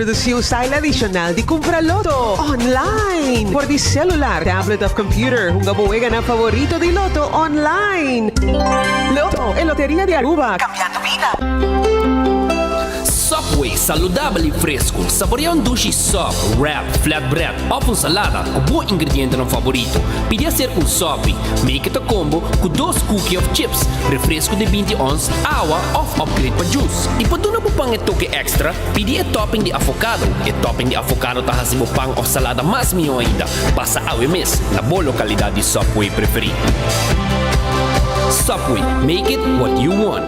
introduziu o style adicional di Compraloto online por di celular, tablet of computer. Un gabuega na favorito di Lotto online. Lotto e Loteria di Aruba. Cambiando vida. Subway, saludable e fresco. Saboreia um sushi sub, wrap, flatbread ou salada com bom ingrediente no favorito. Pedia ser um Subway, make it a combo com 2 cookies of chips, refresco de 20 ons, água ou upgrade para juice. E para não pang toque extra, pedia topping de avocado. E topping de avocado tá hasibo pang ou salada mais melhor ainda. Passa ao mes na boa localidade de Subway preferido. Subway, make it what you want.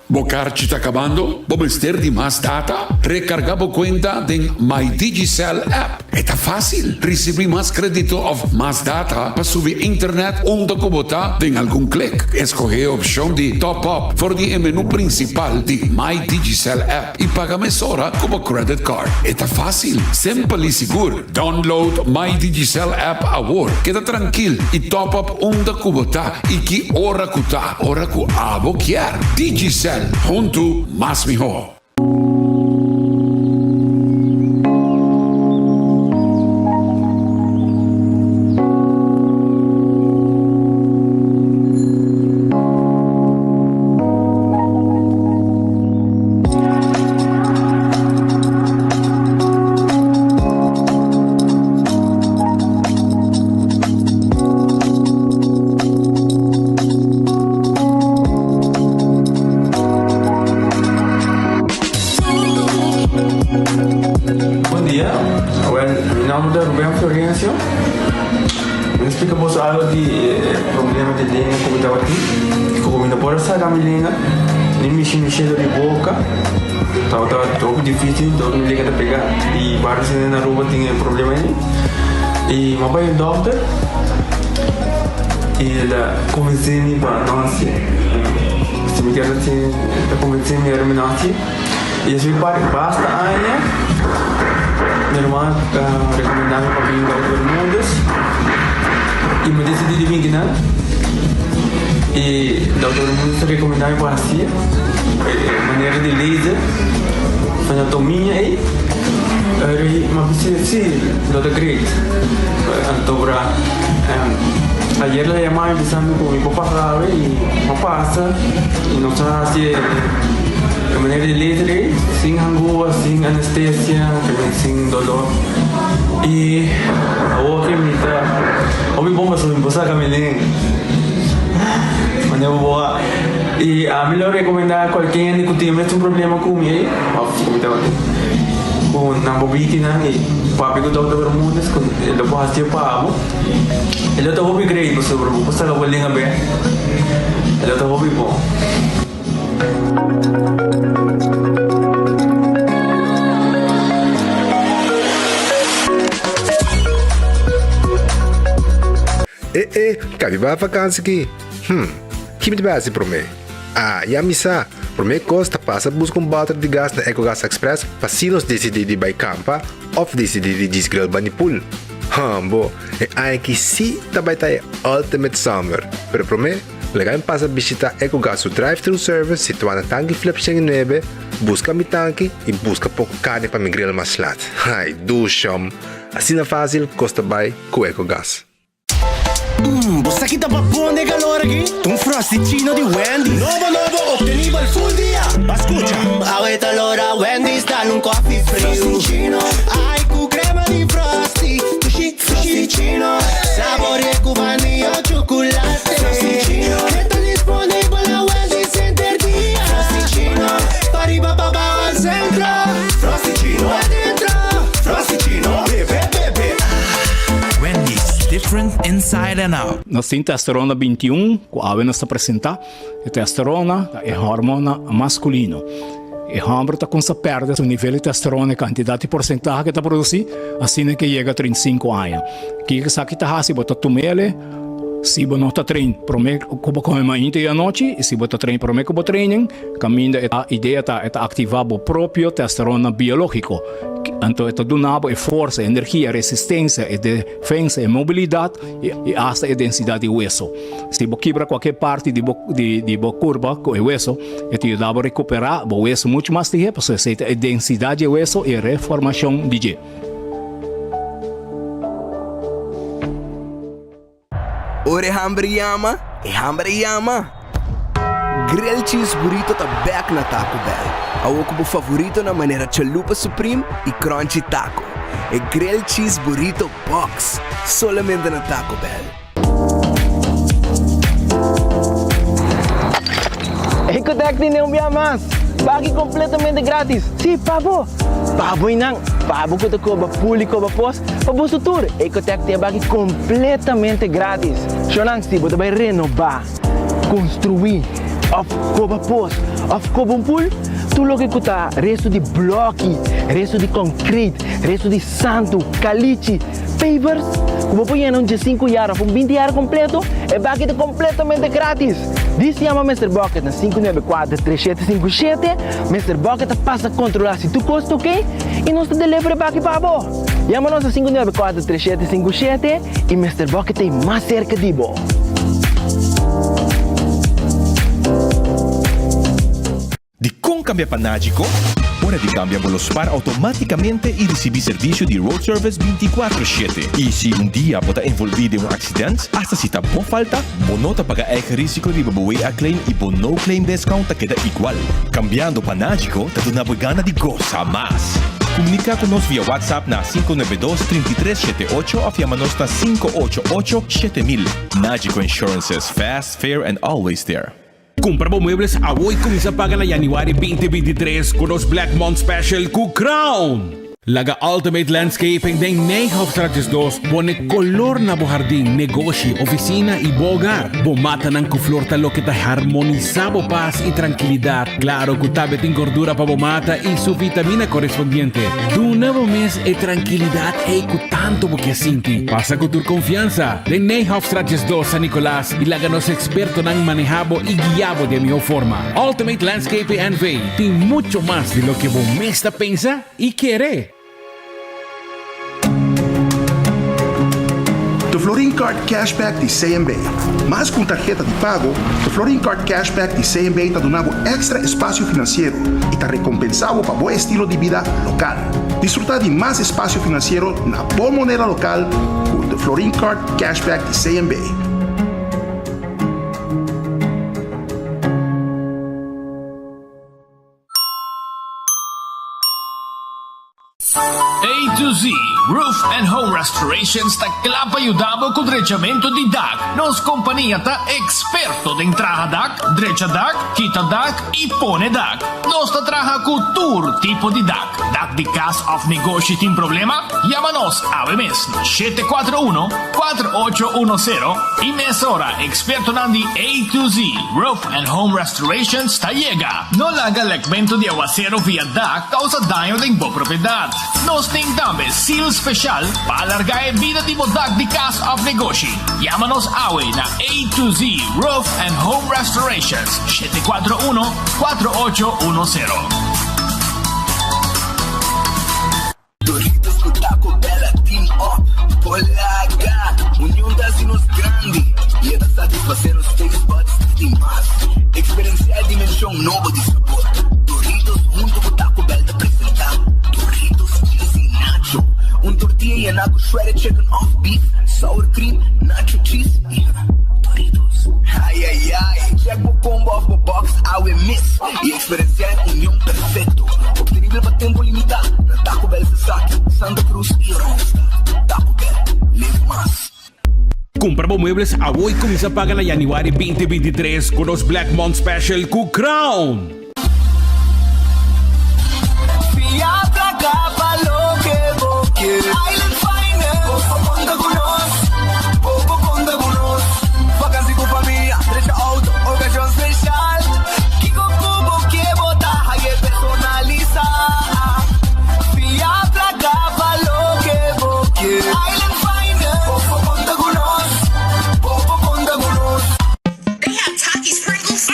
Bocar ci sta acabando? Bomester di más data? Recargabo cuenta den My Digicel app. Está fácil. Recibir más crédito of más data para subir internet onde kubota den algún click. Escoge opción de top up voor die menu principal de My Digicel app y paga mesora como credit card. Está fácil, simple y seguro. Download My Digicel app ahora. Queda tranquilo y top up onde kubota y que hora kuta, hora ku abo kier. Digicel. Junto más mejor. Cheiro de boca, estava um pouco difícil, então me liga a pegar. E vários na rua tinham problema aí. E meu pai é doutor, e ele convenceu-me para não nascer. Se me quer assim, ele convenceu-me para não nascer. E assim, basta ainda. Minha irmã recomendava para vir para todo mundo. E me decidi de vir, né? E o doutor muito recomendava para assim. Maneira de laser, anatomia e mas sim, doutor Great. Então, ayer le llamaba empezando con mi papá sabe y no pasa y nos hace de manera de laser, sin angúa, sin anestesia, sin dolor. Y ahora que me está, hoy bomba sobre mi esposa Camilén. E a mim eu recomendar a qualquer que tenha um problema com ele, com na bobitina e papi que doutor Bermudes, ele pode fazer para ele está hobby great, você está com ele bem, ele está hobby bom. Cabe para vacância aqui. Que me base para mim? E a missa, para mim custa passa buscar balde de gás na EcoGas Express para se nos decidir de ir campa ou decidir de desgrill banipul. Bo, e aí que se também tá Ultimate Summer. Pero para mim, legal passa visitar EcoGas o drive-thru service situado na tanque flip 9, busca mi tanque e busca pouco carne para me grill mais lat. Ai, do chão. Assim é fácil, custa bem com EcoGas. Você aqui tá papão de calor aqui? Um frosticino de Wendy. Novo, obtenível full dia. Escucha. Ahorita l'ora Wendy está num coffee frio. Frosticino. Ai, com crema de frosty. Frosticino. Sabore com vanilla ou chocolate. Frosticino. Está disponível na Wendy Center dia. Frosticino. Pariba para baixo al centro. Frosticino. Adentro. Frosticino. Bebe. Wendy's. Different inside and out. Nós temos testosterona 21, que a nós apresentar. A testosterona é hormona masculino. E o homem está com essa perda o nível de testosterona, a quantidade de porcentagem que está produzindo, assim que chega a 35 anos. Que está aqui está se botar tumele, se você não está treinando, para mim, como come mais à noite, e se você está treinando, para mim, como training, caminho a ideia é ativar o próprio testosterona biológico. Então, ito donava a força, a energia, a resistência, a defesa, a mobilidade e hasta a densidade do hueso. Se você quebra qualquer parte de curva com o hueso, ito ajudava a recuperar o hueso muito mais tempo, porque a densidade do hueso e a reformação de G. Ore hambre yama, Grilled cheese burrito tá back na Taco Bell. Ao como favorito na maneira chalupa supreme e crunchy taco. É grilled cheese burrito box, solamente na Taco Bell. Ecotec tem um dia mais. Pague completamente grátis. Sim, pabo. Pabo inang. Pabo que tu cobra público, cobra pós. Pabo sutur. Ecotec tem pague completamente grátis. Xonang, se você vai renovar, construir, of cobra pós, of cobra pool, tu logo que tá resto de bloco, resto de concreto, resto de santo, caliche, pavers. Como põe em 5 horas, com 20 horas completo, é pague completamente grátis. Diz se chama Mr. Bucket na 594-3757. Mr. Bucket passa a controlar se tu custa ok e nós te delivery para aqui para você. Chama-nos a 594-3757 e Mr. Bucket tem mais cerca de você. De com cambia panágico, hora de cambiar los par automáticamente y recibir servicio de road service 24/7. Y si un día bota envolvido en un accidente, hasta si tampoco falta, bonota paga el risco de babué a claim y bono claim discount te queda igual. Cambiando panágico, te da una gana de goza más. Comunica con nos vía WhatsApp na 592-3378 o llámanos na 588-7000. Nágico Insurances, fast, fair and always there. Compra mo muebles a hoy comienza a pagar na January 2023 con los Black Month Special ku Crown. Laga Ultimate Landscaping den 9/2 bone color na bo jardín, negosyo, oficina y bogar. Bomata ng kuflor talo que ta harmonizabo paz y tranquilidad. Claro, kutabe tin gordura pa bomata y su vitamina correspondiente. Tu nuevo mes e tranquilidad e kutanto bo que sinti. Pasa con tu confianza. Den 9/2 San Nicolás y laganos experto ng manejabo y guiabo de mi forma. Ultimate Landscaping and Vey tin mucho más de lo que bomesta pensa y quiere. The Florin Card Cashback de CMB. Mas com tarjeta de pago, the Florin Card Cashback de CMB está dando extra espaço financeiro e está recompensado para bom estilo de vida local. Disfrutar de mais espaço financeiro na boa moneda local com the Florin Card Cashback de CMB. A to Z Roof and Home Restorations ta clapa ayudabo con drechamento di DAC. Nos compañía ta experto de entraja DAC, drecha DAC, quita DAC y pone DAC. Nos ta traja con tour tipo di DAC. DAC di cast of negosyo tin problema? Llámanos a mes 741-4810 y mesora experto nandi A to Z Roof and Home Restorations ta llega. No laga legmento di aguacero via DAC causa daño de bo propiedad. Nos tentamos seal special para alargar la vida de bodak de cast of negosyo. Llámanos hoy na A to Z Roof and Home Restorations 741-4810. Doritos com Taco Bell, Team Up, Polaga, união das sinos grande. E é da satisfazer os taste buds e mais. Experienciar a dimensão nova de sabor. Doritos junto com Taco Bell te apresentar. Doritos, cheese e nacho. Tortilla llenado shredded chicken off beef, sour cream, nacho cheese e Doritos. Ai, ai, ai. Check o combo off the box, I will miss. E experienciar a união perfeito. Obtenível para tempo limitado. Na Taco Bell se saque, Santa Cruz e Ronstadt. Taco Bell, live más. Compra muebles a hoy comienza a pagar na January 2023 con los Black Month Special ku Crown. Fiatra capa lo que vos quieres. Island Finance, Popo Ponda Gunos, Popo Ponda Gunos. Vacancy con familia, derecha auto, ocasión especial. Kiko Popo que bota, hay que personalizar. Fiatra capa lo que vos quieres. Island Finance, Popo Ponda Gunos, Popo Ponda Gunos. They have Takis sprinkles. I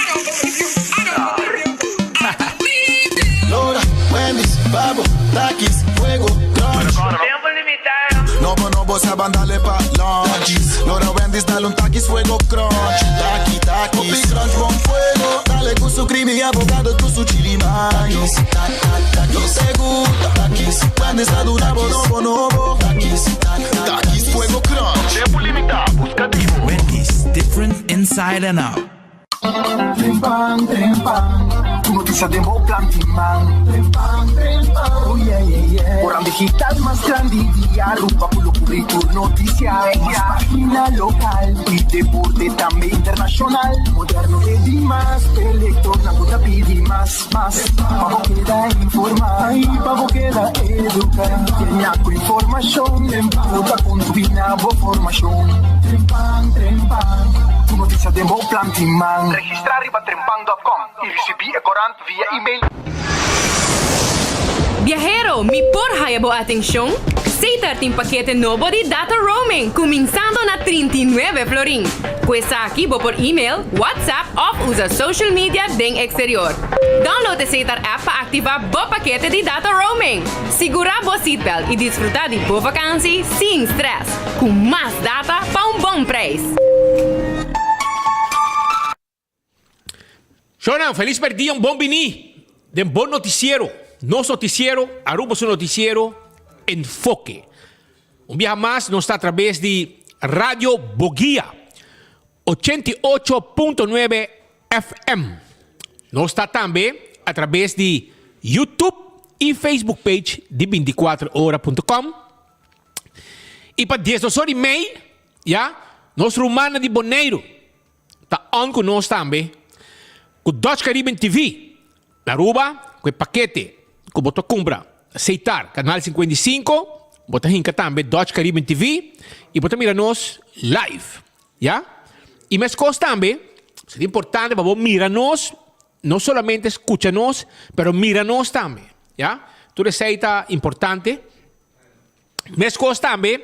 don't believe you. vos saben darle pa' lunch. Lora Wendy's, dale un taquis fuego crunch. Taqui, taquis, crunch con fuego. Dale con su creamy y abogado con su chili maíz. No se gusta. Taquis, Wendy's, dale una bonobo. Taquis, fuego crunch. Tiempo limitado, buscativo. Wendy's, different inside and out. Trempang, tu noticia de Mo Plantiman. Trempang, oh yeah, yeah, yeah. Orang digital más grande día, rumba pulo currículum, noticia, página local y deporte también internacional. Moderno de Dimas, elector, na puta pidi más. Pavo queda informar, pavo queda educar. Tiene con información, en puta con tu binabo formación. Trempang, tu noticia de Mo Plantiman. Registrar arriba trempang.com y recibir el corant via email. Viajero, mi porra a boa atenção? Aceita tem paquete novo de data roaming, começando na 39 florin. Cuesta aqui por email, WhatsApp ou usa social media den exterior. Download a Aceitar app para ativar o paquete de data roaming. Segura o seatbelt e desfrutar de boa vacância sem stress, com mais data para bom preço. Shonan, feliz día, un bom vini de un buen noticiero. Nuestro noticiero, Aruba su noticiero, Enfoque. Un viaje más nos está a través de Radio Boguía, 88.9 FM. Nos está también a través de YouTube y Facebook page de 24hora.com. Y para 10 horas y media, ya, nuestro humano de Boneiro está on con nosotros también. Com Dutch Caribbean TV, na Aruba, com o paquete que você compra, aceitar, canal 55, você hinca também Dutch Caribbean TV e você mira nós live, já? E mais coisas também, é importante para você mirar nós, não somente escuta nós, mas mira nós também, já? Tudo isso é importante. Mais coisas também,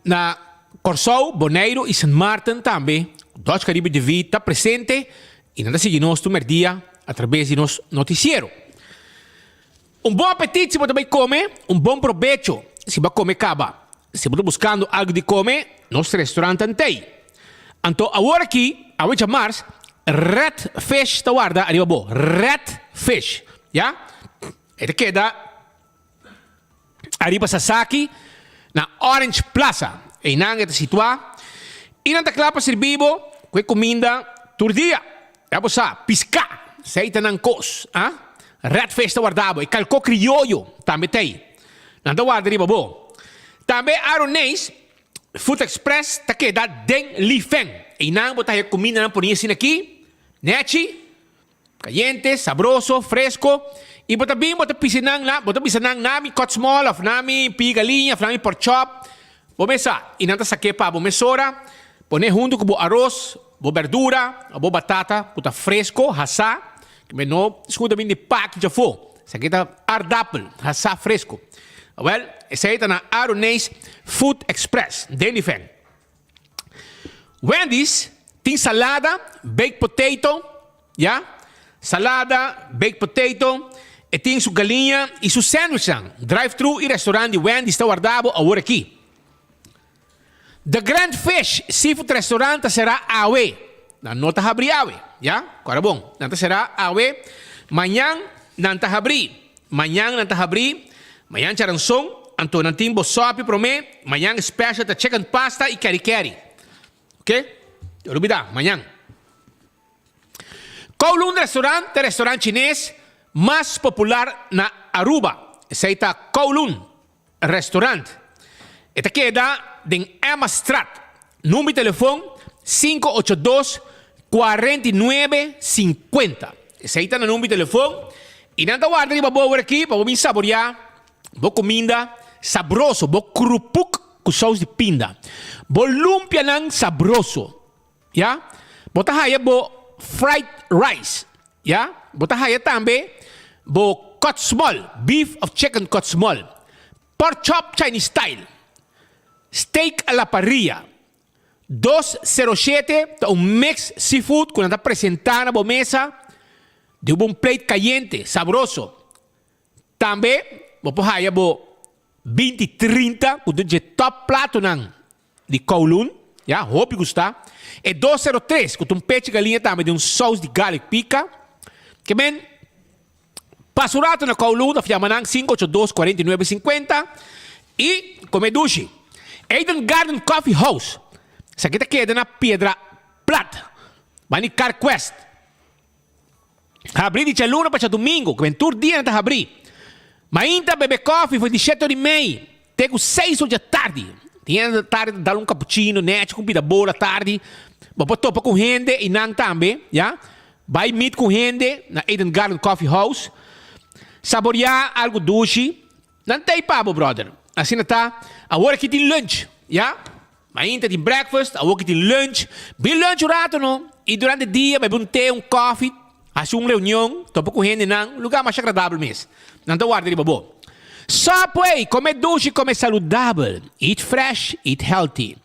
na Corsou, Bonaire e San Martin também, Dutch Caribbean TV está presente. E nada seguimos tu merdia através de nosso noticiero. Bom apetite se você vai comer, bom proveito se vai comer caba. Se você buscando algo de comer, nosso restaurante tem. Então, agora aqui, a 8 de março, Red Fish está guarda, arriba bo, Red Fish, já? Ele queda arriba Sasaki, na Orange Plaza, em Nanga está situado. E na clapa servibo, com comida, turdia. Vamos a piscar, seita ng kos, Red Fish guardado, e calco criollo, também tem. Nanda guarda riba bo. Também Aronês, Food Express, tá queda den Lifeng. E não botar a comida não ponia assim aqui, nechi, caliente, sabroso, fresco. E botar bem, botar pisinang nami kotsmol, of nami pigalinha, of nami pork chop. Bomesa, e nanda sa kepa, bomesora, pone junto com o arroz, bo verdura, bo batata, puta fresco, hasa, que me não escuta bem de pack já foi. Essa aqui tá ardapel, hasa fresco. Well, essa aí tá na Aronês Food Express, Denifeng. Wendy's tem salada, baked potato, já? Salada, baked potato, e tem sua galinha e seu sandwich. Drive-thru e restaurante de Wendy's está guardado agora aqui. The Grand Fish Seafood Restaurant será awe. Na nota abri awe, ya? Agora bom, nanta será awe. Manhã nanta abri. Manhã charanson, anto nantim bosopi prome. Manhã special ta chicken pasta e kari-kari. Ok? Eu olvidar, manhã. Kowloon restaurante chinês mais popular na Aruba. Esse aí tá Kowloon Restaurant. Esta queda em Emma Strat. Número de telefone 582-4950. Esse aí está no número de telefone. E nada guarda para boa aqui, para você saborear. Boa comida, sabroso, boa krupuk com sauce de pinda. Boa lumpia nang sabroso. Ya? Bota haya boa fried rice. Ya? Bota haya também boa cut small, beef of chicken cut small. Pork chop Chinese style. Steak a la parrilla. 207, un mix seafood que está presentando a la mesa de un plate caliente, sabroso. También, vamos a hacer 2030, com o top prato de Kowloon, ja, hoop je gostar. E 203, com um peixe galinha também de um sauce de garlic pica. Que men, pasurato na Kowloon, da Fiamanang 582-4950. E come dushi, Eden Garden Coffee House. Essa aqui queda na Pedra Plata. Vai Car Quest. Abri de luna para domingo, que vem todo dia na abrir. Mas ainda bebe coffee foi de 7h30. Tenho 6 horas da tarde. Tinha da tarde dar um cappuccino, net, com pida boa tarde. Vou topa com gente e não também, já? Vai meet com gente na Eden Garden Coffee House. Saborear algo doce. Não tem pabo, brother. Assim tá. Agora que tem lunch, já? Mas ainda tem breakfast, agora que tem lunch. Bem lunch o rato, não? E durante o dia, bebe um té, um coffee. Hace uma reunião, topa com gente, não? Lugar mais agradável mesmo. Não te guarda de babo. Subway, come doce, come saudável. Eat fresh, eat healthy.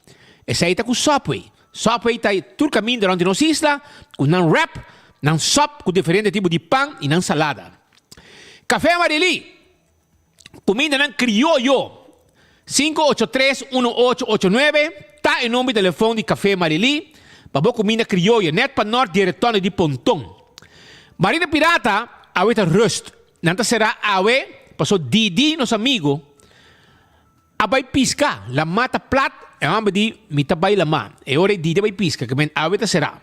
Essa aí tá com Subway. Subway tá todo caminho durante nossa isla, com não wrap, não sop, com diferentes tipos de pão e não salada. Café Marili, comida não criollo. 583-1889, tá em nome do telefone de Café Marili. Babo comida criollo, net para norte, diretório de Pontão. Marina Pirata, awe tá rust. Nanta será awe, passou Didi, nosso amigo. Abay pisca, la mata plat, e amba di mitabay lama. E ora Didi abay pisca, que men awe tá será.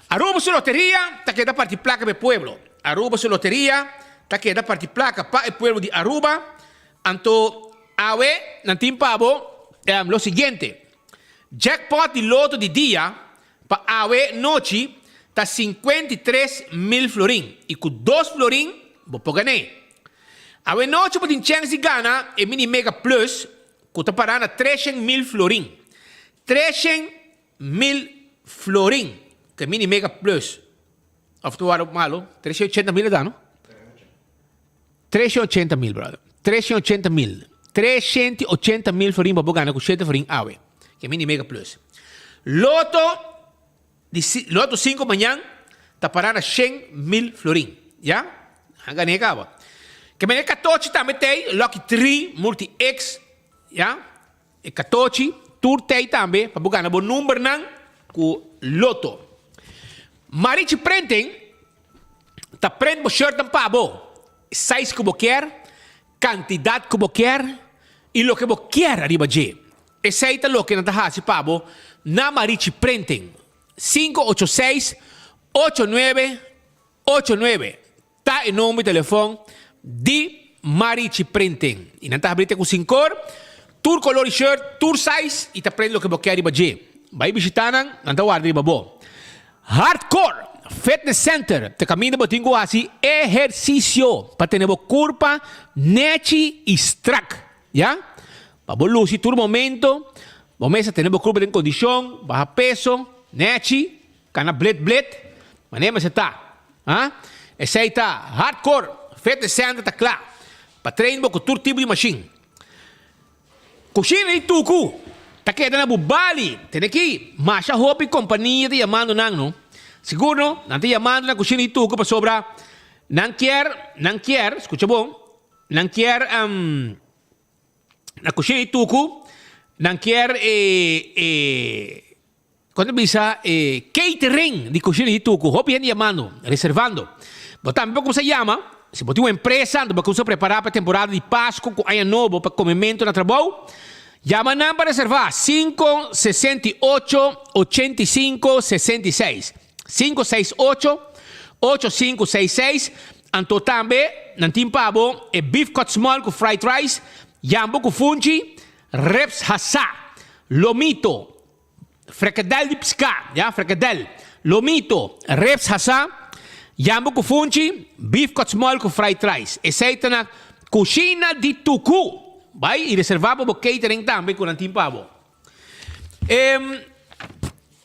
Aruba su loteria, ta queda parti placa de pueblo. Aruba su loteria, ta queda parti placa pa el pueblo de Aruba. Anto awe, nantim pavo, lo siguiente. Jackpot di loto di dia, pa awe noche, ta 53.000 florin. E com 2 florin, vou ganhar. Awe noche por chance de gana, e mini mega plus, que tá parando a 300.000 florin. 300.000 florin, que mini mega plus. Of tu era malo, 380.000 dano? 380.000, brother. 380.000. 380.000 florin para ganhar com 7 florin awe, que mini mega plus. Loto 5 manhã, tá parando a 100.000 florin. Já? Ganhei acaba. Que me 14 também tem, Lucky 3, Multi-X, já? E 14, Tour tem também, para ganhar bom número não, com Loto. Marichi Prenten, tá prende o shirt não pabo. Size que você quer, quantidade que você quer, e lo que você quer arriba de. Esse aí tá lo que não tá fácil pabo, na Marichi Prenten. 586-8989. Tá em nome do telefone de Marichi Prenten. E não tá abrindo com 5 cor, tour color e shirt, tour size, e tá prende o que você quer arriba de. Vai visitar, não tá guarda arriba bo. Hardcore Fitness Center. Te caminho para tingo assim exercício para ter curva, net e strack. Já? Para você todo momento, vamos a ter curva em condição, baja peso, net, cana bled, maneira você tá. Esse aí tá Hardcore Fitness Center, tá claro. Para treinar com todo tipo de machine. Coxina e tucu. Tá querendo na Bali. Tem aqui, Masha Hope e companhia de chamando não. Seguro, não te chamando na coxina e tucu para sobrar. Não quer, escuta bom. Não quer, na coxina e tucu, não quer, quando bisa, catering de coxina e tucu. Hope gente chamando, reservando. Mas também como se chama, se você tem uma empresa, você vai preparar para a temporada de Páscoa, com ano novo, para comimento na trabalho, chama não para reservar 568-8566. 568-8566. Anto também, não tem pavo, é beef cut small com fried rice, jambo com fungi, reps hassa, lomito, fricadelle de pesca, fricadelle, lomito, reps hassa, jambo com fungi, beef cut small com fried rice. Essa é na coxina de tucu. Vai e reservar para o catering também com o pavo.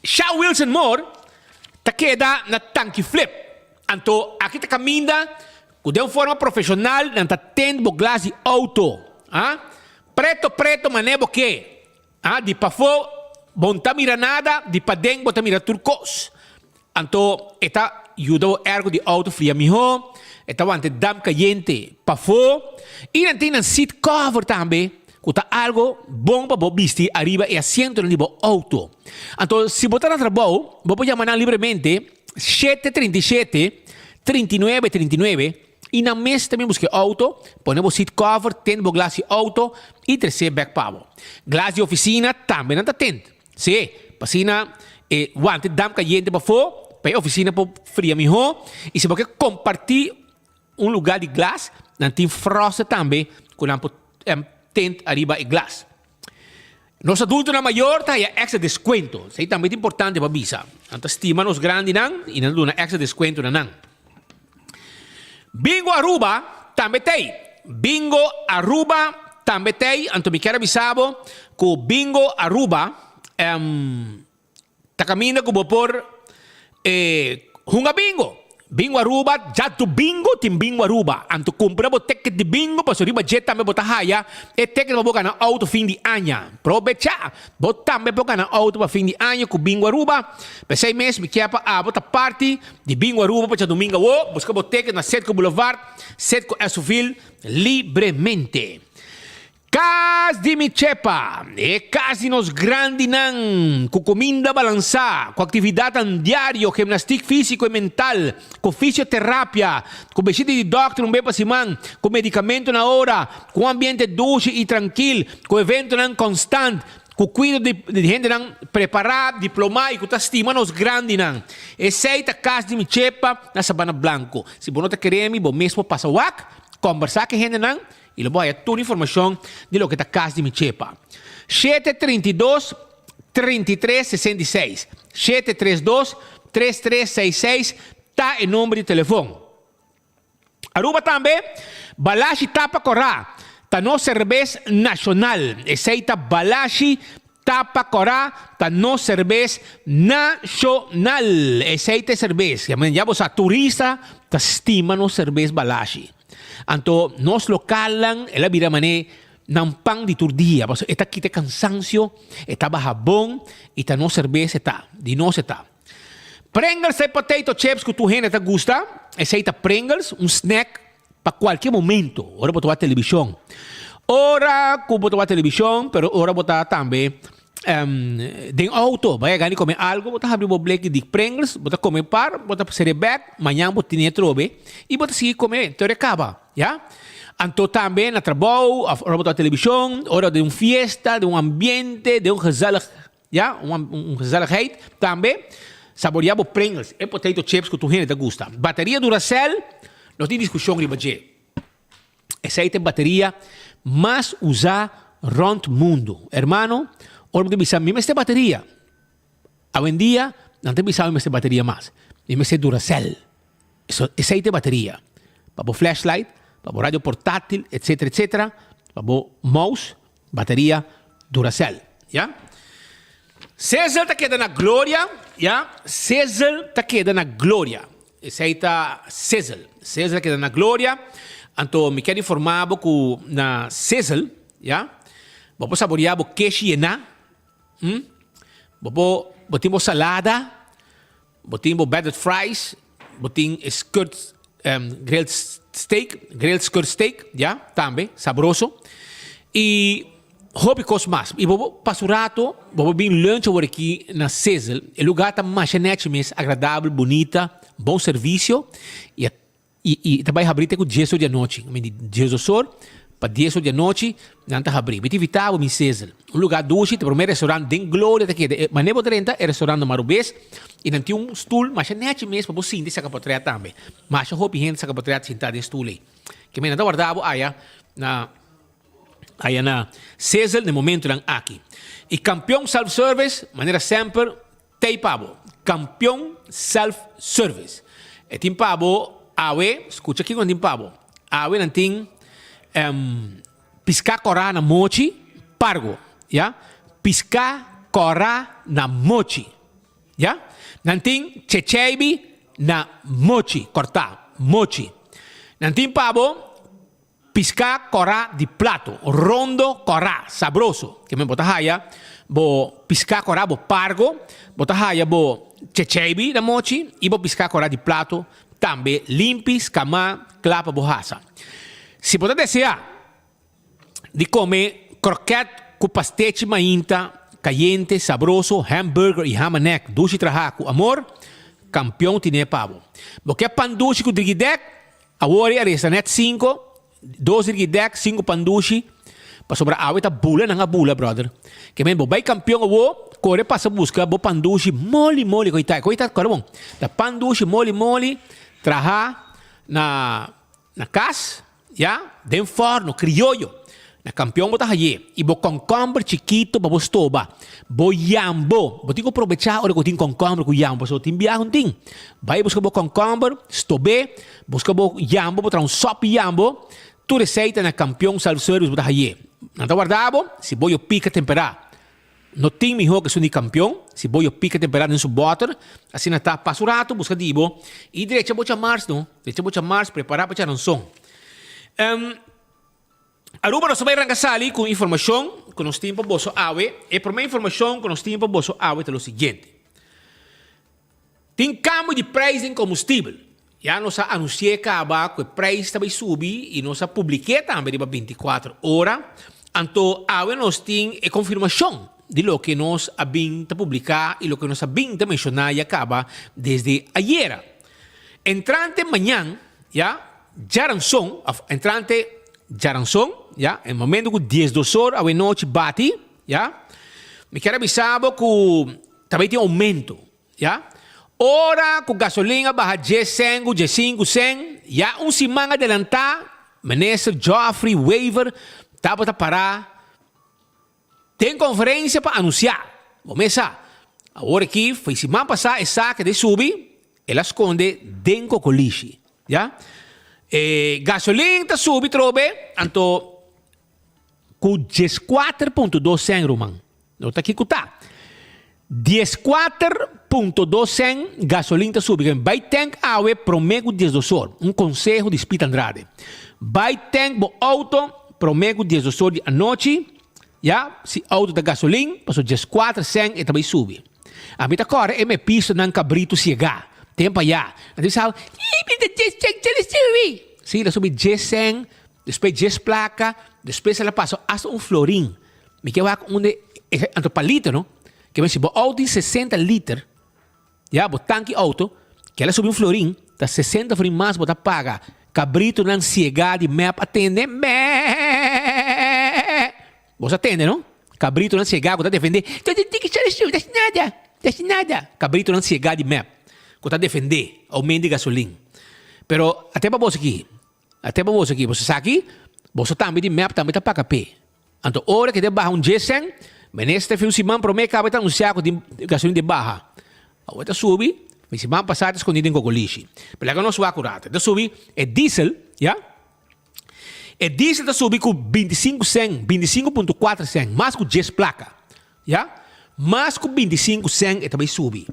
Shaw Wilson Moore tá queda na tanque flip. Então, aqui tá caminha de uma forma profissional, não tá tendo o glass de auto. Preto, maneiro que? De pafo, bom tá mira nada, de pa dentro, bom tá mira turcos. Então, está ajuda o ergo de auto fria mijo. Esta wante dam caliente pafo. E não tem um seat cover também. Kuta algo bom para vestir arriba e asiento no nível auto. Então, se botar na trabalho, vou chamar livremente 737 39 39 e na mesa também busque auto, ponemos seat cover, tem glass de auto e terceiro back power. Glass de oficina também não está tendo. Se, passina, guante, dam caliente para fora, para a oficina para fria melhor. E se você compartir lugar de glass, não tem frost também, com tent arriba e glass. Nos adultos na maior tá extra desconto. Isso também é importante para visa. Então estima nos grandes não e não dá extra desconto não. Bingo Aruba também tem. Bingo Aruba também tem. Então me quero avisar que Bingo Aruba tá caminhando como por Hunga Bingo. Bingo Aruba, já do bingo, tem bingo Aruba. Anto compra o ticket de bingo, para riba jet também botar raia, e ticket para botar na auto fim de ano. Aproveita, botar também botar na auto para fim de ano com bingo Aruba. Para 6 meses, me quer para botar parte de bingo Aruba para domingo, busca o ticket na Setco Boulevard, Setco Esoville, livremente. Cas de Michepa, casa nos grande nan, com comida balançar, com atividade diária, gimnastica físico e mental, com fisioterapia, com visita de doctor bem para simão, com medicamento na hora, com ambiente doce e tranquilo, com evento nan constante, com cuidado de gente nan preparada, diplomada e com estima nos grande nan. Essa casa de Michepa na Sabana Blanco. Se você não querem, você mesmo passa o conversar com gente nan, e vou dar toda a informação de lo que está a casa de Michepa. 732 3366. 732 3366 está em número de telefone. Aruba também, Balashi Tapa Corá, está no cerveja nacional. Essa Balashi Tapa Corá, está no cerveja nacional. Essa cerveja. Já você turista, está estima no cerveja Balashi. Anto nos localan ela vira mané nampang di turdia, porque está aqui cansancio, está bajabón, está no cerveza está, de nós está. Pringles e potato chips que tu gente te gusta, essa Pringles, snack para qualquer momento. Ora botar televisão. Ora que botar televisão, pero ora botar também de auto, vai ganhar comer algo, botar abrir o black de Pringles, botar comer par, botar cereback, amanhã botar trobe e botar seguir comer, então acaba, já? Então também na trabalho, ora botar televisão, hora de fiesta, de ambiente, de gezellig, já? Gezelligheid também, saborear o Pringles e potato chips que tu gente te gusta. Bateria Duracell, não tem discussão de budget. Essa é a bateria mais usada rond mundo, hermano. Ahora me dicen, mime esta batería. Hoy en día, no te pensaba esta batería más. Mime esta Duracell. Esa es batería. Para flashlight, para radio portátil, etcétera, etcétera. Para mouse, batería Duracell. ¿Ya? César te queda na gloria. ¿Ya? César te queda na gloria. Esa es César. César queda na gloria. Entonces, me quiero informar que na César, ¿ya? Vamos a saborear o queijo e na. Botamos salada, botamos battered fries, botamos grilled skirt steak, já, também, saboroso. E hobby coisa mais. E vou passar um rato, vou vir lunch por aqui na César. O lugar está mais agradável, bonita, bom serviço. E também abrir com 10 da noite. 10 horas. Para 10 da noite, não está abrindo. Eu evitava em César. Lugar doce, o primeiro restaurante de glória daqui. Mas nem 30 é restaurante marubês. E não tinha stool, mas é net mesmo para você sentir essa capotreta também. Mas eu houve gente essa capotreta sentada em stool aí. Que me não guardava aí na César, no momento não aqui. E campeão self-service, maneira sempre, tem pavo. Campeão self-service. E tem pavo, escuta aqui quando tem pavo. Não tem piscar corá na mochi, pargo, já? Piscar corá na mochi, já? Não tem checheibi na mochi, cortar, mochi. Não tem pavo, piscar corá de plato, rondo corá, sabroso. Que me bota raia, bo piscar corá, bo pargo, bota raia, bo checheibi na mochi, e bo piscar corá de plato, também limpis, cama, clapa, borracha. Se você desejar de comer croquete com pastete mainta, caliente, sabroso, hamburger e hamanek, dushi traha com amor, campeão tine pavo. Porque pandushi com drigidek, agora é restaurante 5, 2 drigidek, 5 pandushi, para sobrar água tá bula, não é bula, brother. Que mesmo, vai campeão avô, corre passa busca, bo pandushi, mole, coitado, cara bom. Da pandushi, mole, traha na casa, ya, den forno, criollo. Na campeão bota aí e bo concombre chiquito para vos toba bo yambo bo tingo aprovechar ora que tem concombre com yambo so tem viajar ting vai buscar bo concombre stobe busca bo yambo botar um sop yambo tu receita na campeão self-service bota aí não tá guardado se boio pica temperar no tem melhor que suni campeão se boio pica temperar no seu butter assim na tá passurato busca dibo e direita bocha mars preparar para tirar um som Aruba nós vamos arrancar ali com informação que nós temos para bosso awe e por minha informação que nós temos para bosso awe é o seguinte tem cambio de preço em combustível já nós anunciamos que o preço vai subir e nós publicamos também para 24 horas então awe nós temos a confirmação de lo que nós abin a publicar e lo que nós abin a mencionar e acaba desde ayer entrante amanhã já Jaranson, ya, en momento que 10 horas a noite bate, ya, me quero avisar que também tem aumento, ya. Ora que gasolina barra 10 cent, 15 cent, ya, semana adelantar, ministro Geoffrey Waiver, tá para parar, tem conferência para anunciar, vamos começar. Agora aqui, foi semana passada, essa que de subir, ela esconde dentro do coliche, ya. Gasolina ta subi trobe anto ku 14.2 cent roman. Nota aqui que tá. 14.2 cent gasolina ta subi. Vai tank awe promego 10 horas. Conselho de Spita Andrade. Vai tank bo auto promego 10 horas de noite. Ya, si auto da gasolina passou 14 cent e também subi. A mim tá corre e me piso nan cabrito ciega. Tempo já. Então sabe, sim, subi 10 cent, depois 10 placa, depois ela passou hasta florim. Me quero onde anto palito, não? Que me se bo auto 60 litros, já bo tanque auto, que ela subi florim, tá 60 florim mais bota paga. Cabrito nan ciega de map atende. Você atende, não? Cabrito nan ciega, tá defender. Nada. Cabrito nan ciega de map. Está defender aumento de gasolina. Pero até para você aqui, você sabe aqui, você também de map também está para pé. Então, hora que de barra 10 cent, meneste fim de semana para mim acaba de anunciar que de gasolina de barra. A outra sube, fim de semana passada escondido em cocoliche. Pero agora não sou acurado. Então sube é diesel, já? É diesel está subindo com 25 cent, 25.4 cent, mais com 10 placa, já? Mais com 25 cent e também sube.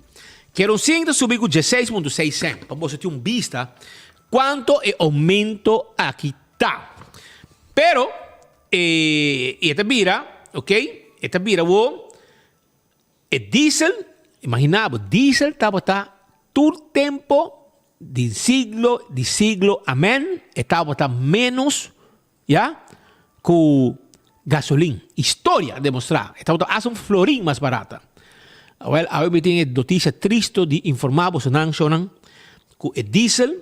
Kerosene está subindo 16.6 cent. Para você ter vista quanto é aumento aqui tá. Pero, esta vira, ok? Esta vira, é diesel, imaginava, diesel estava todo tempo de siglo, amém, estava menos, já, com gasolina. História a demonstrar. Estava a florim mais barata. Well, agora tem notícia triste de informar você não que o diesel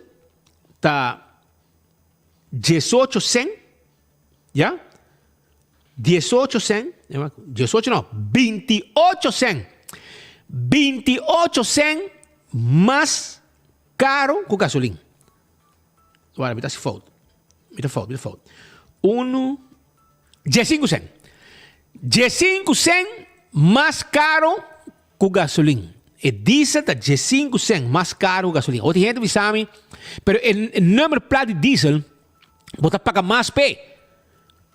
está 18 cent, já? 18 cent, 18 não, 28 cent. 28 cent mais caro que o gasolina. Agora, me dá se falta. Me dá falta. 15 cent. 15 cent mais caro com gasolina. E diesel está 15 cent mais caro que gasolina. Outra gente me sabe, mas o número de diesel, você paga mais pé.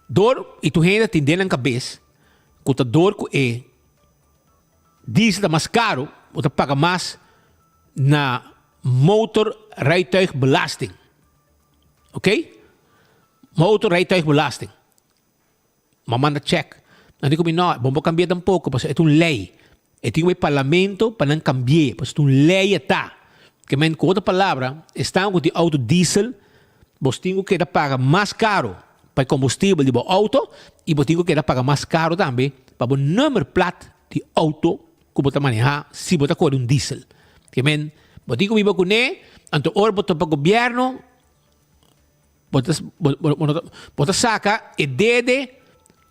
Dor, e tu gente tem dentro na cabeça, que a dor é diesel está mais caro, você paga mais na motor rijtuigbelasting. Ok? Motor rijtuigbelasting. Maar manda check. Não digo, não, vamos cambiar um pouco, porque é uma lei. E tem um parlamento para não cambiar, porque é uma lei está. Que, com outra palavra, está com o auto diesel, você tem que pagar mais caro para combustível de auto e você tem que pagar mais caro também para o número plat de auto que você manejar se você corre diesel. Que men, você tem que viver com ele, então hora você para o governo, você saca e dede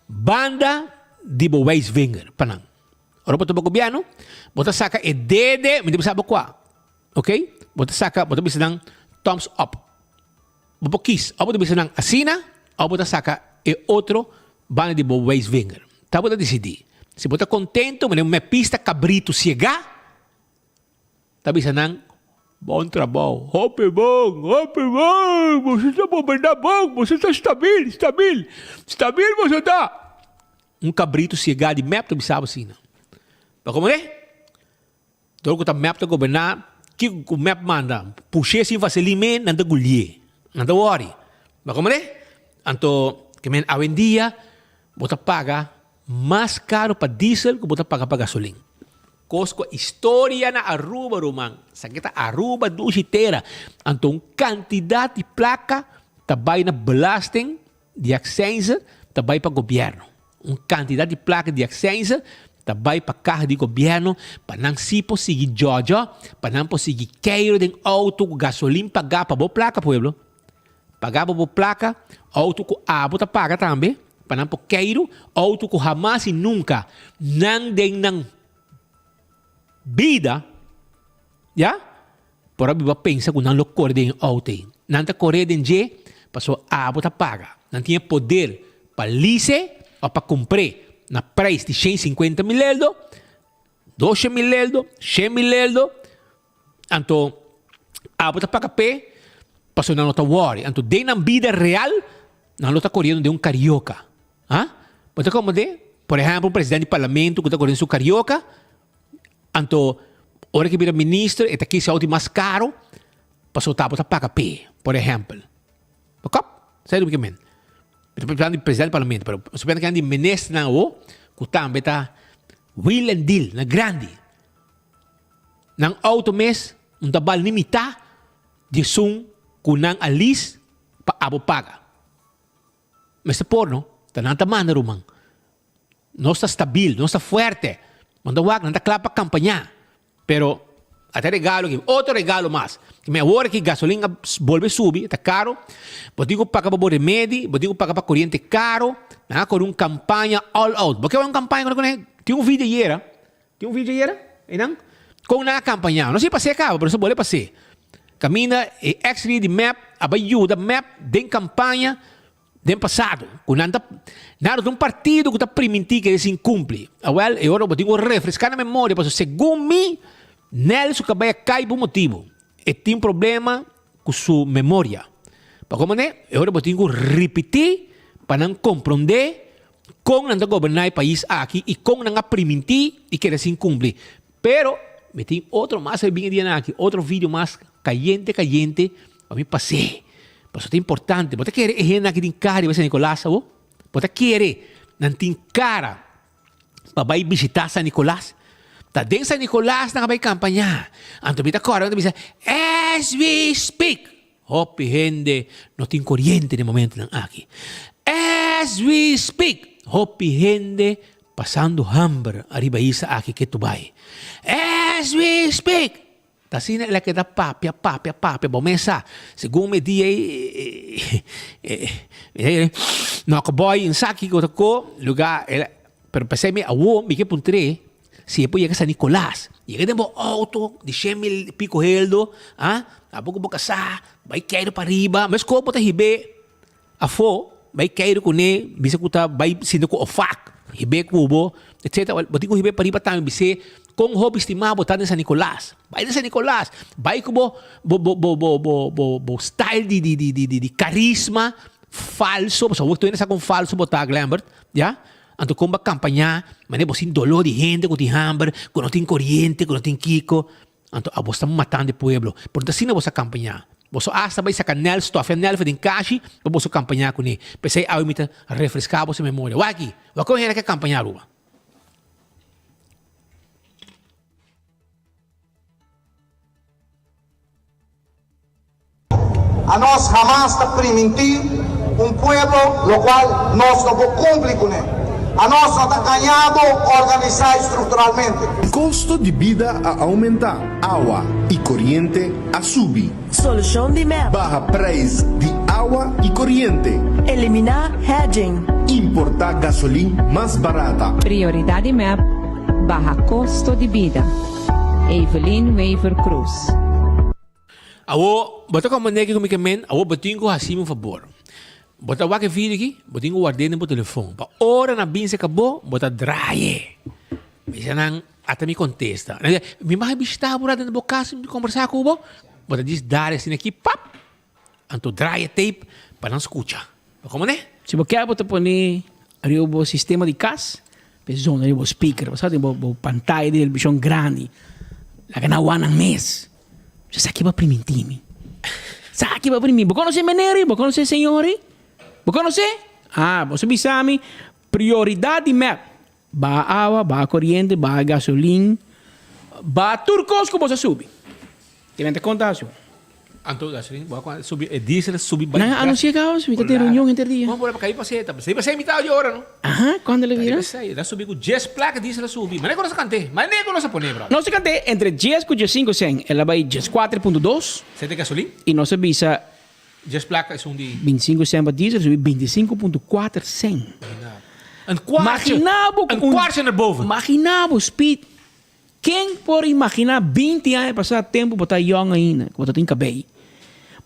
banda de wijsvinger para não. Ora você para o governo, você saca e dede, mas você sabe qual, ok? Você saca, você bisa ng thumbs up. Você kiss, ou você bisa ng assina, ou você saca e outro banda de wijsvinger. Tá você decidir. Se você contento, mas uma pista cabrito ciega, tá bisa ng bom trabalho. Hope bom, você está bom, você está estável você está. Cabrito ciega de map, tá bisa assim. Para como é? Então, que tá map tá governar, que o map manda, puxei assim, vaselime, nanda gulye, nanda worry. Para como é? Então, que men, hoje em dia, você paga mais caro para diesel que você paga para gasolina. Cosco, história na Aruba, Roman. Sakita Aruba, dusitera. Então, quantidade de placa, tabay na belasting, de accense, tabay para governo. Quantidade de placa de accense, tabay para carro de governo, para não se conseguir Georgia, para não conseguir queiro de auto, gasolina, pagar para boa placa, pueblo. Pagar para boa placa, auto que abo paga também, para não queiro, auto que jamais e nunca, não den não vida, já? Por aí você pensa que não lo corre de auto, não te corre de je, passou abo paga, não tinha poder para lice ou para comprar. Na preço de 150 mil euros, 12 mil euros, 100 mil euros. Então, a você paga pé, passou na nota worry. Então, de na vida real, não está correndo de carioca. Você como de, por exemplo, um presidente do parlamento que está correndo carioca. Então, hora que vira ministro, está aqui se auto mais caro, passou a paga pé, por exemplo. Ok? Sabe o que é? Estou falando de presidente do parlamento, mas eu estou falando de ministro na o, que também está will and deal, na grande. Nang auto mês, trabalho limitado de sum, que nang alis, pa abo paga. Mas se porno, está na tamana, Roman. Não está stabil, não está forte. Manda wag, não está claro para campanhar. Pero, até regalo aqui, outro regalo mais. Que me agora que gasolina volve subir, está caro. Vou digo pagar para o remédio, vou digo pagar para corrente caro, com uma campanha all out. Porque é uma campanha, tem um vídeo aí, com uma campanha. Não sei se acaba, mas vou passar. Camina e X-ray de map, ajuda map de campanha do passado. Nada de um partido que está permitindo que se incumpre. Well, eu vou digo refrescar na memória, porque segundo mim, Nelson acaba cai por motivo. E tem problema com sua memória. Para como é? Eu vou ter que repetir para não compreender como não governar o país aqui e como não permitir e que se cumprir. Pero, me tem outro mais bem dia aqui, outro vídeo mais caliente, para mim passei. Mas é importante. Você quer gente aqui em cara, vai ser Nicolás, você quer não tem cara para ir visitar São Nicolás? Tá dentro de São Nicolás na vai campanha. Então, me agora, me diz, as we speak. Hope, gente, não tem corrente no momento aqui. As we speak. Hope, gente, passando hambre, arriba isso aqui que tu vai. As we speak. Tá assim, ela que dá papia. Bom, mesa, segundo me dia, não, que boy, em saque, que eu tô, lugar, pero pensei, me que puntre. Si depois chega a San Nicolás, chega de auto, de 100 mil pico heldo, a pouco boca sa, vai cair para riba, mas como tá ribe, a fo, vai cair com ele, bisa que tá, vai sendo com o fac, ribe cubo, etc. Botin ko ribe para riba também, bisa, com hobby estimado botar de San Nicolás, vai com bo style de carisma falso, porque eu estou com falso botar Lambert, já? Então, como campanha, mas você tem dolor de gente, que tem hambre, que não tem corrente, que não tem kiko. Então, você está matando o povo. Portanto, assim não você campanha. Você hasta vai sacar nel, stofa nel, faz em caixa, para você campanhar com ele. Pensei, eu imita refrescar você memória. Aqui, vai correr que campanhar, Ruba. A nós jamais está permitindo un pueblo lo cual nos no cumple con él. A nós está ganhado organizar estruturalmente. O custo de vida a aumentar, água e corrente a subir. Solução de MEP. Barra preço de água e corrente. Eliminar hedging. Importar gasolina mais barata. Prioridade MEP, barra custo de vida. Evelyn Weaver Cruz. Awo, bota como maneira que men, awo batingo assim um favor. Bota wake vídeo aqui, batingo guardei no telefone. Pa hora na bin se acabou, bota draie. Bisa nang até me contesta. Me mais bistar por dentro do casa, me conversar com o bota diz dar assim aqui, pap. Anto draie tape para não escutar. Como né? Se você quer botar pone o sistema de cas, pessoa o speaker, sabe, o pantalla dele bichão grande. La ganawan ang mes. Sa aqui ba primitimi. Sa aqui ba primimi. Você conhece meneri, você conhece senhori? Você conhece? Ah, você bisami prioridade map. Ba água, ba corrente, ba gasolina, ba turcos como você sube. Que vem te contar isso. Anto gasolina, ba subir, diesel subir. Não, anuncia caos, me tem reunião entre dia. Vamos para cair para seta. Você vai ser mitad de hora, não? Aham, quando ele vira? Dá subir com 10 placas diesel subir. Mas não se cante, mas não se põe, bro. Não se cante entre 10 e 5 100, ela vai 4.2. Sete gasolina? E não se visa 10 placas são de 25 100 para diesel, subir 25.4 100. Imaginava um quarto na boven. Imaginava speed. Quem pode imaginar 20 anos passar tempo para estar young ainda, quando tem cabelo?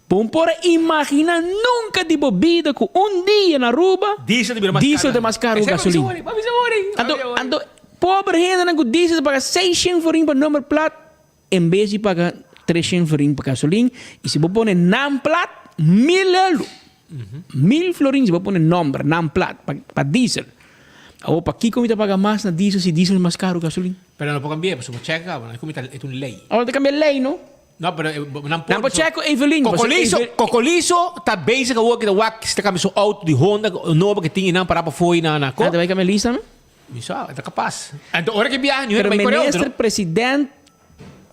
Pode imaginar nunca de bebida com dia na rua, diesel de mais caro gasolina. Ando, pobre gente não com diesel paga 600 florin para número plat, em vez de pagar 300 florin para gasolina, e se você põe nam plat, 1000 euros. 1000 florin se você põe número, nam plat, para diesel. Ou para que como paga mais na diesel se diesel é mais caro gasolina? Pero não pode cambiar, porque você checa, não é como é uma lei. Agora tem que cambiar lei, não? Não, pero não pode checar Evelyn. Cocolizo tá bem se que o que está cambiando auto de Honda novo que tinha não para foi na co. Vai cambiar lista, não? Isso, é capaz. Então, hora que viaja, pero o ministro presidente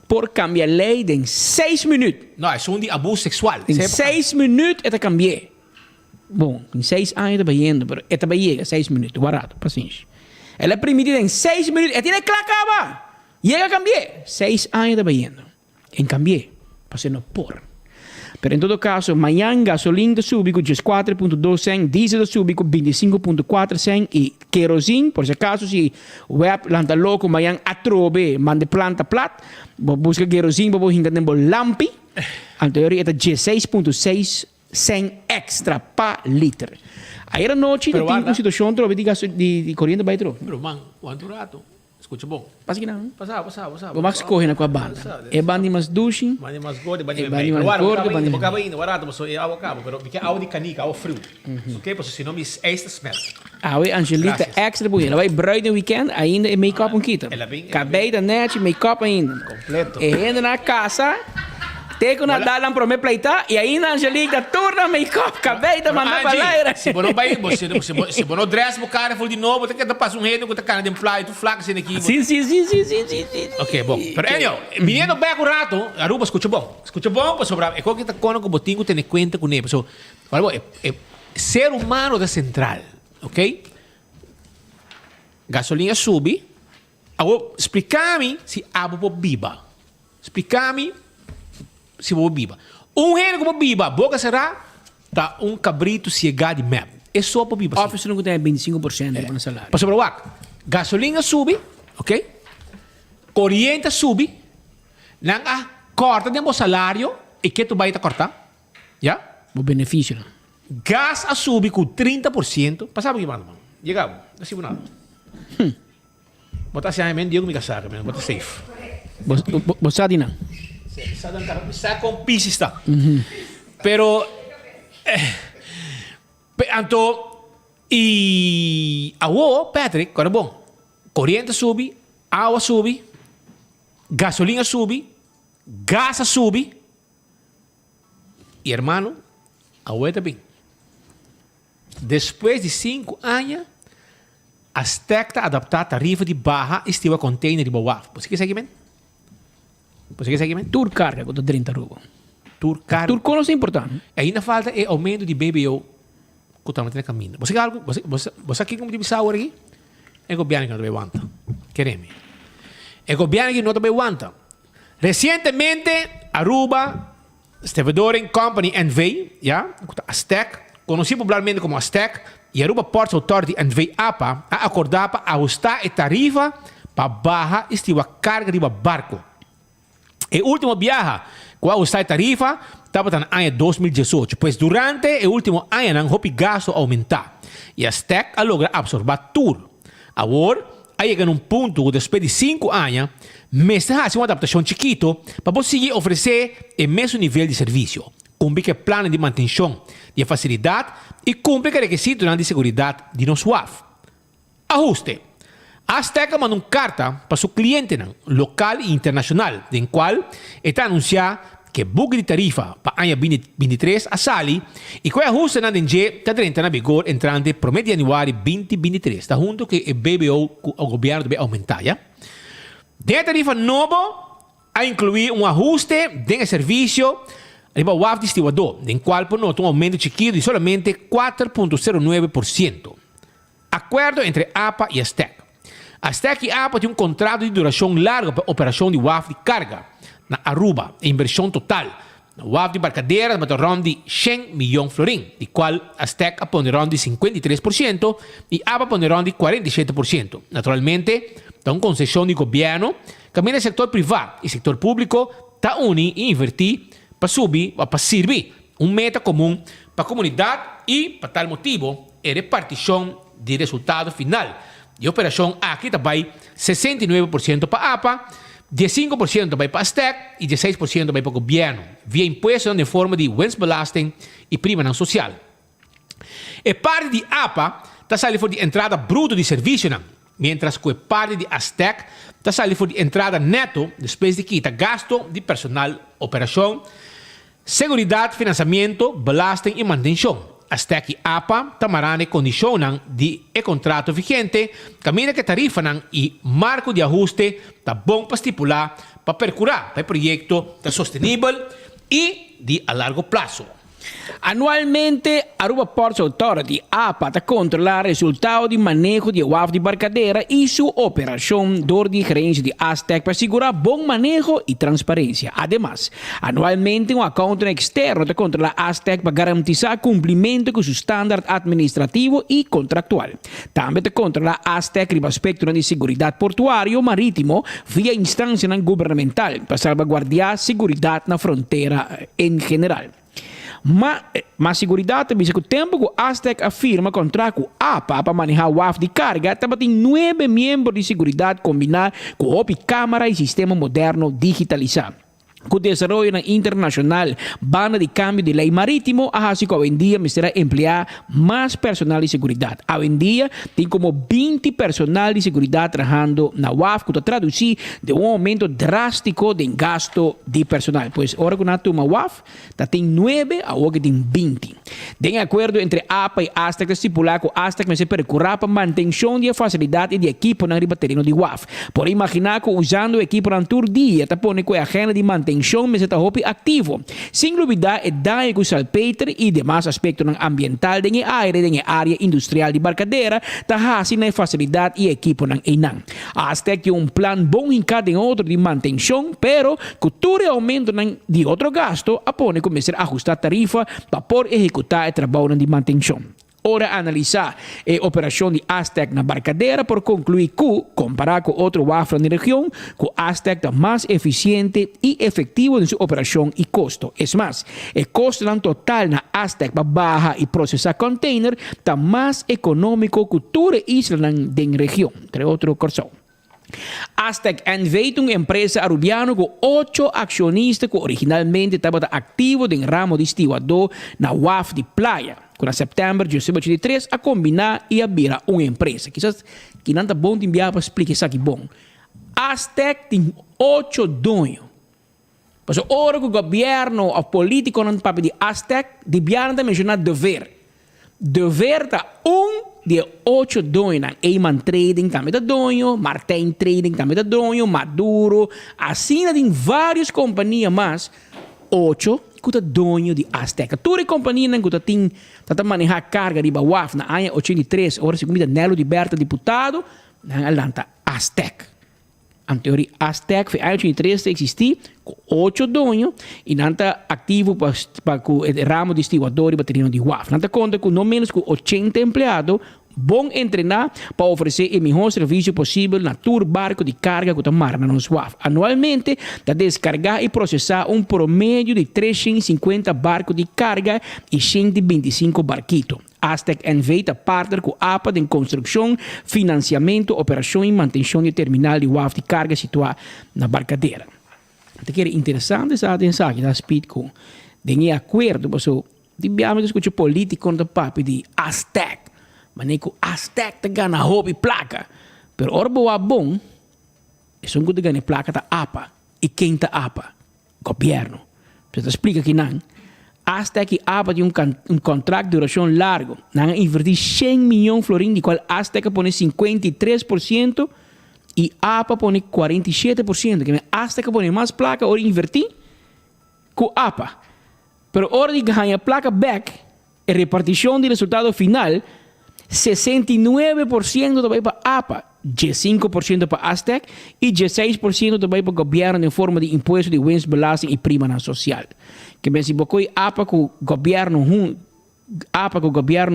por cambiar lei em 6 minutos. Não, é um de abuso sexual. Em 6 minutos é cambiar. Bom, em 6 anos está indo, mas é chega 6 minutos, barato, paciência. Ela é permitida em 6 minutos, é tiene que acabar. Chega a cambiar. 6 anos está indo. Em cambiar, para não por. Pero em todo caso, amanhã gasolina sube com 4.2 cent, diesel sube com 25.4 cent e querosene, por se acaso, se o web lanta louco, amanhã atrobe, mande planta plat, busca querosene, vou hingar tempo lampi, anterior é 16.6 cent extra per litro. Aí a noite, tem uma situação de corrente vai trocar. Pero man, quanto rato? Escucha bom. Passa que não. Passava. Vamos correr na com a banda. É banda mais duche. Banda mais gordo, banda mais gordo. Banda acaba indo, barato, mas é água acaba, pero porque água de canica, água frio. Ok, porque senão me esta smell. Ah, we Angelita extra boa. Ela vai braid no weekend, ainda é make-up kita. Cabei da net, make-up ainda. Completo. E ainda na casa. Tem que nadar lá para me pleitar e aí na Angelica turna make-up, acabei de mandar para lá. Se você não vai, se você não dress o cara for de novo, tem que dar passo rede com a cara de fly, tu flaco assim aqui. Sim. Ok, bom. Pero anyway, menino bem com rato, Aruba escuta bom, para sobrar. É qual que tá com o botinho tem conta com ele. So, é ser humano da central, ok? Gasolina sube. Agora explica-me se abo biba. Explica-me se vou biba. Rei como biba, boca será tá cabrito cegado de map. É só para biba. Office não tem 25% do salário. Passa para o WAC. Gasolina sube, ok? Corrente sube. Não corta de salário e que tu vai cortar? Já? O benefício. Gás sube com 30%. Passava aqui, mano. Chegava. Não sei nada. Bota assim, eu digo me casar, bota safe. Você sabe não? Está com pista. Pero anto e awo Patrick, agora bom. Corrente sube, água sube, gasolina sube, gás sube. E hermano, awo também. Depois de 5 anos, a Stecta adaptar a tarifa de barra estiva container de boa. Você quer seguimento? Você quer seguimento? Tour carga com 30 rubo. Tour carga. Tour conos é importante. Ainda falta é aumento de BBO. Totalmente en camino. ¿Vos aquí como te ahora aquí? El gobierno que no te aguanta. Quereme. El gobierno que no te aguanta. Recientemente, Aruba, Stevedoring Company NV, ¿ya? Aztec, conocido popularmente como Aztec, y Aruba Ports Authority NV APA, ha acordado para ajustar la tarifa para bajar esta carga de barco. El último viaje que ajustar la tarifa estaba en el año 2018, pues durante el último año el gasto aumentar y Aztec ha logrado absorber todo. Ahora, ha llegado a un punto después de 5 años, me está haciendo una adaptación chiquito para conseguir ofrecer el mismo nivel de servicio, cumplir el plan de mantención de facilidad y cumplir el requisito de seguridad de los WAF. Ajuste. Aztec mandó una carta para su cliente local e internacional, en cual está anunciado que el buque de tarifa para el año 2023 a sali y que el ajuste en DNG está entrando en vigor entrando el 1 de januario 2023. Está junto que el BBO, el gobierno debe aumentar, ¿ya? De la tarifa nuevo ha incluido un ajuste de servicio de WAF distribuidor, en cual por nota un aumento chiquito de solamente 4.09%. Acuerdo entre APA y Aztec. Aztec y APA tienen un contrato de duración larga para operación de WAF de carga na Aruba, inversión total. Na WAF de barcaderas va a rond de 100 millones florín, de cual Aztec pone rond de 53% y APA pone rond de 47%. Naturalmente, da una concesión de gobierno, también el sector privado y el sector público está unido y invertir para subir, para servir un meta común para la comunidad y, para tal motivo, la repartición de resultado final. De operación aquí está 69% para APA, 15% para Aztec y 16% para el gobierno, vía impuestos de forma de winstbelasting y prima social. El parte de APA está saliendo por de entrada bruta de servicio, mientras que el parte de Aztec está saliendo por de entrada neto después de quitar gasto de personal, operación, seguridad, financiamiento, belasting y mantención. Aztec y APA tamarán condicionan de contrato vigente, camina que tarifan y marco de ajuste está bom para estipular para percurar el proyecto está sostenible y de a largo plazo. Anualmente, Aruba Ports Authority, APA, controla el resultado de manejo de WAF de barcadera y su operación door de gerencia de Aztec para asegurar buen manejo y transparencia. Además, anualmente un accountant externo controla Aztec para garantizar cumplimiento con su estándar administrativo y contractual. También controla Aztec el aspecto de seguridad portuario marítimo vía instancia gubernamental para salvaguardar seguridad en la frontera en general. Mas seguridad também que o tempo que o Aztec afirma contra o APA para manejar o WAF de carga, também tem 9 membros de seguridade combinados com a câmara e sistema moderno digitalizado. Com o desenvolvimento internacional, banda de câmbio de lei marítimo, assim que hoje em dia será emplear mais personal de seguridade. Hoje em dia, tem como 20 personal de seguridade trabalhando na WAF, que traduzir de um aumento drástico de gasto de personal. Pois, agora que nós temos uma WAF, tem 9, agora tem 20. De acordo entre APA e Aztec, estipular que o Aztec vai se percorrer para manutenção de facilidade e de equipo na terreno de WAF. Por imaginar que usando o equipo na tour dia, põe com a agenda de manutenção me está ativo. Sin olvidar el daño que salpeter y demás aspectos ambiental en el aire, en el área industrial de barcadera, está haciendo facilidad y equipo en Inan. Hasta que un plan bon en cada otro de mantención, pero que todo aumento de otro gasto, apone comenzar a ajustar tarifa para poder ejecutar el trabajo de mantención. Ora analisar a operação de Aztec na barcadeira por concluir que, comparado com outro WAF na região, que o Aztec está mais eficiente e efetivo em sua operação e custo. É mais, o custo total na Aztec para barra e processar container está mais econômico que toda a isla da região, entre outros coisas. Aztec NV, uma empresa arubiana com 8 acionistas que originalmente estavam ativos em ramo de estibador na WAF de Playa. Com setembro de 2023 a combinar e abrir uma empresa. Quizás que não está bom de enviar para explicar isso aqui bom. Aztec tem 8 donos. Mas a hora que o governo, o político não papi de Aztec, deviam mencionar dever. Dever está de 8 donos. Eyman Trading também está dono, Martin Trading também está dono, Maduro, assim tem várias companhias mais. 8 kuta dono de Azteca. Toda a companhia não kuta tem tata manejar carga de bawaf na ano 83, ora se comida Nelo de Berta deputado, na Atlanta Aztec. Em teoria Aztec foi ano 83 existir com 8 donos e nanta ativo para o ramo de estiguador e bateria de WAF. Nanta conta com não menos que 80 empregados bom treinar para oferecer o melhor serviço possível na tour barco de carga que mar na nossa WAF. Anualmente, da descargar e processar promédio de 350 barcos de carga e 125 barquitos. Aztec envia partner com a APA de construção, financiamento, operação e manutenção de terminal de WAF de carga situado na barcadeira. Então, é interessante essa atenção que está speed com de acordo, porque digamos que o político no papo de Aztec. Mas nem que o Aztec te ganha roupa e placa. Pero orbo é bom, é só que te ganha placa da APA. E quem tá APA? Governo. Você te explica que não. Aztec e APA tem um contrato de duração largo. Não invertir 100 milhões de florins, de qual Aztec põe 53% e APA põe 47%. Que Aztec põe mais placa, ou invertir com APA. Pero hora de ganhar placa back, a repartição de resultado final, 69% também para APA, 15% para Aztec e 16% também para o governo em forma de imposto de winstbelasting e prima social. Que bem, se você APA com o governo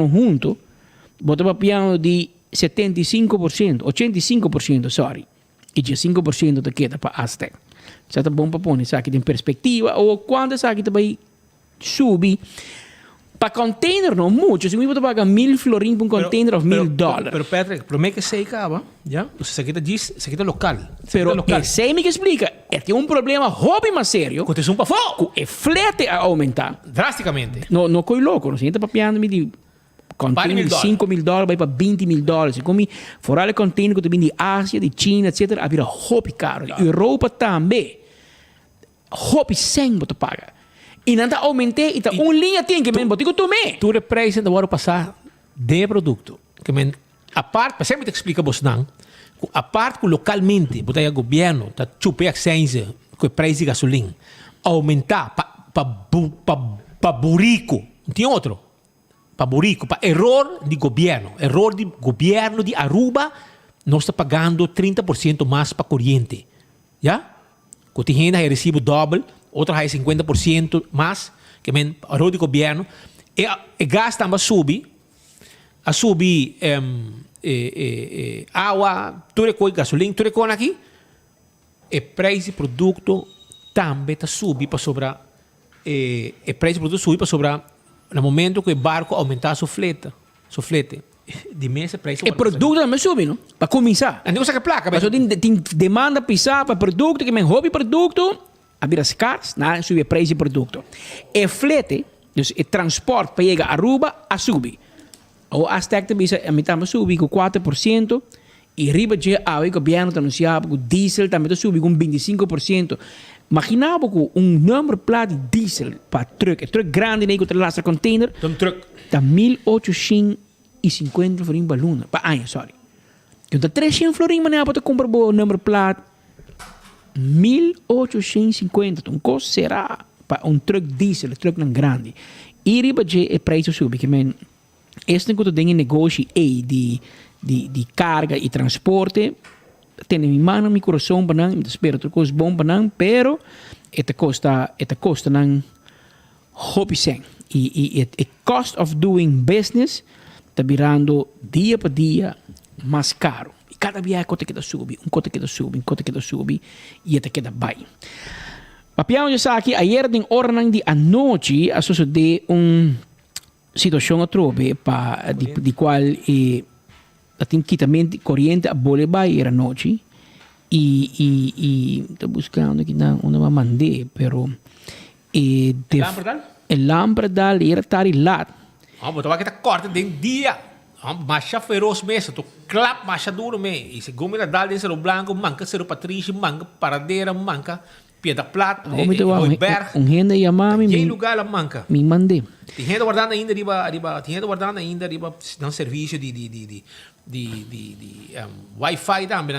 junto, bota para piano de 75%, 85%, sorry, e 15% te queda para Aztec. Isso é bom para pôr isso aqui em perspectiva, ou quando isso aqui também sube. Para container não muito, se eu vou pagar 1.000 florins para container of $1.000. Pero Patrick, pero me que sei acaba, já? Você aqui diz, isso aqui é local. Pero sei me que explica, é que problema hobby mais sério. Aconteceu para fogo. É flete a aumentar drasticamente. Não coi louco, não senta papiando me de container de $5.000 vai para $20.000. Como fora o container que vem de Ásia, de China, etc. A vira hobby caro. Europa também. Hobby sem você paga. E não está aumentando, e está linha tem que me botigo tomei. Tu represa da hora passar de produto. Que men a parte, sempre te explica você não. A parte que localmente, botar o governo, tá chupe a ciência, com o preço de gasolina, aumentar para burico, não tem outro. Para burico, para erro de governo de Aruba, nós está pagando 30% mais para corrente. Já? Que tem gente que recebe dobro. Outra é 50% mais, que men erro de governo. E gás também a subir água, tudo coisa, gasolina, tudo coisa aqui. E preço de produto também está subindo para sobrar. E preço de produto subindo para sobrar no momento que o barco aumentar sua flete. De mês o preço. E produto também sobe, não? Para começar. Não sei que placa. Mas tem demanda pisar para produto, que men hobby produto. A vir as caras, sube o preço do produto. E flete, dus o transporte para chegar a Aruba, a subir. O Aztec também a metade subir com 4%, e riba de o governo anunciava que o diesel também subir com 25%. Imaginava que número plata de diesel para truck grande, que tem lá container, está 1.850 florins para luna, para ano, sorry. Então, 300 florins para comprar o número plata. 1.850, um custo será para truck diesel, truck não grande. E riba de preço sube, que este que tem negócio de carga e transporte, tem em mano meu coração para não, espero que coisa bom para não, pero esta costa não hobby sem. E cost of doing business está virando dia para dia mais caro. Cada dia coisa que sube, coisa que sube, e até que vai. Papião já sabe que ayer em hora de a noite a suceder situação a trobe de qual tem quitamento corrente a bolebai era noite e está buscando aqui uma mandei, pero el Lampredal era tari lat. Vamos, tu vai que tá corta dentro dia. Masha feroz mesmo, tu clap masha duro mesmo. E se gomila dal dentro blanco, manca ser Patrícia, manca paradeira, manca pieda plata, Gente chamar em lugar la manca. Me mandei. Tem gente guardando ainda num serviço de Wi-Fi também.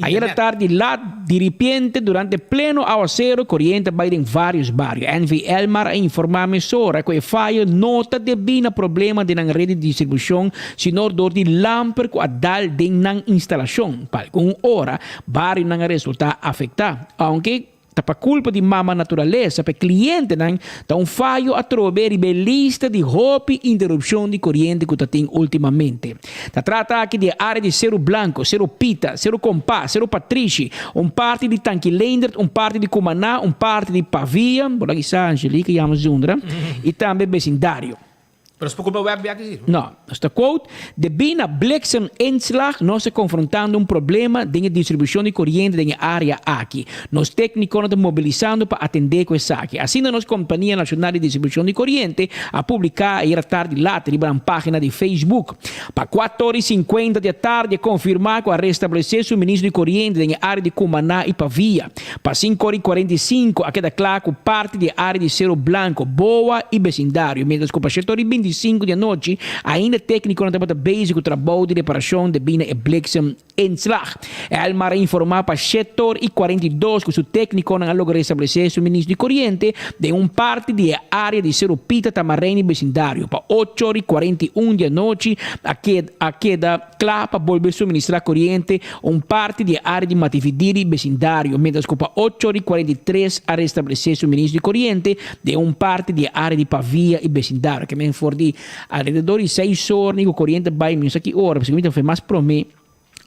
Ayer à tarde, lá, de repente, durante pleno aguacero, corriente vai em vários bairros. NV Elmar informa sobre que o fallo nota de bem problema de na rede de distribuição, sino dor de lamper que a dal de na instalação. Para com hora, bairro não resulta afetado. Aunque pa culpa di mama naturaleza, per cliente nan da un fallo a trovare lista di hopi interruzione di corrente che tem ultimamente. Da tratta anche di aree di Cerro Blanco, Cerro Pita, Cerro Compá, Cerro Patrici, un parte di Tanquilendert, un parte di Cumaná, un parte di Pavia, bola chissà Angelica, chiama Zundra, e também vecindario. Pero es por culpa web aqui. No, esta quote, de bina blikseminslag nós se confrontando um problema de distribuição de corrente na área aqui. Nós técnicos estamos mobilizando para atender com isso aqui. Assim, nós Companhia Nacional de Distribuição de Corrente a publicar aí à tarde lá, na página de Facebook. Para 4h50 da tarde, confirmar que a restabelecer suministro de corrente na área de Cumaná e Pavia. Para 5h45, a queda claro que parte da área de Cerro Blanco, Boa e vecindário. Mientras que para 25 da noite, ainda técnico não tem básico trabalho de reparação de bina e blikseminslag. Elmar informar para 7h42 que o técnico não logra restabelecer suministro de corrente de parte da área de Cerro Pita, Tamarém e vecindário. Para 8h41 da noite, a queda clara para volver suministrar corrente parte da área de Matividiri e vecindário. Mientras que para 8h43 a restabelecer suministro de corrente de parte da área de Pavia e vecindário. Que me for di alrededor di 6 ore, o corrente vai minha aqui ora, porque foi mais para mim.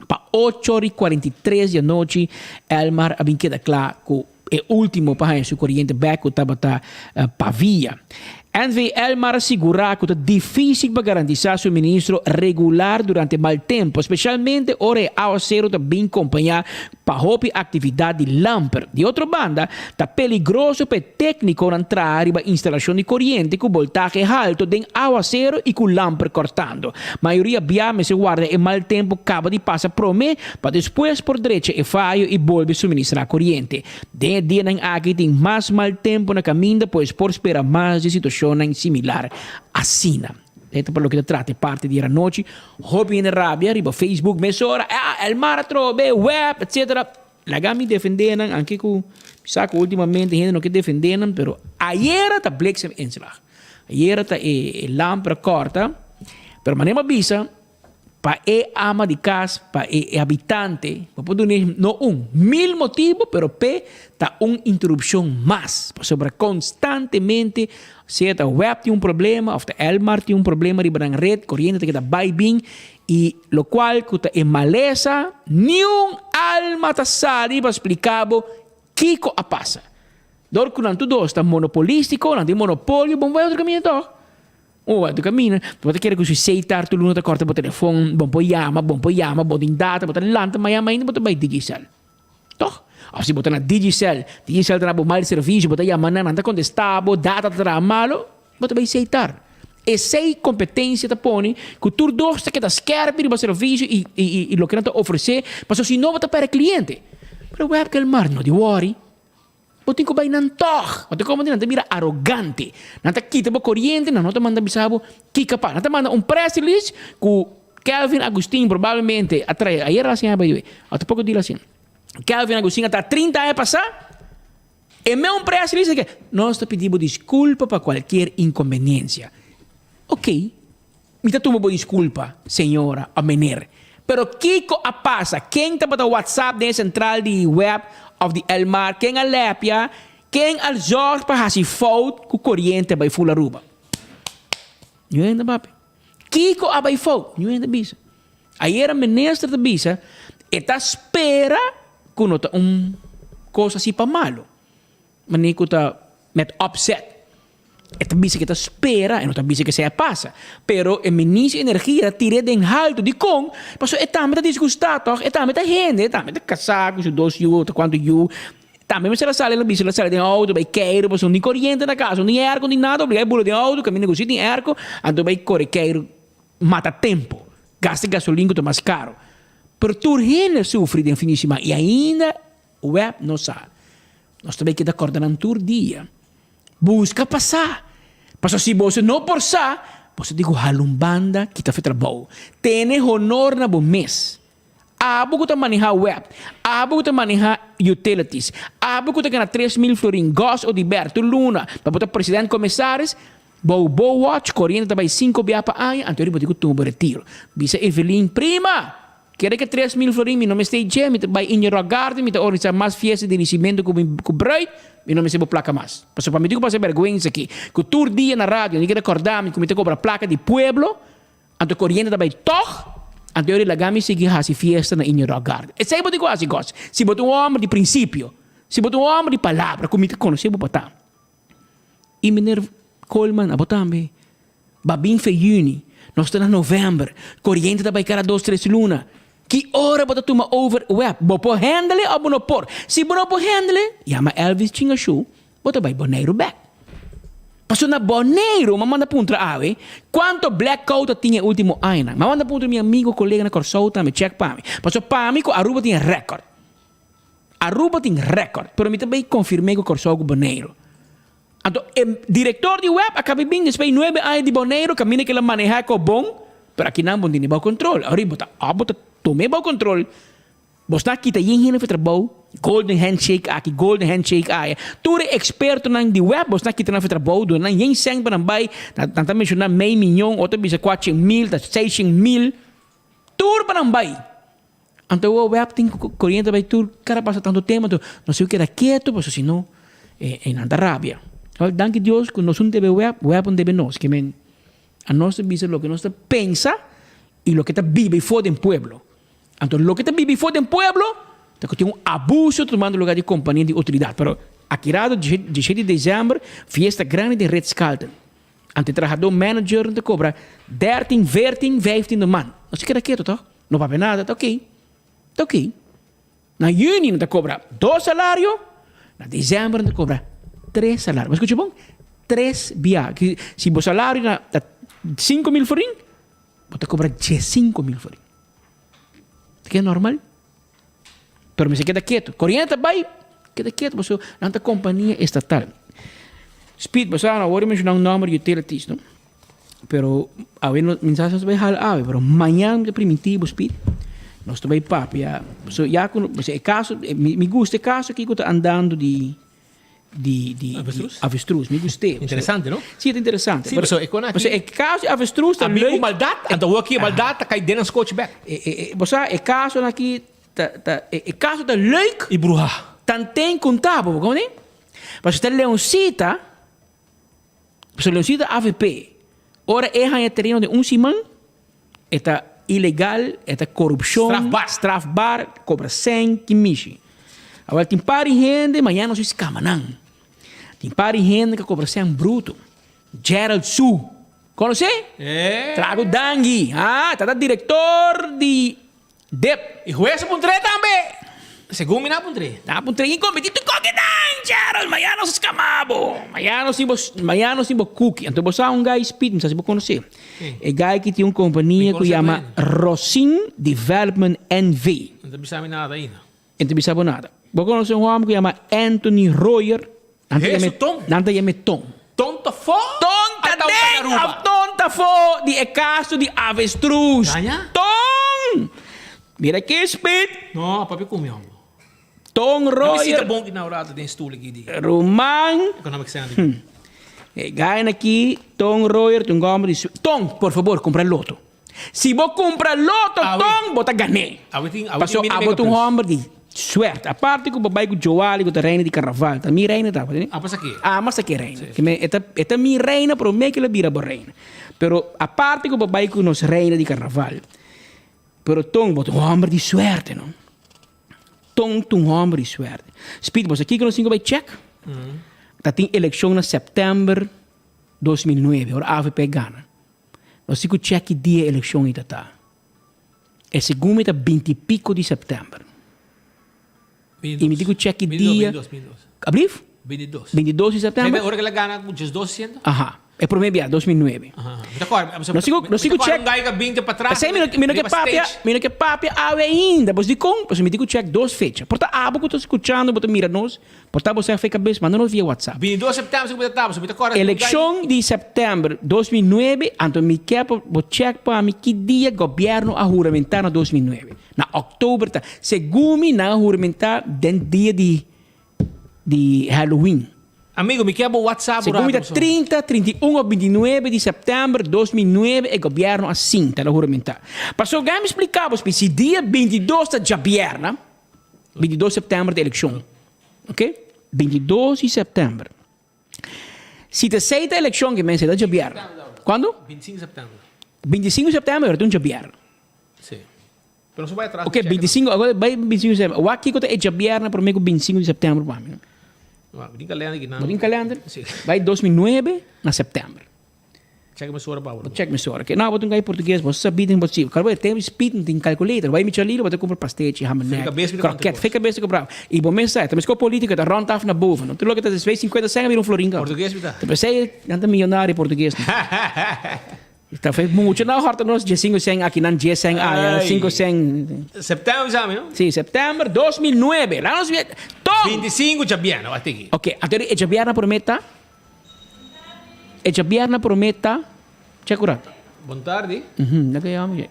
Para 8h43 da noite, Elmar a queda claro que o último para o corrente back o tabata Pavia. NV Elmar assegura que é difícil para garantir suministro regular durante mal tempo, especialmente ora ao ser bem acompanhar para a atividade de lamper. De outra banda, é perigoso para técnico entrar para a instalação de corrente com voltagem alto de aguacero e com lamper cortando. A maioria biame se guarda em mal tempo acaba de passar por mim para depois por direita e falho e volve suministrar corrente. De dia aqui tem mais mal tempo na caminho, pois por esperar mais de situação similar assim. Dentro per lo che tratta parte di noite, hobby in rabbia, riba Facebook, mesora, Elmar trobe, web, etc. Lagami defendendo, anche con saco ultimamente gente non che defendendo, però ayer ta blikseminslag. Ayer ta lampa corta, per manema bisa pa ama di casa, pa habitante, pa poder no 1000 motivo, pero ta interrupção mais, sobre constantemente se a web tem problema, ou a Elmar tem problema de rede, corrente que vai bem, e lo qual que é maleza, nenhum alma ta sabe para explicar o que passa. Dor que não tudo está monopolístico, não tem monopólio, bom vai outro caminho então. Tu cammina, tu quer que si seitar tu luna ta corta po telefone, bom po yama, bom din data, bom lanta, mayama ainda bom by Digicel. Toch? Of si bota na Digicel ta bo mal serviço, bota yama na nanta contestabo, data ta malo, bota by seitar. E sei competência ta pone, que tu dosta que ta scherpi di serviço e lo que não ta oferecer, mas se não bota para cliente. Pero web que el mar no di worry. Botin ko bay nan toch. Botin ko man din mira arrogante. Nanta kita bo corriente, não te manda bisabo kika pa. Nanta manda press release ku Kelvin Agustin provavelmente atrai ayer assim vai. Até pouco dia assim. Kelvin Agustin até 30 anos passar. E me press release que nós te pedimos desculpa para qualquer inconveniência. Ok. Me tá tomando desculpa, senhora, a mener. Pero Kiko a passa, quem tá para o WhatsApp da central de web of the Elmar, quem a lepia, quem al zorg para hasi fout com corrente vai fula ruba. Não é ainda papi. Kiko a vai fout, não é ainda bisa. Aí era ministro da bisa, e tá espera que não tá coisa assim para malo. Mas que tá met upset. Eta bisa kita espera, e não tá bisa que se passa. Pero o ministro de energia tira de alto de com, passo etame tá disgustado, toch? Etame tá rende, etame tá casaco, su 2 euro, quanto euro. Também se la sale la bisa, la sale de auto, vai queiro, passo nem corrente na casa, nem arco, nem nada, obrigai bolo de auto, caminho così nem arco, ando vai corre queiro, mata tempo, gasta gasolina que mais caro. Pero tu rende sofre de finissima e ainda o web não sabe. Nós também que da corda na tur dia. Busca passar. Paso si você não por sa, você digo halumbanda kita fe trabalho. Tene honor na bom mês. Abo que manejar web, abo que manejar utilities, abo que ganhar 3.000 florin, gas ou liberto, luna, para botar presidente comissários, bo watch, correndo também 5 biapa aí, anterior eu digo tumbo retiro. Bisa Evelyn prima, quer que 3.000 florin, mi não me esteja gem, mi vai in your garden, mi organizar mais fiesta de recebimento com bright, mi não me sebo placa mais. Passo para mim digo passar vergonha aqui, que todo dia na rádio, ninguém recordar-me que me te cobra placa de pueblo, anto correndo também toch. Anterior la gami sigi hasi fiesta na inyo garden. E sei bote quasi cos. Si bote um homem de princípio, si bote um homem de palavra, como te conhece bo patam. E meneer Coleman abotambe. Babin fe juni, nós estamos em novembro. Corriente da baicara 2-3 luna. Que hora bota tu ma over web? Bo po handle ou bo no por? Si bo no po handle, yama Elvis chinga show, bota bai boneiro back. Paso na Boneiro, mamanda puntra awe, quanto blackout tinha último ano. Mamanda puntra meu amigo, colega na Corsouta, me check para mim. Paso para mim, Aruba tinha recorde. Aruba tinha recorde, pero me também confirmei que o Corsouta Boneiro. Então, o diretor de web acaba bem, depois 9 anos de Boneiro, caminha que ele maneja com bom, pero aqui não tem bom controle. Agora, bota tomei bom controle. Você kita yin hina trabalho, golden handshake aqui, golden handshake aí. Tu é experto na de web, você kita na trabalho, do na yin sang para vai, tanta mencionar meio milhão, outro bisa 400.000, 600.000. Tu para vai. Então o web tem corrente vai tu, cara passa tanto tempo, não sei o que era quieto, porque senão é nada rábia. Danke Deus que nós não teve web não teve nós, que men a nós bisa lo que nós pensa e lo que está vive fora do pueblo. Então, lo que está vive fora do pueblo, tem um abuso tomando lugar de companhia de autoridade. Pero, aqui, 17 de dezembro, fiesta grande de Ritz-Carlton. Ante trabalhador manager, te cobra 13, 14, 15 man. Não se queda quieto, tá? Não vai nada, tá ok. Tá ok. Na junho, te cobra 2 salários. Na dezembro, te cobra 3 salários. Mas escuta bom? 3 viagens. Se o salário é 5.000 florin, você cobra 5.000 florin. Que é normal. Pero me se queda quieto. Corriente vai, queda quieto. Você não tem companhia estatal. Speed, você não vai mencionar um número de utilities, não? Pero, a ver, mensagens vai halar, pero amanhã é primitivo, Speed. Nós também papo, já. Você é caso, me gusta o caso que está andando de avestruz. Me gostei. Interessante, não? Sim, é interessante. Sim, mas é caso de avestruz também. Amigo maldade, então aqui maldade cai dentro dos coach back. Você é caso aqui, é caso da leuk e bruxa. Tantém contábil, como é? Você tem leoncita, você leoncita AVP. Ora é terreno de simão, é ilegal, é corrupção, strafbar, cobra 100 kimishi. Agora, tem pari gente, amanhã não sei se camanã. Tem pari gente que cobra 100 bruto. Gerald Su. Conhece? É. Trago Dangui. Tá diretor de DEP. E juez Puntre também. Segundo me na Puntre. Na Puntre, incompetito com que dan, Gerald. Amanhã não se escamabo. Amanhã não se cookie. Então, você é um guy speed, não sei se você conhece. É guy que tem uma companhia que chama Rosin Development NV. Não sabe nada ainda. Não sabe nada. Você conhece um homem que chama Anthony Royer. Nanta chama Tom. Tonta fo? Tonta fo de caso de avestruz. Tom! Mira que speed. Não, papi comeu. Tom Royer. Visita bom inaugurado de estudo aqui. Roman. Economic Center. Ganha aqui, Tom Royer, tem um homem de... Tom, por favor, compra loto. Se você comprar loto, Tom, você ganha. Passou a botar um homem de... Suerte. A parte que o papai com o Joali, com a reina de Carnaval. A minha reina estava. Mas aqui? Mas aqui é reina. Esta é minha reina, pero me que ela vira por reina. Pero a parte que o papai com nossa reina de Carnaval. Pero Tom, botou um homem de suerte, não? Tom, um homem de suerte. Speed, você aqui que nós temos que check. Tem eleição em setembro 2009. Agora a AVP gana. Nós temos que check que dia a eleição está. É segundo, 20 e pico de setembro. E me digo check dia. 22. Abriu? 22. 22 de setembro. Agora que ela gana com 12%? Aham. É por meio 2009. Não sigo check. Gaiga 20 para trás. Assim, mira que papia ave ainda. Você me digo check 2 fechas. Porta abo que estou escutando, você mira nos. Porta você fez cabeça, manda-nos via WhatsApp. 22 de setembro, você me acorda. Eleição de setembro 2009, então me quer vou check para mim que dia governo a juramentar na 2009. Na outubro, segundo na juramentar den dia de Halloween. Amigo, me quer o WhatsApp. Segundo 30, 31 ou 29 de setembro de 2009, o governo assim, está juramentar. Mas se alguém me explicava, se dia 22 de janeiro, 22 de setembro de eleição, ok? 22 de setembro. Se te sei da eleição que me sei da janeiro, quando? 25 de setembro. 25 de setembro é um janeiro. Sim. Pero não vai atrás. Ok, 25, agora vai 25 de setembro. O aqui que é janeiro, para mim, 25 de setembro, para mim. Brinca calendar. Vai 2009 na setembro. Check me sora Paulo. Check me sora. Que não, botar um português, você sabe tem possível. Cara, vai ter speed, tem calculator. Vai me chalilo, vai ter comprar pastete, hamburger, croquete, fica cabeça que bravo. E bom mês sai, também com política da rond af na boven. Não tem logo que tá 50 cent vir um florim. Português me dá. Também sei, anda milionário português. Está feito muito na horta nós, dia 5 cent aqui não dia 100 5 cent. Setembro já, meu? Sim, setembro 2009. Lá nós 25 de janeiro, até aqui. Ok, até é janeiro prometa. É janeiro prometa. Check out. Boa tarde. Nagayami.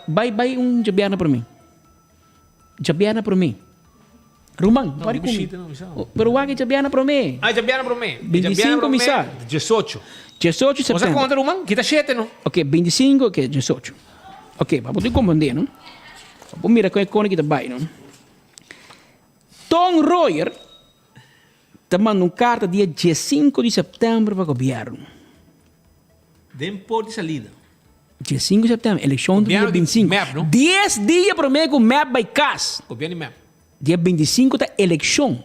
Vai janeiro para mim. Janeiro para mim. Rumang, pare comigo. Pero wag é janeiro para mim. Janeiro para mim. 25 misa. 18. 18 de setembro. Você conta, Rumang? Kita 7, não? Ok, 25 que é 18. Ok, vamos compreender, não? Vamos mirar com a icona que está bem, não? Tom Royer te manda carta dia 15 de setembro para o governo. Tempo de salida. Dia 5 de setembro, eleição do dia 25. Map, não? 10 dias para mim com o map by casa. Governo map. Dia 25 da eleição.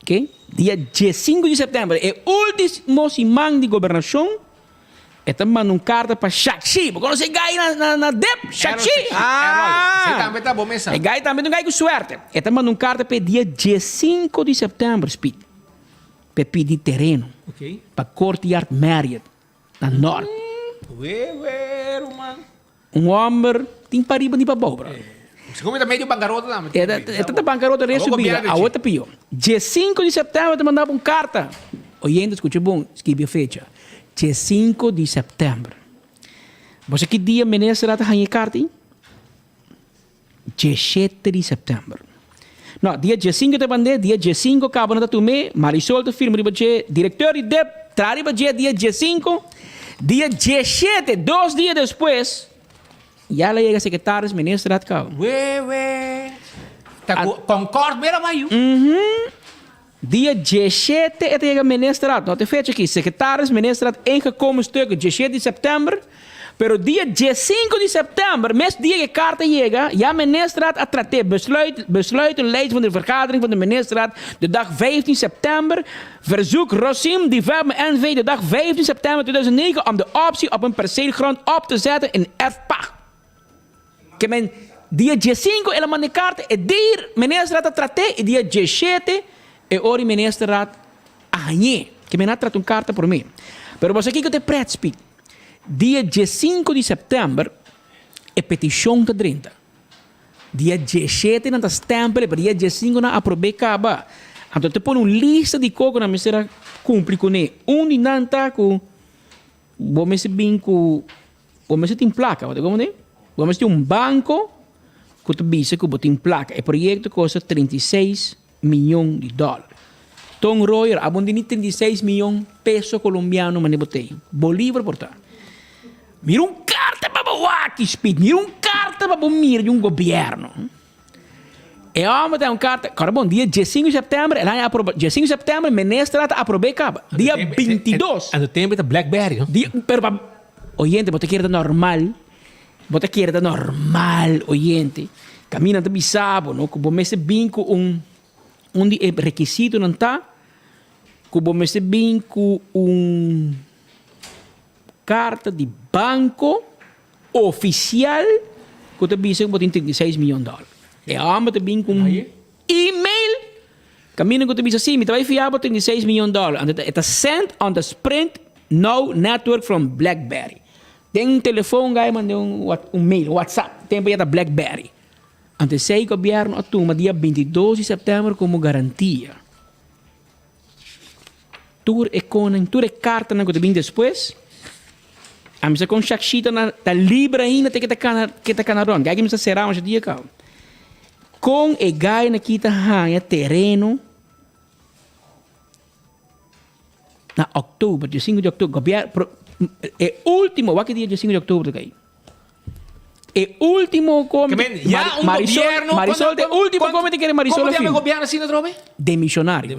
Ok? Dia 15 de setembro é o último semana de governação. E te manda carta para Shakshi. Porque não sei gai na DEP. Shakshi. Você também tá bom mensagem. E gai também não gai com suerte. E te manda carta para dia 15 de setembro, Speed. Para pedir terreno. Ok. Para Courtyard Marriott. Na norte. Mano. Homem tem pariba de babau, bro. Você come também de bancarrota também. É tanta bancarrota recebida. A outra pior. Dia 5 de setembro te mandava uma carta. Oyendo, escute bom, escreve a fecha. Dia 5 de setembro. Você que dia ministra a carta? Dia 7 de setembro. Não, dia 5 de bandê, dia 5 acaba na tume, Marisol te firma de diretor de DEP, trariba dia 5, dia 17, 2 dias depois, já lá chega secretário, ministra de cá. Concordo, mira maio. Dia 17 é chega ministra, não te fecha aqui, secretários, ministra em que como estou, 17 de setembro, pero dia 15 de setembro, mês dia que a carta chega, já ministra a tratar besluit en lijst van de vergadering van de ministerraad de dag 15 september. Verzoek Rosim, die verme NV de dag 15 september 2009 om de optie op een perceelgrond op te zetten in F-pacht. Que men dia 15 ela manda carta e dir ministerraad a tratar e dia 17 e ori ministerraad a ganhar. Que men trata carta por mim. Pero você aqui que te pretz speak. Dia 15 de setembro é petição da 30. Dia 17 não está stempel, para dia 15 não aprove caba. Então te põe uma lista de coisas na mesa cumprir com ele. De não está com vamos bem com vamos tem placa, você como né? Vamos ter banco que te visa que tem placa. O projeto custa 36 milhões de dólares. Tom Royer abundini 36 milhões de pesos colombianos mas botei. Bolívar portar. Mira carta para o Speed, mira carta para o mir de governo. E vamos ter carta, cara bom, dia 15 de setembro, dia 5 de setembro, ministra aprove caba. Dia 22. No tempo da BlackBerry, não? Pero, oyente, você quer normal, oyente. Camina de bisabo, não? Que você bem com requisito não tá? Que você bem com carta de banco oficial que te dice que tem 36 milhões de dólares. E ambos te vêm com e-mail Caminho que tu diz assim, me vai fiável $36 million. It's sent on the Sprint Now network from BlackBerry. Tem telefone guy manda mail, WhatsApp, tem para BlackBerry. Ante sei governo atuma dia 22 de setembro como garantia. Tur e carta na que vem depois. A missa com chachita na tá livre ainda tem que tá canaron. Gai que missa será um dia cá. Com e gai na kita hanya terreno na outubro, dia 5 de outubro, governo é último, que dia 5 de outubro cai. É último como Marisol de último como te quer Marisol. Como tem o governo assim na trobe? Demissionário.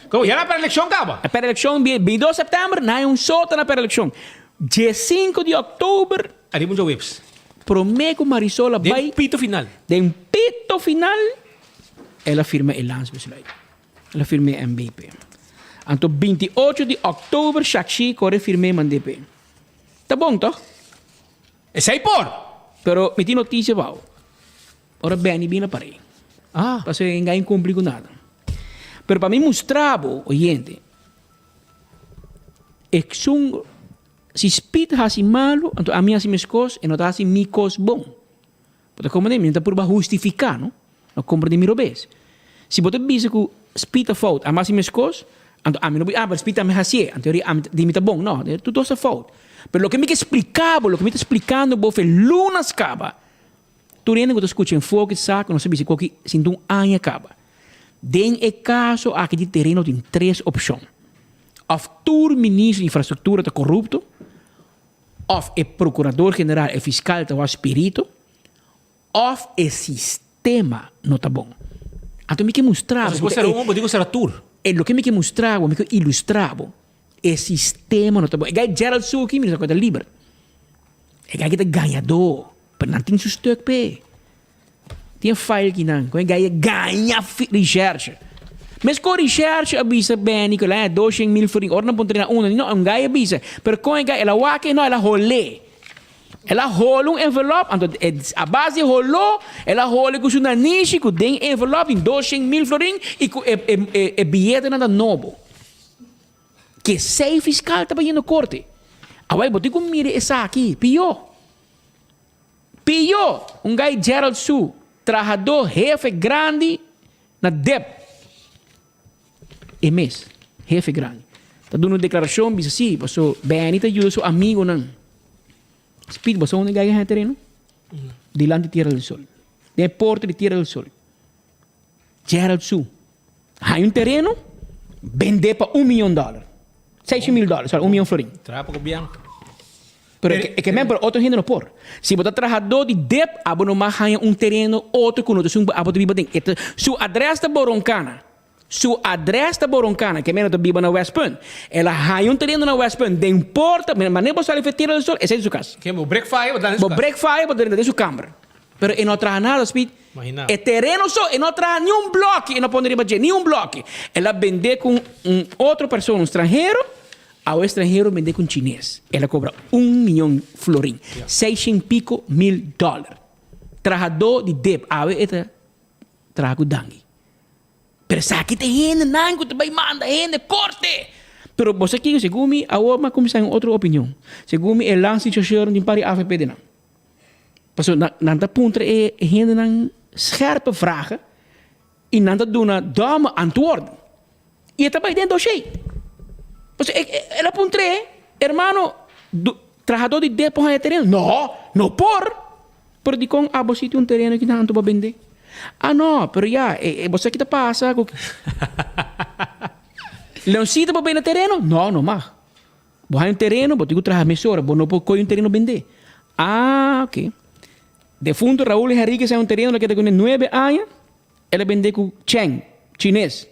Como já na pré-eleição acaba? A pré-eleição 22 de setembro, não é solta na pré-eleição. Dia 5 de outubro, arriba um whips. Promete que Marisol vai pito final. De pito final, ela firma o landsbesluit. Ela firma o MVP. Então, 28 de outubro, Shakshi corre firme MDP. Tá bom, toch? É sei por. Pero me tem notícia, Val. Ora bem, bem para aí. Para ser ninguém complica nada. Pero para mim mostrar, oyente, é que são, se espírito assim malo, então a minha assim minhas coisas, e não está assim minhas coisas bom. Porque como nem, não está por justificar, não? Não compra de mirobês. Se você diz que o espírito é falta, a minha assim minhas coisas, então a mim não, mas espírito é me assim, a teoria de mim tá bom, não, tudo é falta. Pero o que me explicava, o que me está explicando, foi lunas acaba. Tu ainda que tu escuta em fogo, saco, não sabe se qualquer, sinto um ano acaba. Den é caso, aqui de terreno tem 3 opções. Of o ministro de infraestrutura está corrupto, of o procurador-geral e fiscal está espírito, of o sistema não está bom. Então, me que mostrar... Mas você era um, eu digo será tur. É o que me que mostrar, me que ilustrar, o sistema não está bom. É que Gerald Suki, me diz livre. É que é ganhador, mas não tem sustento, pé. Tem file que não, quando ganha research. Mas com research avisa bem que lá 200,000 forinhos, ora não pode treinar não ganha avisa. Pero com ela wake não ela rolê. Ela rola um envelope, então a base rolou, ela rola com uma niche que tem envelope em 200,000 forinhos e com bilhete nada novo. Que sei fiscal está indo corte. Agora bote com mire essa aqui, pior, guy Gerald Su trabajador jefe grande na DEP. Mês, jefe grande. Está dando uma declaração, diz assim, passou bem, está ajuda seu amigo, não. Speed, passou onde ganha o terreno? Dilante de Tierra del Sol. De porta de Tierra del Sol. Gerald Su. Há terreno, vende para $1 milhão. $6,000, $1 milhão florim. Trabalha para o governo. Pero é que mesmo outro gente não por. Se você trabajador de DEP, abo não mais ganha terreno, outro com outro, abo de biba tem. Sua adressa Boroncana, que mesmo biba na West Point, ela ganha terreno na West Point, de importa, mas nem você vai tirar do sol, esse é sua casa. Que é o break fire, dentro de sua câmara. Pero e não traga nada, speed. Imagina. E terreno só, e não traga nenhum bloco, e não pode ribater nenhum bloco. Ela vende com outra pessoa, estrangeiro. Ao estrangeiro vender com chinês. Ela cobra $1 milhão florim. $600,000. Trabajador de DEP. Ela traga o dangue. Pero sa aqui tem gente, não, que vai mandar gente, corte. Pero você aqui, segundo a outra começar em outra opinião. Segundo o lance de chão de pari AFP de não. Porque não está punta é gente não scherpe vragen e não está dando dame antwoord. E está bij den dossier. Pues ela apuntre, hermano, trabajador de DEP de terreno. No por. Pero di con abosito un terreno que tanto va a vender. No, pero ya, você que te pasa. Leoncito va a vender terreno? No más. Vos hay un terreno, vos digo trabajar mesora, vos no puedes un terreno vender. Ok. Defunto Raúl Henriquez hay un terreno que tiene 9 años, él vende con Chen, chinés,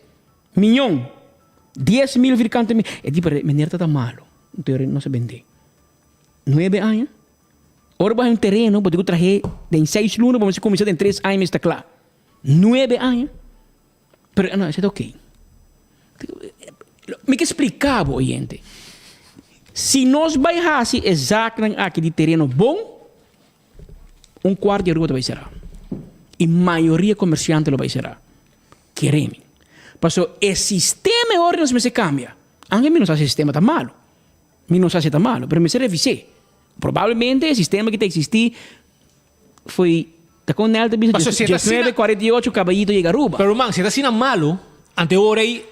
millón. 10,000 virkanten mil. E tipo, meneer está malo. Um terreno não se vende. 9 anos. Ora vai um terreno, porque eu traje em 6 lunas, vamos começar em 3 anos, está claro. 9 anos. Pero não, isso é ok. Me que explicar, oyente. Se nós baixasse exatamente aqui de terreno bom, um quarto de rua vai ser. E maioria comerciante lo vai ser. Queremos. Passo o sistema ora não se cambia. Anche me não sabe se o sistema está malo. Me não sabe se está malo, pero me se revisei. Provavelmente o sistema que existia foi tá com nela também 19, 48 caballito e garuba. Pero man, se está sendo malo, ante orei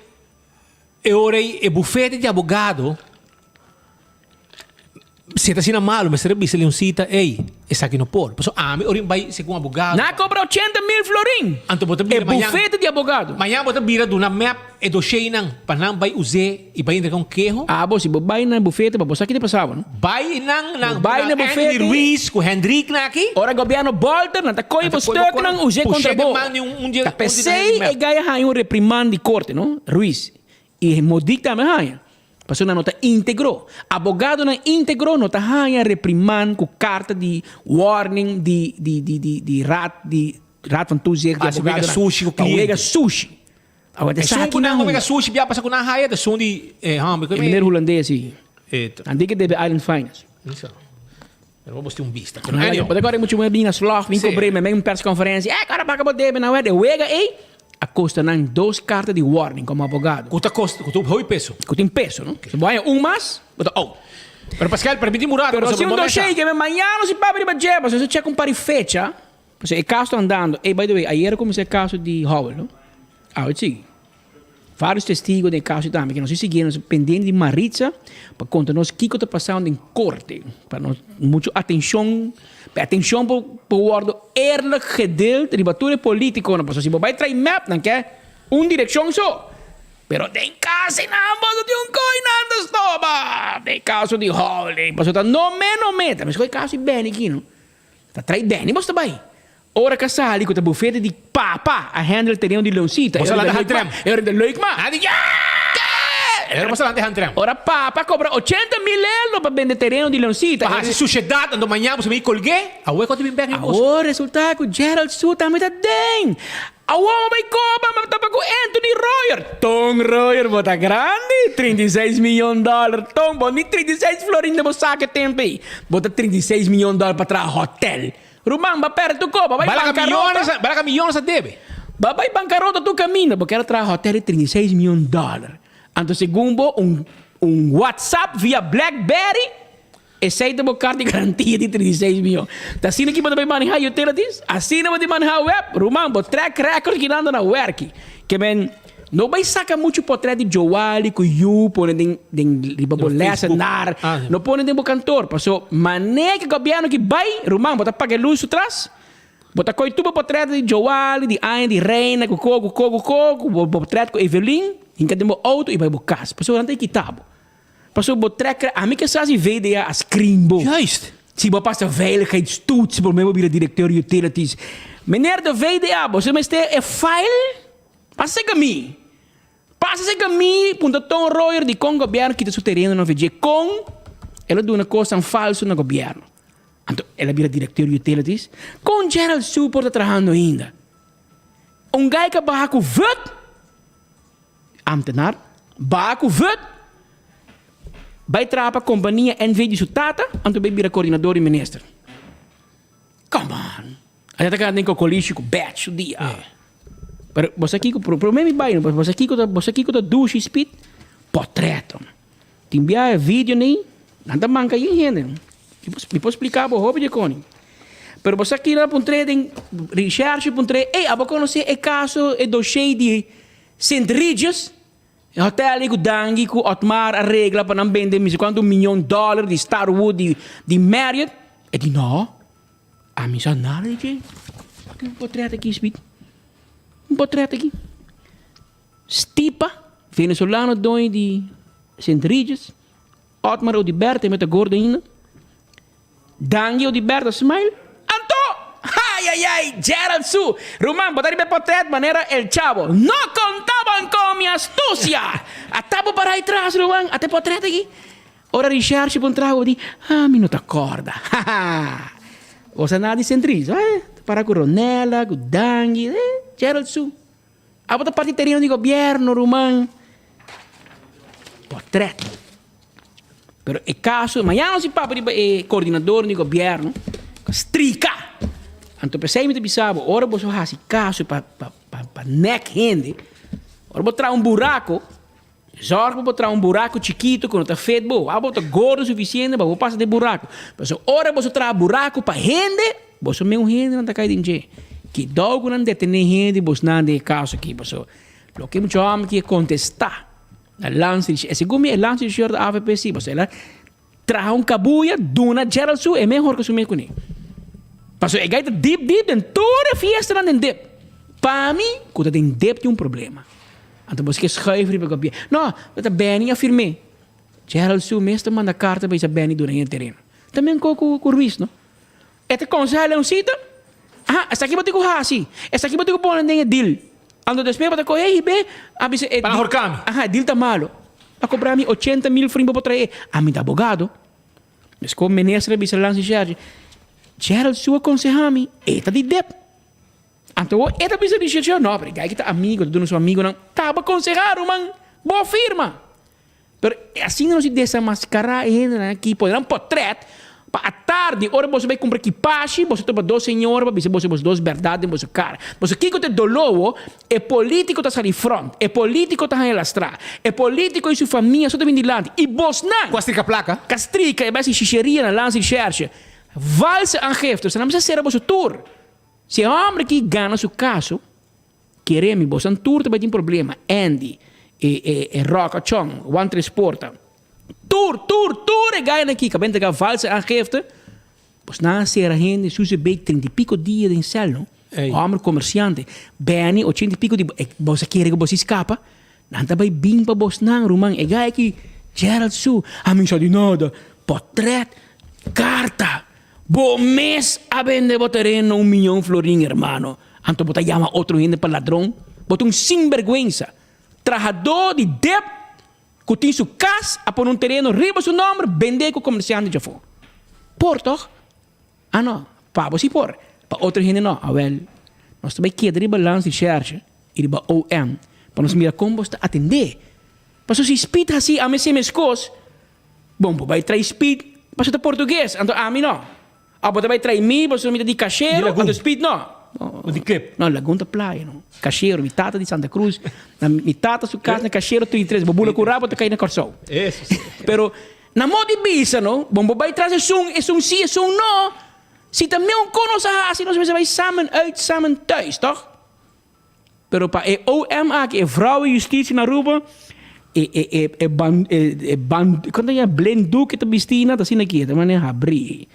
e bufete de abogado, se está sendo malo, mas será que ele cita, essa aqui não pode. Porque me orim vai ser com abogado. Na cobra 80,000 florim. Anto bota vira bufete de abogado. Manhã bota vira do na map e do cheio não, para não vai usar e vai entrar com queijo. Se vai na bufete, para você que te passava, não? Vai na bufete. Ruiz com Hendrik na aqui. Ora governo volta, na tá coi para stuk não usar contra bo. Tá pensei e ganha reprimand de corte, não? Ruiz. E modik também ganha. Passou na nota íntegro. Abogado na íntegro nota ganha reprimand com carta de warning de rat van toezicht. Se pega sushi com cliente. Sushi. Agora se não pega sushi, via passa com na raia, da som de mineiro holandês sim. Andike deve Island Finance. Isso. Eu vou mostrar vista. Agora muito bem na slag, vim cobrir me persconferência. Agora para que deve na web, wega a costa não 2 cartas de warning como abogado. Custa $100 peso. Custa peso, não? Se vai mais, Pero Pascal, permite murar. Pero se não chega, que amanhã não se pode para jeba, se você checa um pari fecha, porque o caso está andando. By the way, ayer comecei o caso de Howell, não? Sim. Vários testigos do caso também, que nós seguimos pendente de Maritza, para contar-nos o que está passando em corte. Para nós, muita atenção para o ordem eerlijk gedeeld, ribature político, não posso se vai trair map, não quer direção só. Pero tem caso não pode ter coisa nada tem caso de Howell, posso estar não me, mas foi caso bem aqui, não? Está trair bem, não posso bem. Ora que sa ali com a bufete de papa a handle terreno de Leoncita. Era de leuk man. Era passar lá de Hantrem. Ora papa cobra 80,000 euros para vender terreno de Leoncita. Mas se sociedade ando manhã você me colguei, a ué quando me pega. O resultado que Gerald Su também tá bem. A ué vai cobra, mas tá com Anthony Royer. Tom Royer bota grande, $36 milhões. Tom boni 36 florin de saque tempo aí. Bota $36 milhões para trás hotel. Rumang, perto ko, babay bancarrota. Bala milhões a debe. Babay bancarrota tu caminho, porque ela traz hotel de $36 milhões. Então, segundo WhatsApp via BlackBerry, aceita o carta de garantia de $36 milhões. Assim que você vai manejar utilities, assim você vai manejar web, Rumang, o track record que anda na work. Que ben, não vai sacar muito portrait de Joali, com you, põe de lecionar, não põe de cantor. Passou, mané que o governo que vai, Rumang, bota pagar luz atrás, bota coi tudo portrait de Joali, de Ayn, de Reina, com portrait com Evelyn, encademos auto e vai para casa. Passou, não tem quitabo. Passou, botar a mim que sabe ver a screenbo. Juist. Se você passa veiligheidstoets, por mesmo vira diretor utilities. Meneer de VDA, você me tem file, passa comigo. Passa comigo, punto Tom Royer de com governo que está terreno no VG com, ela dá uma coisa falsa no governo. Então, ela vira diretor utilities. Com Gerald Super está trabalhando ainda. Guy que barra com vet, ambtenaar, barra com vet, vai trabalhar para a companhia NV de Sutata, então vai virar coordenador e ministro. Come on. Aí está com o colígio com batch o dia. Pero você aqui com o problema é bem, você aqui com o douche speed, portreto. Te enviar vídeo nem, nada manca aí gente. Me posso explicar para o hobby de Cone. Pero você aqui lá para tem research para abo conhecer o caso e dossiê de St. Regis, hotel ali com Dangi, com Otmar a regra para não vender mais quanto $1 milhão de Starwood de Marriott. E de não, a mim já nada de portreto aqui speed. Portreto aqui. Stipa, venezuelano dono de St. Regis. Otmar Odiberto met de gordo ainda. Dangi Odiberto smile. Anto! Ai, Gerald Su. Román, botar mi portret maneira el chavo. No contaban con mi astucia. Atabo para aí atrás, Román. Até portret aqui. Ora research por trago di. Mi não te acorda. Você nada de St. Regis. Para com Ronella, com Dangi, Gerald Su. A outra parte terreno de governo, Román. Portreto. Pero o caso, amanhã não se papa de coordenador de governo, strica. Então, pensei me pensava, ora você faz caso para neck gente, Ora botar um buraco, zorga para botar um buraco chiquito quando está feito, bom, a botar gordo suficiente para passar de buraco. Mas ora você traz buraco para rende, você mesmo rende não está caindo em que dogo não detém rende, você não de caso aqui, você. Lo que muito homem que contestar, a lance, segundo me lance de da AVPC, você lá traz um cabuia, duna Gerald Su é melhor que o mesmo com ele. Mas é gaita deep em toda a fiesta não tem deep. Para mim, quando tem deep tem um problema. Então você quer escrever para copiar. Não, eu Benny afirmei. Gerald Su mesmo manda carta para esse Benny durante o terreno. Também com o Ruiz, não? Este conselho é um sítio. Ah, essa aqui botigo hasi. Essa aqui botigo pôr em deal. Ando después para correr e ver. Para ahorcar-me. Ah, deal tá malo. Para cobrar me 80 mil frimbo para trazer. A mim da abogado. Mas como ministro de Lance Gerard. Gerald Su aconselha-me. Eta de dep. Então, eta bisa de Gerard. Não, porque aí tá amigo, do nosso amigo não. Tá para aconselhar, uma boa firma. Pero assim não se desamascarar aqui. Poderão portrait. Para a tarde, ora você vai comprar equipagem, você toma 2 senhoras, você vai duas verdades, você cara. Você que te dolou, é político tá ali front, é político tá aí lastra, é político e sua família só também de lado. E você não. Castrica placa? Castrica, e vai se xixeria na lance de cherche. Valse aangifte, você não precisa ser a você tour. Se o homem que ganha seu caso, queremos, você não tour também tem problema. Andy, e Roca Chong, One Transporta. Tour, e ganha aqui, que bem que falsa aangifte. Pois na ser a gente, se bem 30 e pico dias em cel, não? Homem comerciante, bem 80 e pico de você quer que você escapa, não tá bem bem para você não, Roman, e ganha aqui, Gerald Su, a mim só de nada, portrait, carta, bom mês, a vender o terreno 1 milhão florim, hermano. Então você chama outro gente para ladrão, você sinvergüenza, trabajador de dep. Que tem sua casa, a pôr um terreno, riba seu nome, vender com o comerciante já foi. Por, toch? Ah, não. Para você por. Para outra gente, não. Ah, well, nós também queremos riba lance de cherche, e riba OM, para nós mirar como você atender. Para se speed assim, a mim se me escos, bom, vai trazer speed, para você português, então a mim não. Ah, você vai trazer mim, você me dá de cacheiro, então speed não. O de clip? Não, Laguna Playa, não. Cacheiro, mitata de Santa Cruz, mitata sua casa, na Cacheiro, 33, bobula com rabo, te cai na Corsol. Isso. Pero, na modo de bisa, não? Bom, vai trazer um sim, um não. Se também um cono sa assim, nós vai samen uit, samen thuis, toch? Pero para OMA, que é vrouw e justiça na rua, quando é blend que te bestina, tá assim aqui, tá maneira abrir.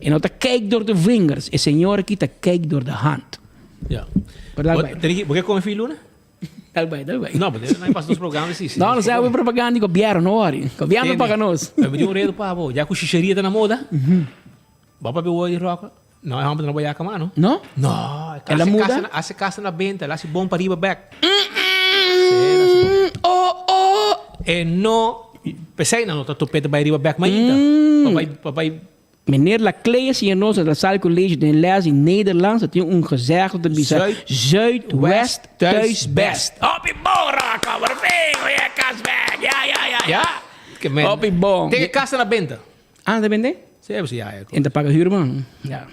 En dan kijk door de vingers. En senhora aqui kijk door de hand. Ja. Porque come filho, né? Dalbij. Não, mas não é para os programas assim. Não sei a propaganda do governo, não ori. Governo paga nós. Eu me dei um redo para bo. Já com xixeria tá na moda. Baba be oi roca. Não é homem não vai a cama, não? Não? Não. Ela muda. Hace casa na venta, lá se bom para riba back. E no pensei não, tá topete para riba back ainda. Papai Meneer Lacleia, zie je nog dat het college de les in Nederland, dat hij een gezegd dat hij Zuidwest thuis best. Op je boom, Raka, maar ving, je kasbek. Ja. Op je boom. Tegen casa na venta. Ah, dat ben je? Ja. En te pakken huurman. Ja.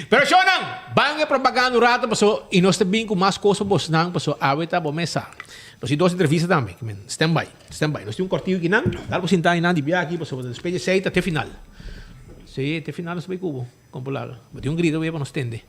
Pero Shonan, bang propaganda no rato, paso e nós também com mais coisas bosnang, paso aweta bo mesa. Paso 2 entrevistas também, stand by. Nós temos cortinho aqui não, dá para sentar aí não de viagem, paso despedir seita até final. Sim, até final nós vai cubo, compulado. Mas tem grito aí para nós tender.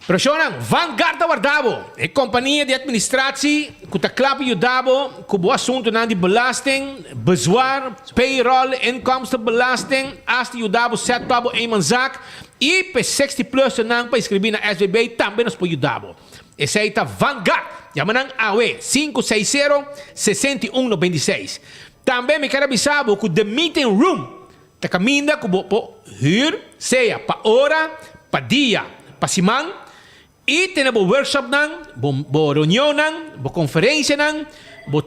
Pero Shonan, Vanguarda Wardabo, é companhia de administratie, que está claro e dabo, que o assunto não de belasting, bezwaar, payroll, inkomstenbelasting, as de dabo set pabo em manzak, e para 60 plus não para escrever na SBB também nos pode dabo. Essa aí está Vanguard, chamanang AWE 560-6196. Também me quero avisar que the meeting room, está caminhando que o huur, seja para hora, para dia, para semana. E temos workshop reunião, conferência,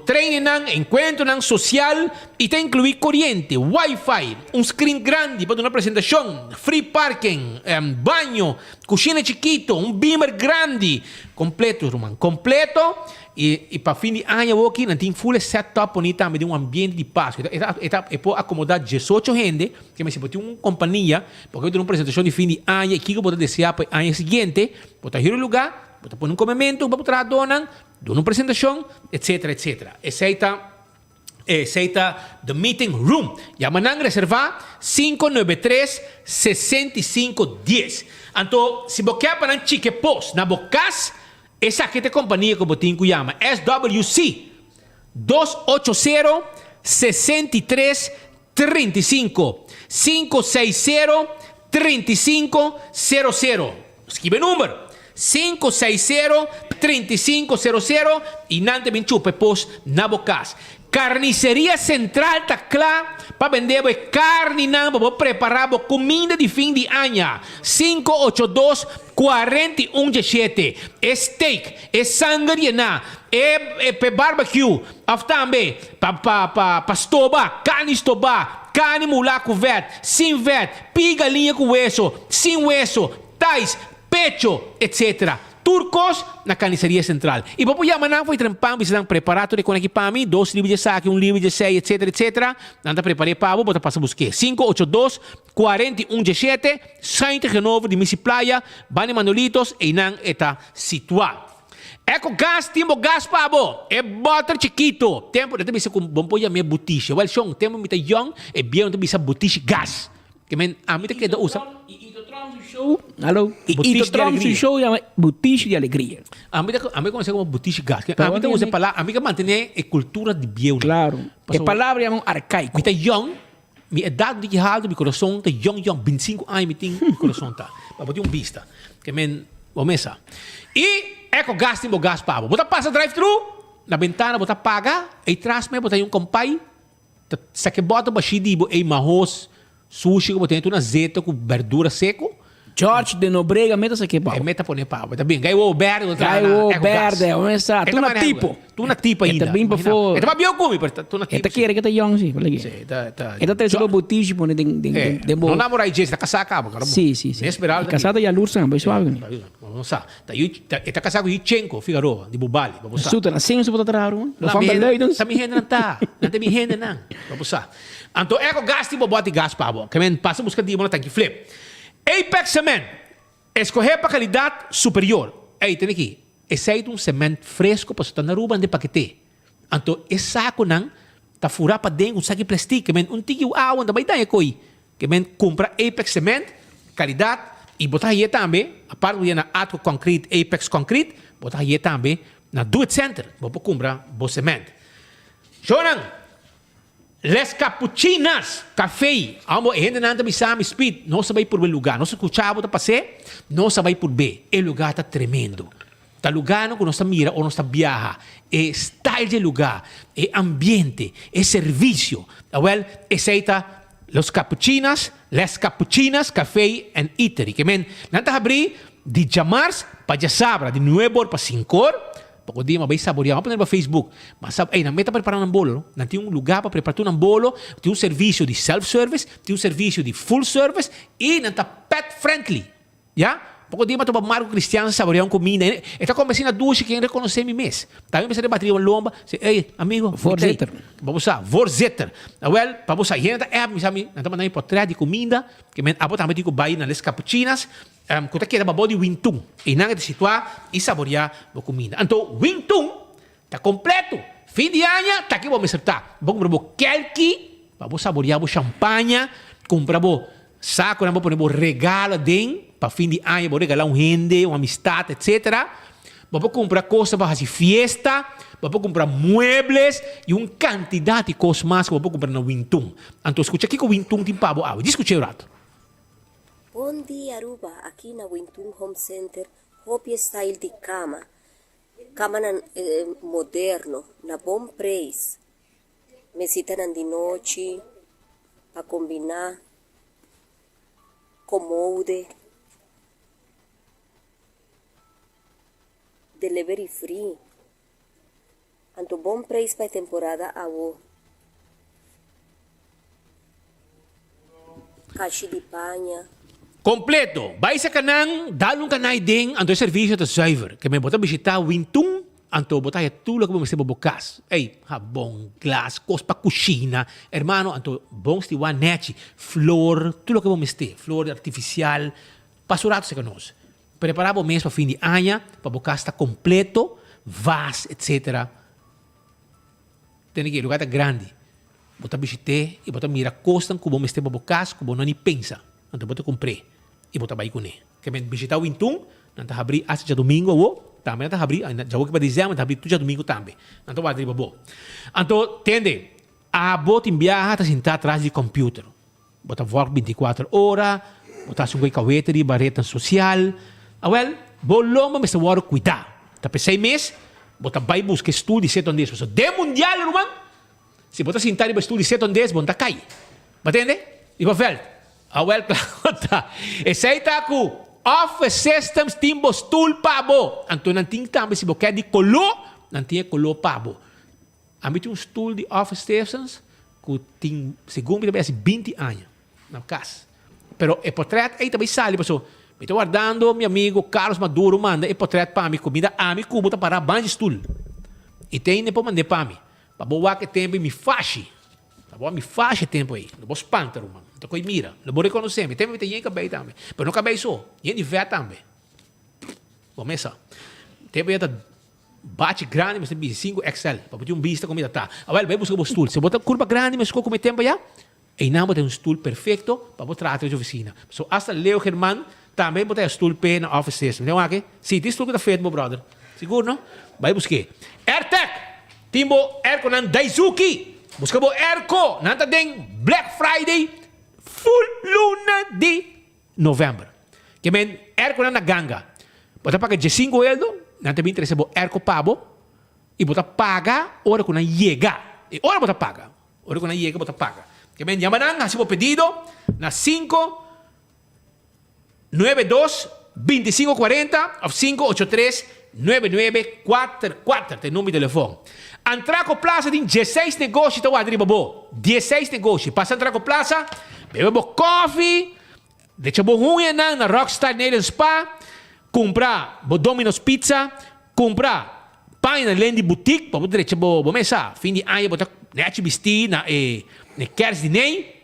training, encontro social e tem incluir corrente, Wi-Fi, screen grande para uma apresentação, free parking, banho, cozinha chiquito, beamer grande, completo, Roman, completo. E para fim de ano aqui não tem full setup bonita de ambiente de paz. É para acomodar 18 gente, que me se pode uma companhia, porque eu tenho uma apresentação de fim de ano e que eu vou desejar para o ano seguinte, vou ir no lugar, Bota pôr um comemento, para botar donan, uma apresentação, etc, etc. Aceita the meeting room. Yamanang reservar 593-6510. Então, se você quer para um chique post na bocas, essa aqui é a companhia que eu botinho que chama SWC 280-6335 560-3500. Escreve o número 560-3500 e não te chupa post na bocas. Carniceria Central está claro para vender carne para preparar comida de fim de ano. 582-4117. É steak, é sangue, é barbecue. Também para estobar, carne estobar, carne mula com vet, sem vet, pigalinha com hueso, sem hueso, tais, pecho, etc. Turcos na Carniceria Central. E para yaman foi trampang bisa preparado de com equipami, 2 livros de saque, 1 livro de 6, etc, etc. Nanda preparei para bota passa busque 582-4117, Sainte Renovo de Missy Playa, Bani Manolitos e nan eta situado. Eco gas, tempo gas pabo, é butter chiquito. Tempo, deve ser com bom poia me butiche. Well, song, tempo mita young, e bien deve ser butiche gas. Que men, a mita que usa. Alô? E o Trump show chama Butiche de Alegria. A mim conhece como Butiche Gas. A mim usa palavra, a mim mantém a cultura de Biel. Claro. Que palavra é um arcaico. Mita young, minha idade de haldo, meu coração tá young, 25 anos, meu coração tá. Para botar vista. Que men, vamos E eco gas, tempo gas pabo. Bota passa drive-thru, na ventana, bota paga, e traz me bota um compai, sa que bota baxidibo e marros, sushi, que bota uma zeta com verdura seco. George de Nobrega, meta-se aqui, pau. Meta pôr pau. Tá bem, ganhou o verde. Ganhou o verde, vamos começar. Tu na tipo. Tu na tipo ainda. Tá bem para fora. Tá bem como, tu na tipo. Tá querendo que tá young, sim. Tá. Tá só butiche, pôr de boa. Não namora aí, tá casado, cara. Sim. Casada e a lursa, bem suave. Vamos lá. Tá casado com Yichenko, Figaro, de Bubali. Vamos lá. Suta, nasceu se botar raro. Não fala leidons. Tá me renda não tá. Não tem me renda não. Vamos lá. Então, eco gas tipo bota gas pabo. Que men passa buscar de boa tanque flip. Apex Cement. Escolher para qualidade superior. Aí, tem aqui. Esse é um cimento fresco para estar na rua de paquete. Então, esse saco não está furado para dentro, um saco de plástico. Um tigre água, não vai dar coi. Que men compra Apex Cement, qualidade, e botar aí também, a parte de na Atco Concrete, Apex Concrete, botar aí também na Do It Center. Vou comprar o cimento. Jonan, les cappuccinas, café, amo, ainda não está me speed, não sabe por bem lugar, não se escuchava da passe, não sabe por bem, o lugar está tremendo. Tá lugar não que nós mira ou nós viaja, é style de lugar, é ambiente, é serviço. Well, aceita les cappuccinas, café and eatery. Que men, não está abrir de Jamars para Jasabra, de Nuevo para Sincor. Pag di mabay saborear, vamos para Facebook. Mas na meta preparar um bolo, não tem lugar para preparar um bolo, tem serviço de self-service, tem serviço de full service e não está pet friendly. Já? Pag di matoba Marco Cristiano saborear comida. Está começando a ducha que reconhecer me mês. Também precisa bater uma lomba, ei, amigo, Vorzetter. Vamos lá, Vorzetter. Well, vamos lá, ainda é, me sabe, não está mandando portrait de comida, que men abo também digo baí nas cappuccinas. Kota kira babo de Wingtung. E nang ito situar e saborear a comida. Então, Wingtung está completo. Fim de ano, está aqui vamos acertar. Vamos comprar kelki, vamos saborear o champanhe, comprar o saco, vamos poner o regalo dentro, para fim de ano, vamos regalar gente, uma amistade, etc. Vamos comprar coisas para fazer festa, vamos comprar muebles e uma quantidade de coisas mais que vamos comprar na Wingtung. Então, escuta aqui que o Wingtung tem pabo. Escuta o rato. Bom dia, Aruba. Aqui na Wingtung Home Center, Hopi Style de cama. Cama moderno, na bom preço. Mesita de noite, para combinar. Comode. Delivery free. Anto bom preço para a temporada avô. Caixa de panha. Completo. Vai sa kanang, dalong kanay ding, anto serviço de server. Que me bota visitar Wingtung, anto bota tulo que vamos ser bukas. Ei, habong, glass, cos pa kusina. Hermano, anto bom stiwa nechi, flor, tulo que vamos ter. Flor artificial, pasurato sa kanos. preparar o mês para fim de ano, para o casa completo, vas, etc. Tem que ir lugar grande. Bota bichite e bota mira costan que bom este para o casa, que bom não nem pensa. Então bota comprei e bota vai com ele. Que men visitar o Intum, não tá abrir até domingo ou também não tá abrir, já vou que para dezembro, tá abrir tudo domingo também. Então vai abrir bom. Então tende a bota enviar tá sentar atrás do computer. Bota work 24 horas, bota sungay kaweteri bareta social. Boloma mas waro cuidar. Tá para 6 meses, bota vai buscar estudo 7 dias. So de mundial, irmão. Se bota sentar e estudo 7 dias, bom tá cai. Entende? E para ver. Tá. Esse aí tá com Office Systems timbo stool pabo. Então não tem também se você de color, não tem color pabo. A mim tem stool de Office Systems que tem segundo me parece 20 anos na casa. Pero o portrait aí também sale, pessoal. Me estou guardando, meu amigo Carlos Maduro manda o portrait para mim, comida a mim cubo tá para banho stool. E tem depois mandei para mim. Para boa que tempo me fache. Para boa me fache tempo aí. Não vou espantar, mano. Então, coi mira, não vou reconhecer, tem que ter cabelo também. Mas não cabelo só, e de ver também. Começa. Tem que ter bate grande, mas tem 5 XL, para ter vista como está. Agora, vai buscar o stool. Se botar curva grande, mas como tempo já, e não tem stool perfeito para botar atrás da oficina. So, hasta Leo Germán, também botar stool P na office system. Não é aqui? Sim, tem stool que está feito, meu brother. Seguro, não? Vai buscar. AirTech, timbo Airco nan Daisuki. Busca o Airco, nanta tem Black Friday, full luna de novembro. Que men Airco na ganga. Bota paga 15 euros, nanta bem recebo Airco pabo, e bota paga hora que não chega. E hora bota paga. Hora que não chega, bota paga. Que men llaman hacemos pedido na 592 2540 ou 583 9944 tem número de telefone. Antraco Plaza tem 16 negócios tá wadri babo. 16 negócios. Passa Antraco Plaza, bebe coffee, deixa bo unha na Rockstar Nail Spa, comprar bo Domino's Pizza, comprar pão na Lendi Boutique, para poder deixar bo mesa. Fim de ano botar net vestir na kers de nem.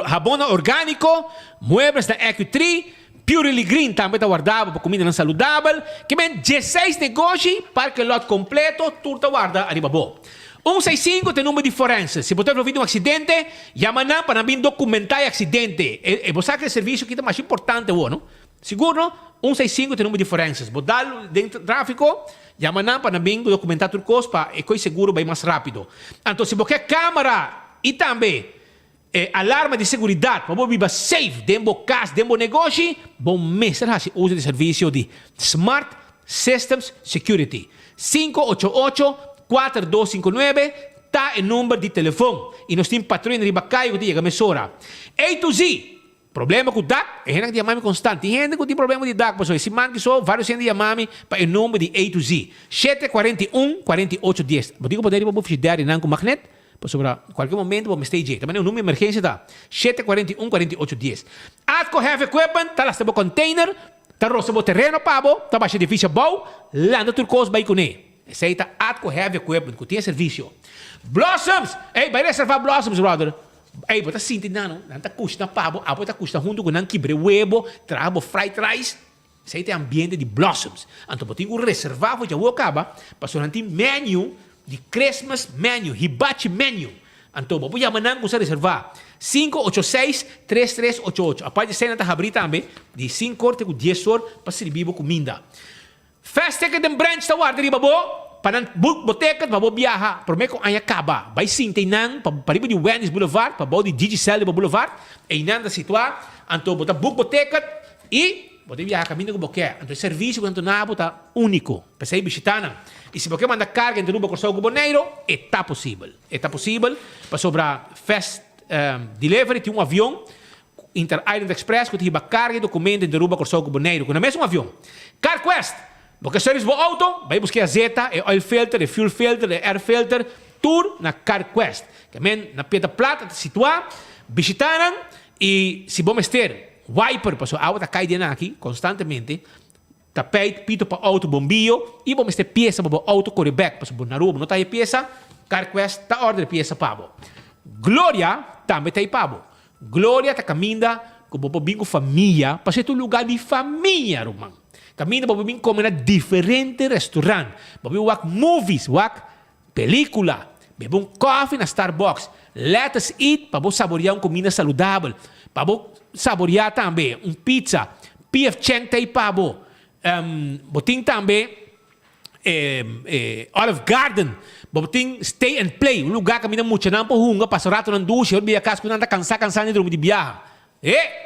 Rabona orgânico, muebles da EQ3, Purely Green também está guardado para comida não saudável. Que bem, 16 negócios para que o lote completo, tudo está guardado ali babo. 165 tem número de forense. Se você ouvir um acidente, chama para vir documentar o acidente. E você sabe que o serviço que é mais importante, não? Seguro? 165 tem número de forense. Você dá dentro do tráfico, chama para vir documentar tudo coisa, para que seguro vai mais rápido. Então, se você câmera e também alarma de segurança, para você viver safe dentro da casa, dentro do negócio, bom mês se usa de serviço de Smart Systems Security. 588-4259 está o número de telefone. E nós temos patrulha de Bacaio que chega a mesura. A to Z. Problema com o DAC, é gente que chama constante. Tem gente que tem problema de DAC, pessoal. Se manda que só, vários gente chamam para o número de A to Z. 741-4810. Vou dizer que poderia fazer não com magneto. Sobre qualquer momento vamos stage. Também é um número de emergência tá. 741-4810. Atco Heavy Equipment, tá lá no container, tá no terreno pabo, tá baixo edifício bom, lá no turcos vai com ele. Esse aí tá Atco Heavy Equipment, que tem serviço. Blossoms! Ei, vai reservar Blossoms, brother. Ei, bota sinta não tá custa pabo, a bota custa junto com não quebre huevo, trabo fried rice. Esse aí tem ambiente de Blossoms. Então, botinho um reservado, já vou acabar, para só não tem menu de Christmas menu, hibachi menu. Então, vou chamar para reservar. 586-3388. A parte de cena está abrindo também, de 5 horas a 10 horas, para servir comida. Fast Ticket and Branch está guardando, babo. Para boteca, para viajar. Para mim, aí acaba. Vai sim, tem não, para ir de Wendy's Boulevard, para ir de Digicel Boulevard, e não está situado. Então, botar boteca e pode viajar caminho com qualquer. Então, o serviço que não está único. Para sair visitando. E se você manda carga entre Aruba Corsão Boneiro, está possível. Está possível. Para sobre Fast Delivery, tem um avião, Inter Island Express, que tem carga e documento entre Aruba Corsão Boneiro, que não é mesmo avião. CarQuest, porque serviço do auto, vai buscar a Zeta, oil filter, fuel filter, air filter, tour na CarQuest. Que também na Pieta Plata, situar, visitaram, e se vamos ter wiper, para a água está caindo aqui constantemente, tapete, pito para auto bombillo e vamos ter peça para auto correback para subir na rua, não tá aí peça, CarQuest tá ordem peça pabo. Glória também tá aí pabo. Glória tá caminha que bobo bingo família, para ser tu lugar de família, rumang. Caminho bobo bingo comer na diferente restaurante, bobo wak movies, wak película, bebe coffee na Starbucks. Let us eat para saborear comida saudável, para saborear também pizza, PF Cheng Tay pabo, boting também Olive Garden, boting Stay and Play, lugar que mina mucha não por hunga, passa rato na ducha, bia casa quando anda cansado de dormir de viaja.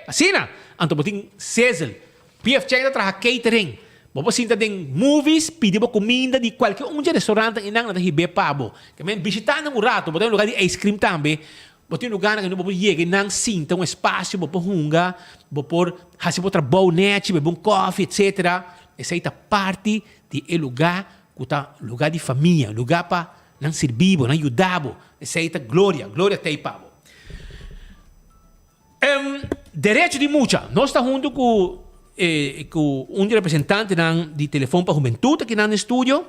Assim na, anto boting Cecil, PF Cheng da traha catering. Bobo sinta den movies, pedibo comida de qualquer restaurante inang na hibe pabo. Kami bisita ng rato, bobo lugar de ice cream tambe. Bobo lugar na bobo yege nang sinta espaço, bobo hunga, bobo hasibo trabaho net, bebum coffee, etc. Essa é a parte de lugar de família, lugar para nang servibo, nang ayudabo. Essa é a glória tei pabo. Direito de mucha, nós está junto com representante de telefone para a juventude aqui no estúdio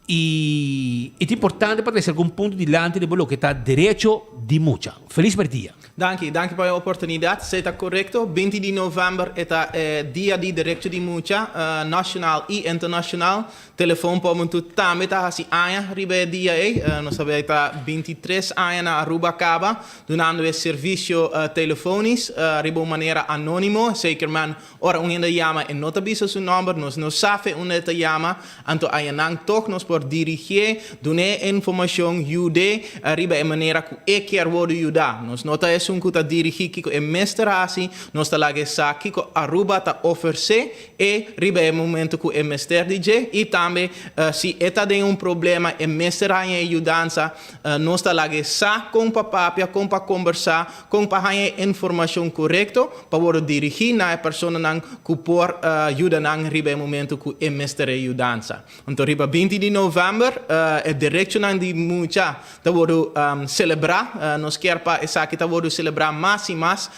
e é importante para trazer algum ponto de lante de lo que está direito de mucha. Feliz dia. Dank je voor je opportuniteit. Zet dat correcto. 20 november is het dia di direito de mucha, nacional e internacional. Telefoon para muito também tá assim aia ribe dia nós sabemos tá 23 aia na Aruba Caba, donando esse serviço telefônico ribe maneira anônimo, zeker man ora ainda chama e nota bisa seu número, nós não sabe onde está chama, então aia nang toch nós por dirigir, donar informação, ajude ribe e maneira que quer word ajudar. Nós nota é um que tá dirigir que é mestrasi, nós tá lá que sa que Aruba tá oferecer e ribe é momento que é mester DJ e também se está tem problema e mestra em ajudança nós está lá que sa com papapia com para conversar com para ganhar informação correta para poder dirigir na pessoa não que por ajuda não ribe momento que é mestra ajudança. Então ribe 20 de novembro é direito não de muita tá vou celebrar nós quer para essa que tá vou celebrar mais e mais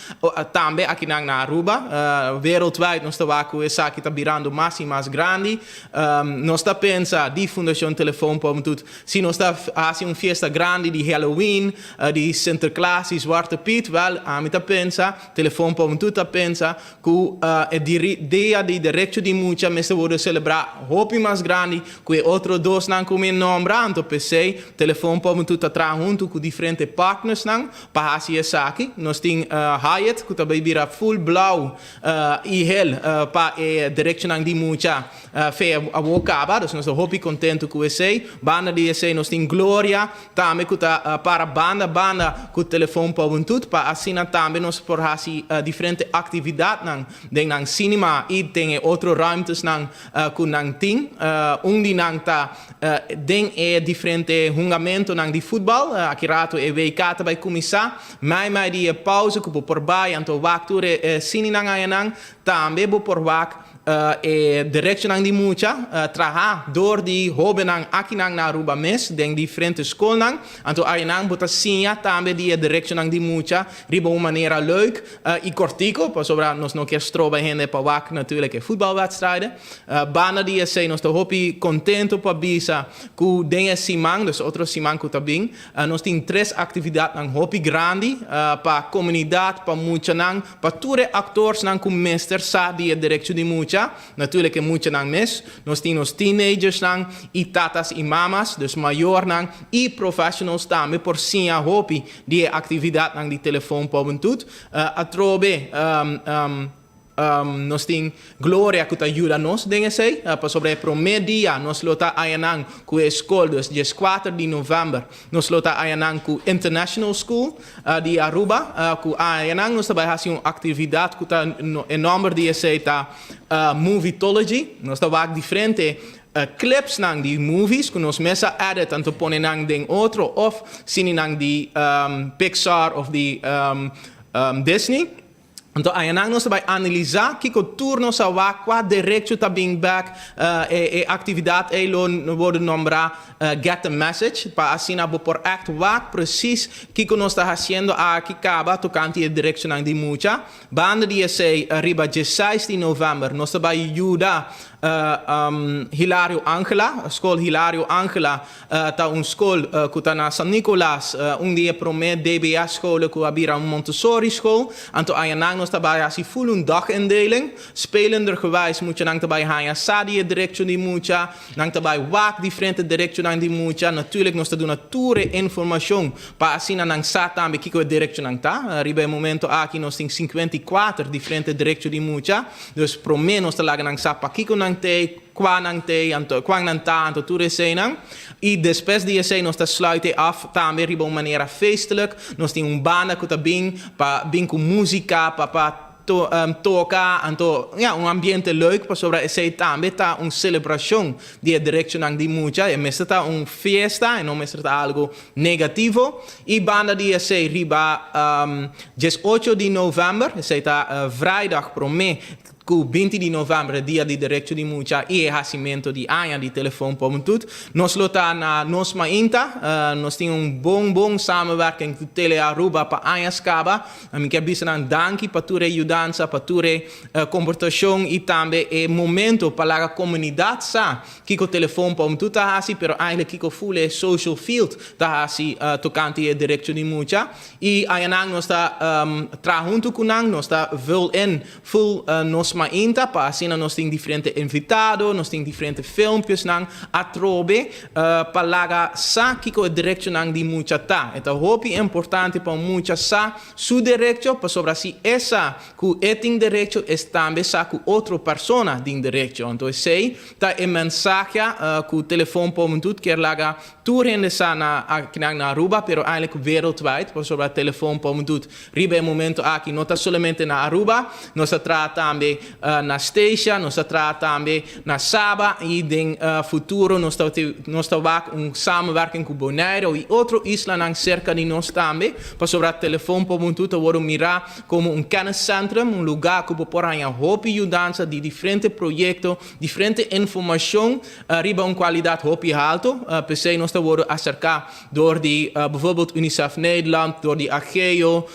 também aqui na Aruba worldwide nós está com essa que tá virando mais e mais grande nós está pensa di Fundação Telefone para tudo se nós está fazendo festa grande de Halloween de Sinterklaas Zwarte Piet wel a mim tá pensa Telefone para tudo tá pensa que é dia de direito de muita mas se vou celebrar hopi mais grande que outro dois não como nombrando PC Telefone para tudo tá tra junto com diferentes partners não para fazer essa aqui nós tem Hyatt que também vira full blau e hel para direito de muita fe a Wokaba, dus nós estamos contentes com isso. Banda de esse nós tem Glória, também que para banda com o telefone para tudo, para assim também nós por fazer diferentes atividades nang cinema e tem outros ruimtes nang que nang tem, onde nang tá tem diferente jungamento nang de futebol, aqui rato é WK também começar, mais de pausa que por baixo, então wakture cine nang ayanang, também por wak direito nang di mucha traha door di hobe nang aqui nang na Aruba mes den diferente school nang anto ay nang buta sinha tambe di direito nang di mucha riba uma maneira leuk e cortico pa sobra nos no quer stroba hende pa wak natuurlijk voetbalwedstrijden bana di esse nos to hopi contento pa bisa ku den simang dus outro simang ku tabing nos tin tres atividades nang hopi grandi pa comunidade pa mucha nang pa ture actors nang ku meester sa di direito di mucha natuurlijk moet je dan mis. Nos teenagers dan, i tatas i mamas, dus major dan, i professionals dan, por sinha hopi die actividade dan die telefoon poben doet. Atrobe nós tem Glória que ajuda nós dengue sei para sobre promedia nós lota ayanang com a escola dos dias 4 de novembro nós lota ayanang com International School de Aruba com ayanang nós também fazemos atividade que tá em nome de esse tá Movietology nós tá diferente clips nang di movies que nós mesa edit tanto pone nang den outro of cine nang di Pixar of di Disney. Então, aí nós vamos analisar que o turno sa wa qua direito tá bem back atividade aí não vou nombrar get the message para assim na por act wa precies que nós está fazendo aqui acaba tocante a direção de mucha banda de esse riba 16 de novembro nós vai ajudar Hilario Angela, school Hilario Angela, ta un school kutana San Nicolas, un dia prome DBA school ku abira een Montessori school. Anto ayanang nos tabay asi full een dagindeling. Spelendergewijs moet je nang tabay haya sadie direction di mucha, nang tabay wak differente direction nang di mucha. Natuurlijk nos ta doen nature information pa asina nang sata ambe kiko direction nang ta. Ribe momento aqui nos ting 54 differente direction di mucha. Dus prome nos ta laga nang sapa kiko nang te kwang nang ta anto ture senang. I despes die se nos ta sluiten af tambe ribo maniera feestelijk. Nos ting un banda kuta bing ku musica pa toca anto un ambiente leuk pa sobra ese tambe ta un celebración die direction ang di mucha e mesta ta un fiesta e non mesta ta algo negativo. I banda die se riba 18 di november se ta vrijdag prome ku 20 di novembre dia di direction di mucha e hasimento di aya di telefoon pomutut nos lota na nos mainta nos ting un bong samenwerking ku Tele Aruba pa aya skaba mi ke bisan danki pature judanza pature comportación e tambe e momento para la comunidad sa kiko telefoon pomutut hasi pero eigenlijk kiko fule social field ta hasi tokanti e direction di mucha e ayanang nos ta trahuntu kunang nos ta vul in full nos ma inta pa asina nos ting differente invitado, nos ting differente filmpjes nang atrobe palaga sa kiko direction nang di mucha ta. Eta hopi importante pa mucha sa su direction pa sobra si esa ku eting direction es tambe sa ku otro persona din direction. Entonces sei ta e mensaje ku telefoon pa mundut ker laga toerende sa na kinang na Aruba pero eigenlijk wereldwijd pa sobra telefoon pa mundut ribe momento aqui nota solamente na Aruba, nos trata tambe na Stasia, nos trata tambe na Saba e den futuro nos sta wak samenwerking com Bonaire e outro isla nang cerca di nos tambe pa sobra telefoon pa mundut word mira como un kenniscentrum, un lugar ku por anya hopi judanza di differente proyecto, differente information riba un kwaliteit hopi alto per se nos sta worden acerca door die bijvoorbeeld UNICEF Nederland, door die AGEO,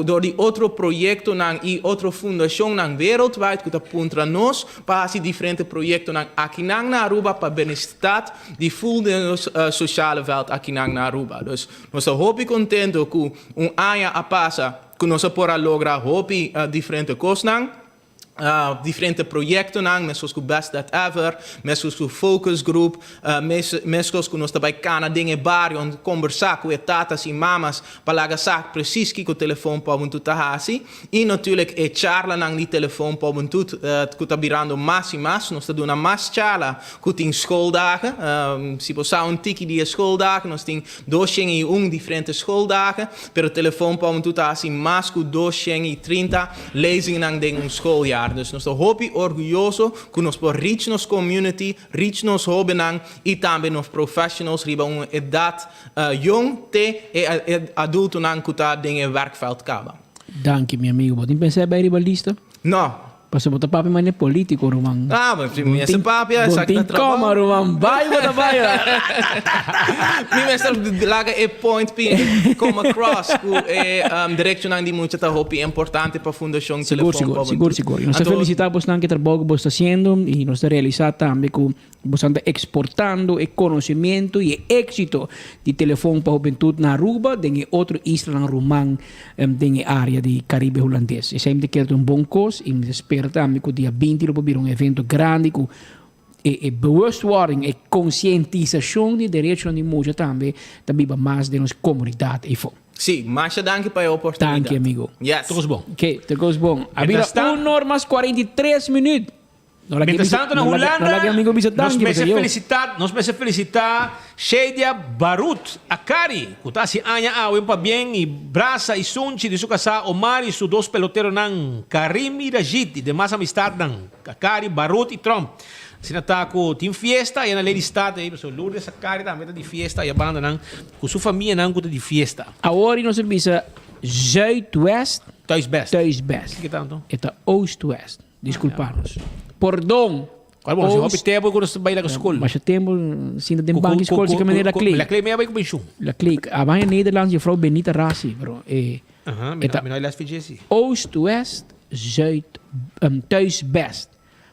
door die otro proyecto nang i otro fundación nang wereldwijd kuta puntra nos pa si differente proyecto nang akinang na Aruba pa benestat die full de sociale veld akinang na Aruba. Dus nos hopi contento ku un aya a pasa ku nos pora logra hopi differente cos nang differente proyectos nang mesos ku best that ever mesos ku focus group mesos ku nos tabay kana dinge barrio conversar ku tatas e mamas palaga sak precies kiko telefoon pa muntut tahasi e natuurlijk e charla nang di telefoon pa muntut ku tabirando mas e mas nos duna mas charla ku ting schooldagen si posa un tiki die schooldagen nos ting dosheng e differente schooldagen pero telefoon pa muntut tahasi mas ku dosheng e 30 lezingen nang ding schooljaar. Dus nos hopi orgulloso que nos por reach nos community, reach nos hobenang e também nos professionals riba un edad jong te adulto nang kuta dingen werkveld kaba. Dank je, meu amigo. Wat pensar bij ribalista? No. Pas botar papi mas é político, Roman. Ah, mas minha se papi é saca na trabalho. Como, Roman? Vai, bota vai. Minha se laga e point pin come across ku e direction ang di mucha ta hopi importante pa fundación telefone. Seguro. Nos felicitamos nang que trabalho que você está haciendo e nos realizar também que você está exportando o conhecimento e éxito de telefone para a juventude na Aruba, em outro isla na Roman, em área de Caribe holandês. E sempre quero um bom coisa e espero também que o dia 20 vai vir evento grande com bewustwording e conscientização de direitos de mulher também mais de nossa comunidade e fora. Sim, mas danke pela oportunidade. Danke, amigo. Yes. Tudo bom. Ok, tudo bom. Havia 1 hora mais 43 minutos. Mientras tanto, na Holanda, nos merece felicitar Sheidia Barut Akari, que está se anya awin pa bien e Brasa e Sunchi de su casa Omar e sus dos peloteros nang Karim e Rajit e demais amistad nang Akari, Barut e Trump. Sinatako team fiesta e na lady stat e so Lourdes Akari também de fiesta e a banda nang com sua família nang de fiesta. Agora nós serviço Zuidwest, Thuisbest. Que tanto? Eta Oost-West. Desculpa-nos. Perdão. Qual bom, se hobby tempo quando você vai lá com a escola. Mas o tempo, sinda de banco escola, se caminha da clique. La clique meia vai com benchum. La clique. A banha Nederlands, juffrouw Benita Rassi, bro. Aha, menoi las VGC. Oost-West, Thuisbest.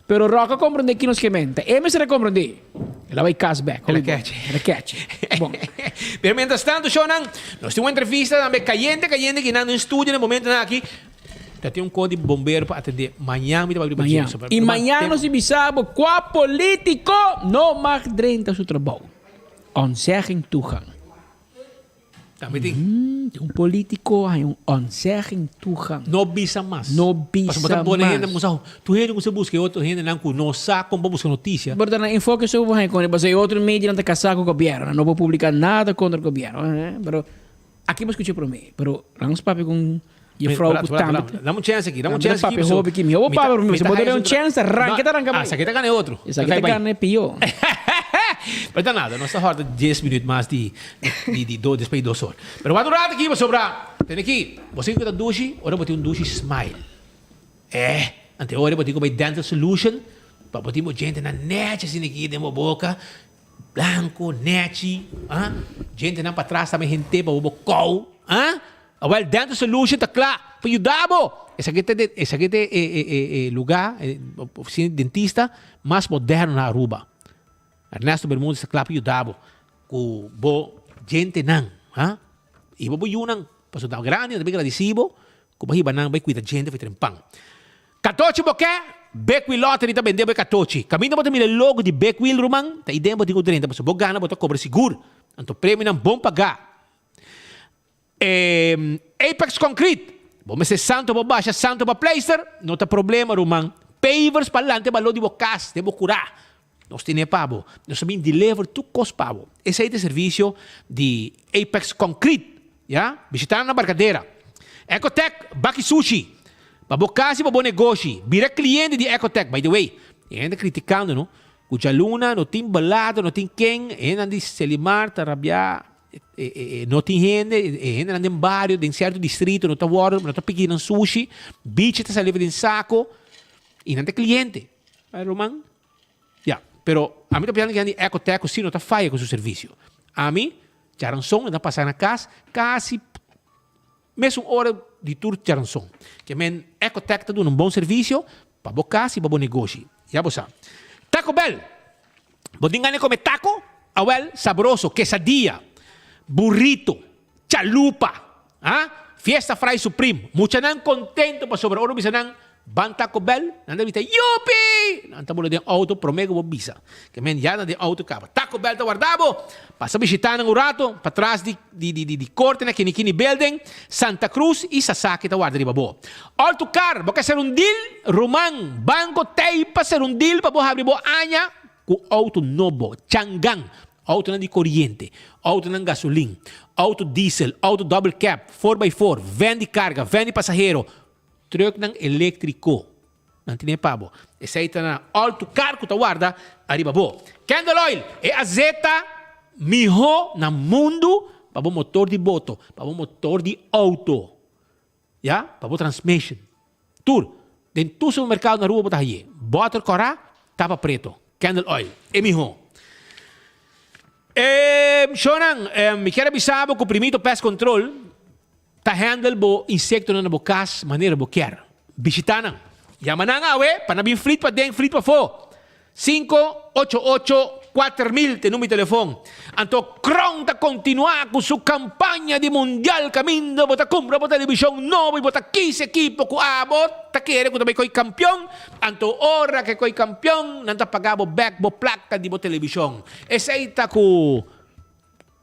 Pero Roca comprende aqui nos quemente. E me se comprende. Ela vai cashback. Ela catch. Bom. Pero mientras tanto, Shonan, nós temos uma entrevista também caliente que não no estúdio no momento aqui. Já tem código de bombeiro para atender. Amanhã me vai abrir Manhã. E manhã nós bisabo qual político não magdrenta seu trabalho. Onzeging toegang. Também tem. Um político hay onzeging toegang. No bisa mas. No bisa mas. Mas mas. Tu gente que você busca outro gente não que não sabe como buscar notícia. Pero na enfoque sobre o con base outro mídia não está casado com o governo, não vou publicar nada contra o governo, pero aqui me escutei por mim, pero vamos papo com e frau com tamit. Dá uma chance aqui, dá uma chance aqui. Papo que me eu papo por mim, se pode dar uma chance, arranca. Ah, essa aqui tá ganhando outro. Essa aqui tá ganhando pior. Mas tá nada, nós estamos 10 minutos mais de 2, depois de 2 horas. Pero vai durar aqui, vai sobrar. Tem aqui, você que tá duche, ora botar duche smile. Ante ora botar com dental solution, para botar gente na net assim aqui de boca, blanco, net, gente na para trás também gente para o bocão, well, dental solution tá claro, para ajudar bo. Esse aqui é lugar, oficina de dentista mais moderno na Aruba. Ernesto Bermúdez está claro ajudado com gente não, e bo yunang pasudang grande, também agradecido, com bahi banang vai cuidar gente vai trempang. Katochi boke, Beckwil Lottery tá vendendo katochi. Caminho botar mil logo de Beckwil rumang, tá ideia botar 30, passo bogana botar cobra seguro, anto prêmio não bom pagar. Apex Concrete, bom mas santo para baixa, santo para plaster, não tá problema rumang. Pavers para lante balão de bocas, de curar. Nós temos pavo, nós também deliver tu cos pavo. Esse é o serviço de Apex Concrete, visitar na barcadeira. Ecotech, Baki Sushi, para bocas e para bom negócio. Vira cliente de Ecotech, by the way. E ainda criticando, não? Cuja luna, não tem balado, não tem quem, ainda de Selimar, Tarabia, não tem gente, ainda anda em bairro, em certo distrito, não está water, não está pedindo sushi, bicho está saliva em saco, e não tem cliente. Aí, Roman? Pero a mim está pensando que a Ecotech sim não está falha com o seu serviço. A mim, Charanson, está passando na casa, quase mesmo hora de tour Charanson. Que a Ecotech está dando bom serviço para a casa e para o negócio. Já você sabe. Taco Bell. Você engane comer taco? Well, sabroso, quesadilla, burrito, chalupa, Fiesta Fry Supreme. Mucha nan contento para sobre oro bisanang Ban Taco Bell, nanda bita, yupi! Nanta mula din auto, promego mo bisa. Kaya yan na din auto ka. Taco Bell ta guardabo, pasa bisita ng urato, patras di corte na kinikini building, Santa Cruz, y Sasaki ta guarda di babo. All to car, baka ser un deal, Romang, Banco Teipa ser un deal, pabo habri bo anya, ku auto nobo, Changang, auto na di kuryente, auto ng gasolin, auto diesel, auto double cab, 4x4, vendi carga, vendi pasahero, truck ng elektriko. Nanti pabo. Essa aí tá na alto cargo, tá guarda, arriba bo. Candle Oil é a zeta miho na mundo para o motor de moto, para o motor de auto. Para o transmission. Tur, dentro do mercado na rua botar aí. Bota cora, tapa preto. Candle Oil é miho. Shonan, me quero avisar que o primeiro pest control ta handle bo insekto na bokas maneira bo quer. Bisitanan. Yaman na nga panabing fleet pa deng fleet pa fo. 588-4000 te numi telefon. Anto krong ta continua con su campagna di mundial caminda bota compra po televisión novo bota 15 equipo ku abot ta kere ku tabay ko'y kampiyon. Anto ora ke ko'y kampiyon nanta pagabo back bo plaka di bo televisión. Eseita ku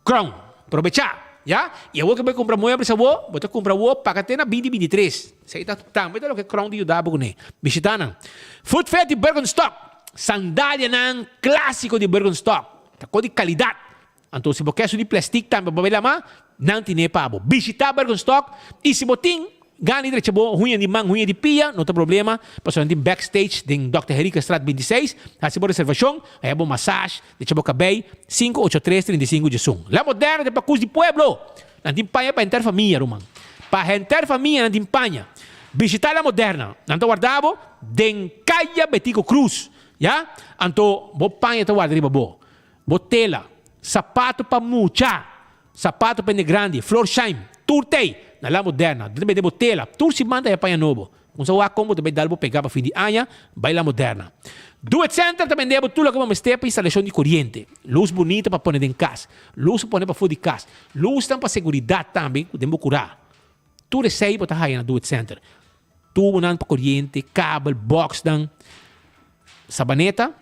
krong. Provecha. E eu vou comprar muebles a vou te comprar para ter na 2023. Isso aí tá também é o que crown de ajudar com né. Visitana. Food Fair de Bergenstock. Sandália nan clássico de Bergenstock. Tá com de qualidade. Então se você quer de plástico também para ver lá, não tem pabo. Visitar Bergenstock e se botin gani direito bo, ruim de man, ruim de pia, não tem problema. Passando em backstage de Dr. Henrique Strat 26, há-se boa reservação, é bom massagem, deixa boca bem, 583-35 de sum. La moderna de Pacus de Pueblo, na dimpanha para entrar família, Roman. Para entrar família na dimpanha. Visitar la moderna, nanto guardavo, den Caia Betico Cruz, Anto, bo panha ta guarda riba bo. Botela, sapato para mucha, sapato para grande, floor shine, turtei, na la moderna, deve de botela, tur si manda e panha novo. Kung sa combo, também dá para pegar para fim de ano, vai lá moderna. Do It Center também deu tudo que vamos ter para instalação de corrente. Luz bonita para pôr em casa. Luz para pôr para fora de casa. Luz para segurança também, podemos curar. Tudo isso aí para na Do It Center. Tubo para corrente, cabo, box dan, sabaneta,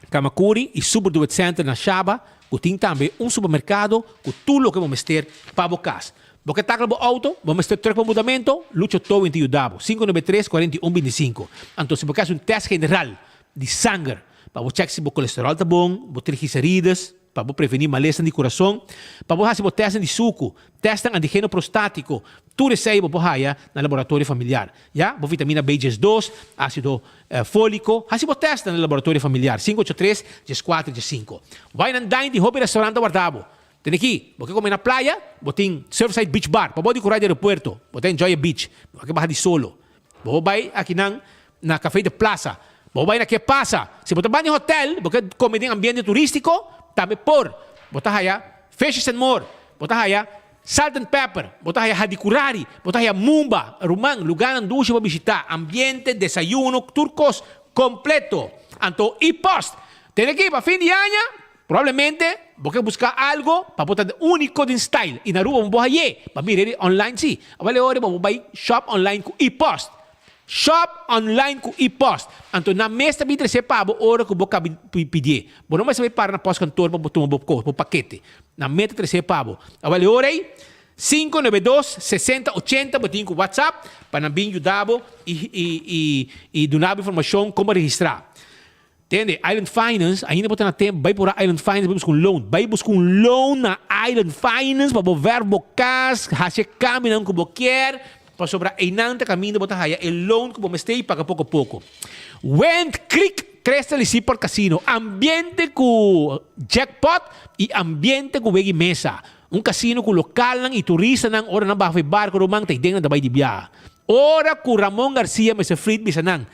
kamakuri e super Do It Center na Shaba. Que tem também supermercado com tudo que vamos ter para a casa. Porque tá com o auto, vamos ter troca para mudamento, lucho todo em Tiudabo, 593-4125. Então, se você quer teste general de sangue, para você checar se o colesterol está bom, você triglicérides, para você prevenir malestar de coração, para você fazer teste de suco, teste antígeno prostático, tudo isso aí você faz no laboratório familiar. Já? Vitamina B2, ácido fólico, assim você testa no laboratório familiar, 583, 4, 5. Vai na dine de hobby restaurante guardado. Tem aqui, você come na praia, você tem Surfside Beach Bar, para você curar do aeroporto, você enjoy a beach, você vai de solo. Você vai aqui na café de plaza, você vai na que passa. Se você vai em hotel, você come em ambiente turístico, também por. Você vai Fishes and More, você vai Salt and Pepper, você vai Hadicurari, você vai Mumba, Rumang, lugar onde você vai visitar, ambiente, desayuno, turcos, completo. Então, e post. Tem aqui, para fim de ano, provavelmente, você buscar algo para botar único de style. E na rua, você vai para mirar online, sim. Agora, você vai shop online com e-post. Shop online com e-post. Então, na mesa, você vai pagar a hora que você pedir. Você não vai saber para na pós-cantor para botar um paquete. Na mesa, você paga. Agora, hora aí, 592-6080, você tem com WhatsApp para não vir ajudar e dar informação como registrar. Entende? Island Finance, ainda botar na tempo, vai por Island Finance, vai buscar um loan. Vai buscar um loan na Island Finance para ver bocas, fazer caminhão que você quer, para sobrar einante caminho, botar aí, o loan que você tem e paga pouco a pouco. Wend Creek, Cresta Licipor Casino, ambiente com jackpot e ambiente com wegi mesa. Um casino com local e turista nang ora na bahay barco romang tay deng na dabay di biya. Ora com Ramon Garcia mas Frit bisanang.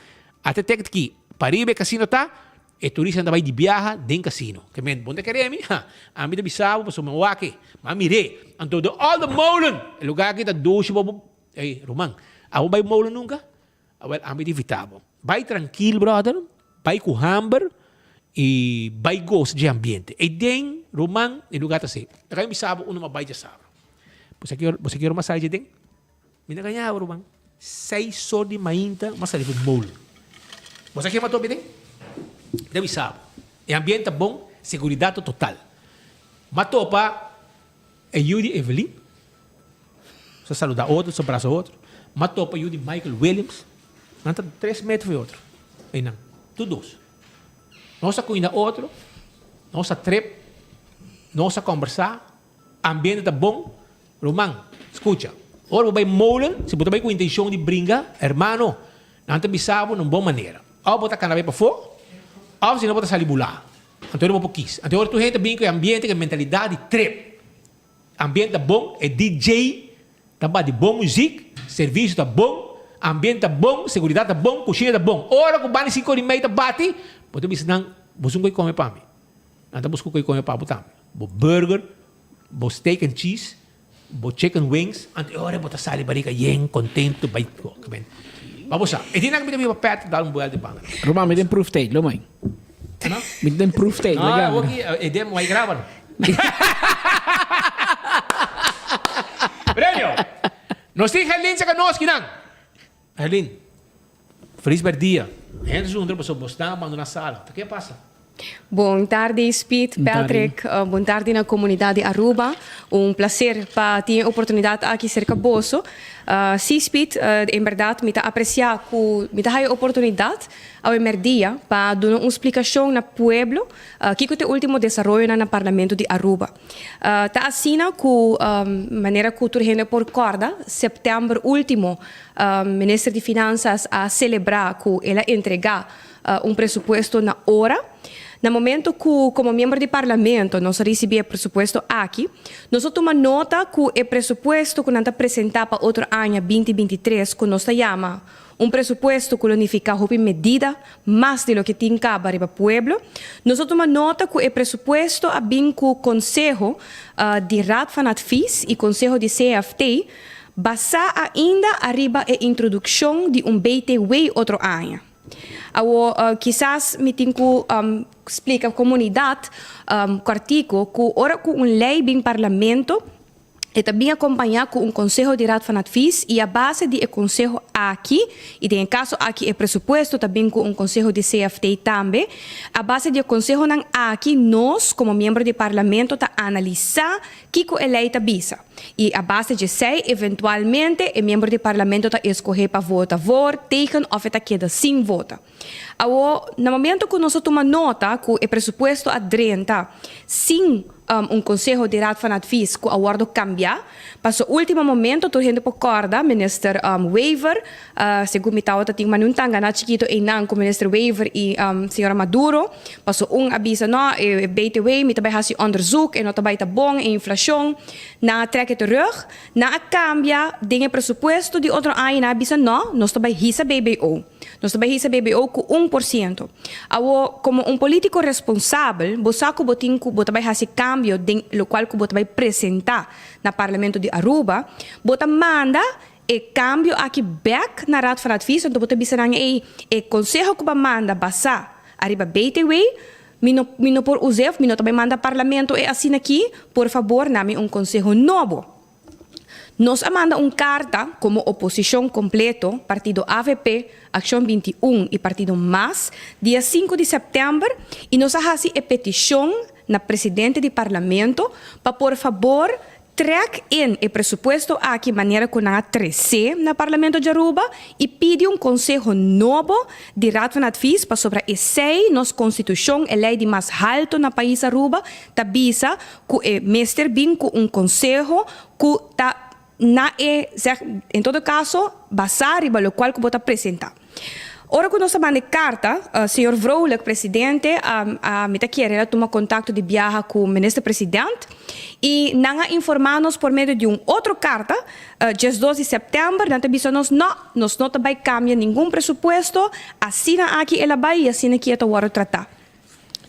Até tek aqui, paribe casino tá? E turista na dabay di biyaha den casino. Kemen bonte keremi ha. Ami da bisawo pa sumawake. Mamire. Anto do all the molen. Lugar kita doce bo Romang. Ako bay molen nunca? Well, ami di vitabo. Bay tranquilo brother. Bay com hamber. E vai gosto de ambiente. E den, Romang, e lugar assim. Kaya mi sabo, uma vai de sabo. Você quer uma saída de den? Mina ganha, Romang. 6 horas de mainta, uma saída de mol. Você quer uma tope den? Deve sabo. E ambiente bom, segurança total. Matopa, é Yudi Evelyn. Você saluda outro, você abraça outro. Matopa, Yudi Michael Williams. Não está 3 metros foi outro. Aí não, todos. Nossa cuida outro, nossa trip, nossa conversar, ambiente está bom. Romang, escuta. Ora vai molen, se você vai com intenção de brincar, hermano, não te bisabo de uma boa maneira. Ou botar canapé para fora, ou se não botar salibular. Então eu vou para quis. Então tu gente bem com ambiente, com mentalidade de trip. Ambiente bom, é DJ, tá de bom música, serviço tá bom, ambiente tá bom, segurança tá bom, cozinha tá bom. Ora com bani 5 e meia bate. Pode bisa nang busung ko'y come pa mi. Nanta busco ko'y come pa butam. Bo burger, bo steak and cheese, bo chicken wings, ante ore bo tasali bari ka yeng contento bait ko. Kamen. Babosa. E di na kami pa pet dal buel de banga. Roma mit dem proof take, lo mai. Ano? Mit dem proof take, ah, okay, e dem way graban. Premio. Nos tin Helin sa kanos kinang. Helin. Feliz dia. Entra junto para o bostão, manda na sala. O que passa? Boa tarde, Speed, Patrick. Boa tarde na comunidade Aruba. Prazer para ter a oportunidade aqui cerca de Bosso. Sim, Speed, em verdade, me apreciar que me dá a oportunidade ao dia para dar uma explicação no pueblo que é o último desenvolvimento no Parlamento de Aruba. Está assim que maneira que o gente por corda, setembro último, o Ministro de Finanças a celebrar que ela entregar presupuesto na hora. No momento que, como membro do Parlamento, nós recebemos o presupuesto aqui, nós tomamos nota que o presupuesto que nós apresentamos para outro ano, 2023, que nós chamamos presupuesto que unifica a medida mais do que tem para o pueblo. Nós tomamos nota que o presupuesto bem com o Conselho de Raad van Advies e Conselho de CFT basa ainda arriba a introdução de BTW outro ano. Quizás me tenho explica a comunidade artigo que ora com lei bem parlamento e também acompanhar com conselho de raad van advies e a base de conselho aqui e em caso aqui é pressuposto também com conselho de CFT também a base de conselho não aqui nós como membro de parlamento tá analisar que a lei tá bisa e a base de sei eventualmente o membro de parlamento tá escolher para votar tegen ou tá queda sem vota. No momento que nós tomamos nota que o pressuposto a 30 sim conselho de raad van advies que awardo cambiar, para o último momento, tu gente por corda, minister Wever, segundo me tava tinha manuntanga na chiquito e não com minister Wever e senhora Maduro, para avisa não, BTW, me também hasi onderzoek en também tá bom, a inflação, na trekke terug, na cambia, dinge pressuposto de outro ano, na avisa não, nós também hisa BBO. Nós também hisa BBO com 1%. Como político responsável, bosaco botinco, também hasi cambio, lo qual que também apresentar na Parlamento de Aruba, bota manda e cambio aqui back na Raad van Advies, então bota bisa nang e conselho que manda basa arriba BTW, mino por usef, mino também manda Parlamento e assim aqui, por favor, nami conselho novo. Nos manda carta como oposição completo, Partido AVP, Ação 21 e Partido MAS, dia 5 de setembro, e nos hasi a petição na presidente do Parlamento para, por favor, track in o pressuposto aqui maneira que na 13 na Parlamento de Aruba e pede conselho novo de Raad van Advies para sobre esse nos Constituição a lei de mais alto na país Aruba tabisa que o mestre bem com conselho que tá em todo caso basar riba lo qual que bota apresentar. Ora que nós mandamos carta, senhor Vrolijk, presidente, me está querendo tomar contato de viagem com o ministro-presidente e não informar-nos por meio de outra carta, dia 12 de setembro, não nós não vai cambiar nenhum pressuposto, assina aqui ela vai e assina aqui ela vai tratar.